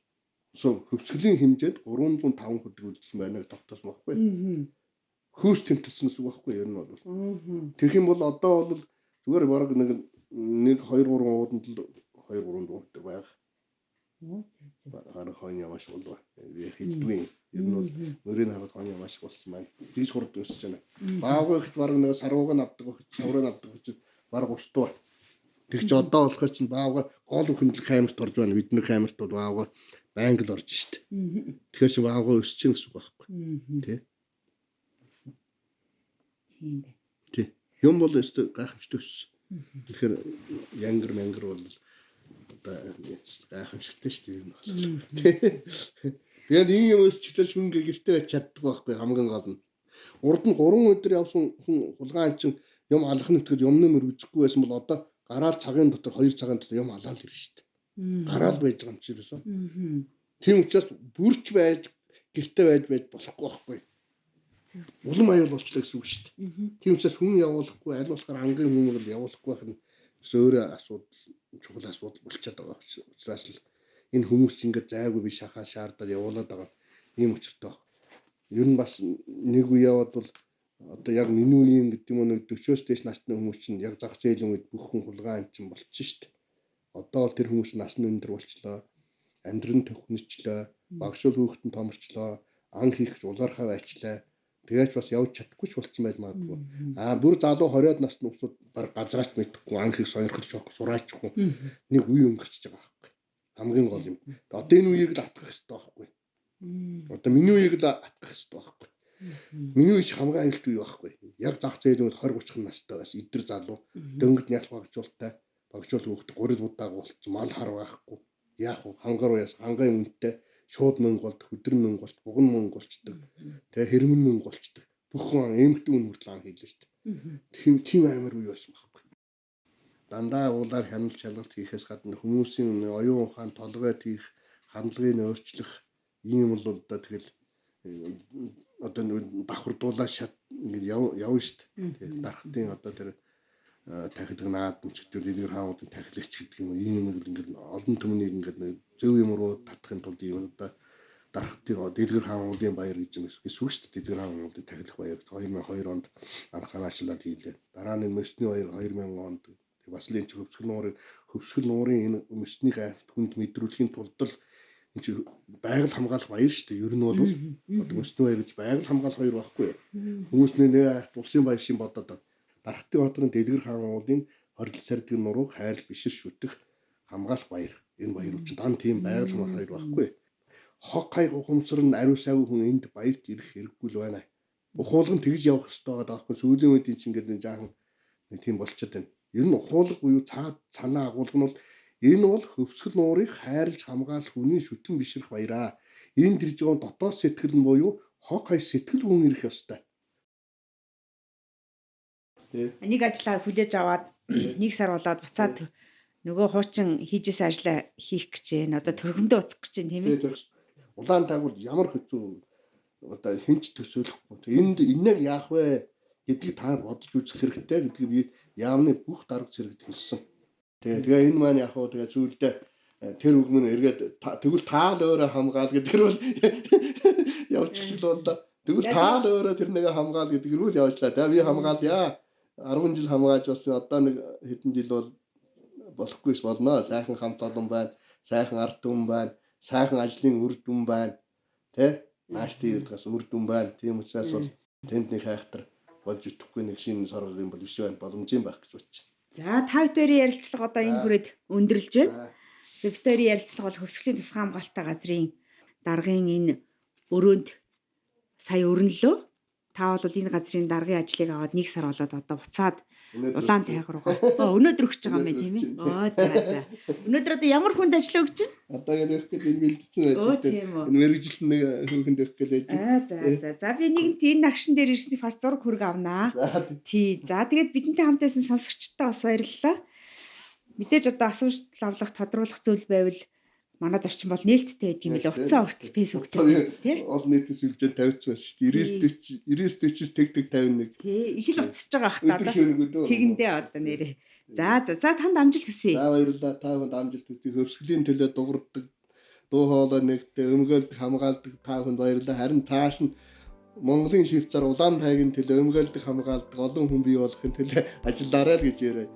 Хөвсгөлийн хэмжээнд 305 өдөр үлдсэн байна гэж тогтоосон байхгүй. Хөөс тэмтэлсэн гэсэн үг байхгүй ер нь бол. Тэгэх юм бол одоо бол зүгээр баг нэг 2 3 ууданд л 2 3 өдөр байг. Харин хойно ямааш болов. Хэддгүй. Ер нь бол мөрийн хараад хойно ямааш болсон байна. Тэгж хурд өсөж байна. Баагүй ихт баг нэг сарууг нь авдаг, саврыг авдаг гэж баг устдуу. Тэгч одоо болохоор чинь баагүй гол хөндлөх камерт орж байна. Бидний камерт бол баагүй байнга л орж штт. Тэгэхээр чи баагүй өсөж чинь гэсэн үг байхгүй. Тэ. Тийм бай. Тэ. Юм бол өстө гайхамшигтай өссөн. Тэгэхээр янгар мангар бол гайхамшигтай шүү дээ. Тэгээд энэ юм өсчихлээ шүнгээ гэртээ байж чаддаг байхгүй хамгийн гол нь. Урд нь 3 өдөр явсан хүн хулгайн чинь юм алах нэтгэл юмны мөр үзэхгүй байсан бол одоо гараал цагийн дотор 2 цагийн дотор юм алаал ирнэ шүү дээ. Гараал байж байгаа юм чи юусэн. Тийм учраас бүрч байж гэртээ байж болохгүй байхгүй. Улам аюул болчлаа гэсэн үг шүү дээ. Тийм учраас хүн явуулахгүй аль болохоор ангийн хүмүүс л явуулахгүй байх нь өөрөө асуудал чухал асуудал болчиход байгаа учраас л энэ хүмүүс ч ингээд зайгүй би шахаа шаардаад явуулаад байгаа ийм учиртай байна. Ер нь бас нэг үе яваад бол одоо яг миний үеийн гэдэг юм нэг 40-оос дээш насны хүмүүс чинь яг зах зээлийн үед бүх хүн хулгайн чинь болчихсон шүү дээ. Одоо бол тэр хүмүүс насны өндөр болчлоо. Амьдрын төвхнөчлөө, багшуул хүүхдэн томорчлоо, ан хийх улаархаа байчлаа. Тэгэж бас явж чадахгүй ч болцсон байж магадгүй. Бүр залуу 20-од насны хүмүүсд баг газраач мэдхгүй ан хийх сонирхолж байгаа сураачихгүй. Нэг үе өнгөрч байгаа байхгүй. Хамгийн гол юм. Одоо энэ үеийг л атгах хэрэгтэй байхгүй. Одоо миний үеийг л атгах хэрэгтэй байхгүй. Миний үеч хамгийн аюултай үе байхгүй. Яг зах зээлийн 20 30 настай бас идэр залуу дөнгөд нялх багжуултай багжуул хөөхд 3 удаа болч мал хар байхгүй. Яах вэ? Хангар уяас хангай үнэтэй шууд мөнгө болд, хөдрөн мөнгө болд, буган мөнгө болчдөг. Тэгээ хэрмэн мөнгө болчдөг. Бүх хүн эмхтэн үн хүртэл ан хийлээ шүү дээ. Тийм амар үе байсан байхгүй. Дандаа уулаар хяналт шалгалт хийхээс гадна хүмүүсийн оюун ухаан толгойд хийх хандлагыг өөрчлөх ийм бол одоо тэгэл одоо давхардуулаа шат ингэ явна шүү дээ. Тэгээ дархтын одоо тэр тахилга наадамч гэдэг дэлгэр хаамуудын тахилагч гэдэг юм ийм нэг ингээд олон түмнийг ингээд зөв юм руу татахын тулд ийм одоо дархтын дэлгэр хаамуудын баяр гэж юм эсвэл шүү дээ. Дэлгэр хаамуудын тахилах баяр 2002 онд анхаачлаад хийлээ. Дараа нь мөсний баяр 2000 онд бас л энэ хөвсгөл нуурын энэ мөсний гайхалт хүнд мэдрүүлэхийн тулд л энэ чи байгаль хамгаалах баяр шүү дээ. Ер нь бол мөсний баяр гэж байгаль хамгаалах баяр байхгүй. Хүмүүс нэ улсын баяр шин бодоод дархтын хотрын дэлгэр хаамуудын хоригдл сардаг нурууг хайр бишир шүтэх хамгаалах баяр. Энэ баяр учраас дан тийм байгаль хамгаалах баяр байхгүй. Хог хай ухамсар нь ариусаагүй хүн энд баярт ирэх хэрэггүй л байна. Ухуулган тэгж явах хэрэгтэй байгаа даахгүй. Сүүлийн үед чинь ингээд жаахан нэг тийм болчиход байна. Ер нь ухуулга буюу цаанаа агуулга нь бол энэ бол хөвсгөл нуурыг хайрлж хамгаалах хүний шүтэн бишрэх баяраа. Энэ төрж байгаа дотоод сэтгэл нь буюу хог хай сэтгэл хүн ирэх ёстой.
Нэг ажлаа хүлээж аваад 1 сар болоод буцаад нөгөө хуучин хийжсэн ажлаа хийх гэж байна. Одоо төрхөндөө уцах гэж байна тийм ээ.
Улаан тагвар ямар хэцүү одоо хинч төсөөлөхгүй. Энд инээг яах вэ гэдгийг та бодож үзэх хэрэгтэй гэдгийг би яамны бүх дарга зэрэгт хэлсэн. Тэгээ энэ маань яг хөө тэгээ зүйлдээ тэр үг мөн эргээд тэгвэл таал өөрөө хамгаал гэдгээр бол явчих шиг боллоо. Тэгвэл таал өөрөө тэр нэг хамгаал гэдгээр үл явжлаа. Тэгээ би хамгаалъя. 10 жил хамгааж болсон одоо нэг хэдэн жил бол болохгүйс болно. Сайхан хамт олон байна. Сайхан ард түмэн байна. Сайхан ажлын үр дүн байна. Тэ? Нааштай юудгаас үр дүн байна. Тийм учраас бол тэнд нэг хайхтар болж итгэхгүй нэг шинэ сорго юм бол биш байна. Боломжийн байх гэж бодчих.
За та бүхэн ярилцлага одоо энэ хүрээд өндөрлж байна. Тэгээ бүхэн ярилцлага бол хөвсгөлийн тусгай хамгаалалттай газрын даргын энэ өрөөнд сая өрнөлөө. Та бол энэ газрын даргын ажлыг аваад 1 сар болоод одоо буцаад улаан тайгаар руугаа өнөөдөр өгч байгаа юм байна тийм ээ. За. Өнөөдөр одоо ямар хүнд ажиллаа өгч байна?
Одоо яг өгөх гээд энэ бэлдсэн байж байна. Энэ мэрэгжилт нэг хүүхэнд өгөх гээд байж.
За би нэгэнт энэ нагшин дээр ирсний фас зураг хүрэг авнаа. Тий. За тэгээд бидэнтэй хамт байсан сонсогчдод бас баярлалаа. Мэдээж одоо асуулт авлах тодруулах зүйл байвал манай зорчин бол нээлттэй байдаг юм билээ. Утсаа хүртэл фэйсбүүк дээр тий.
Олон нийтийн сүлжээ тавьчихсан шүү дээ. 99 40 50 51.
Тий. Их л утсаж байгаа хата одоо. Тэгэндээ одоо нэрээ. За танд амжилт хүсье.
За баярлалаа. Та бүхэнд амжилт хүсье. Хөвсгөлийн төлөө дуурдаг, дуу хоолой нэгтэй өмгөөлдөг хамгаалдаг та бүхэнд баярлалаа. Харин цааш нь Монголын шивцээр улаан тайгийн төлөө өмгөөлдөг хамгаалдаг олон хүн бий болохын төлөө ажиллаарай гэж яриа.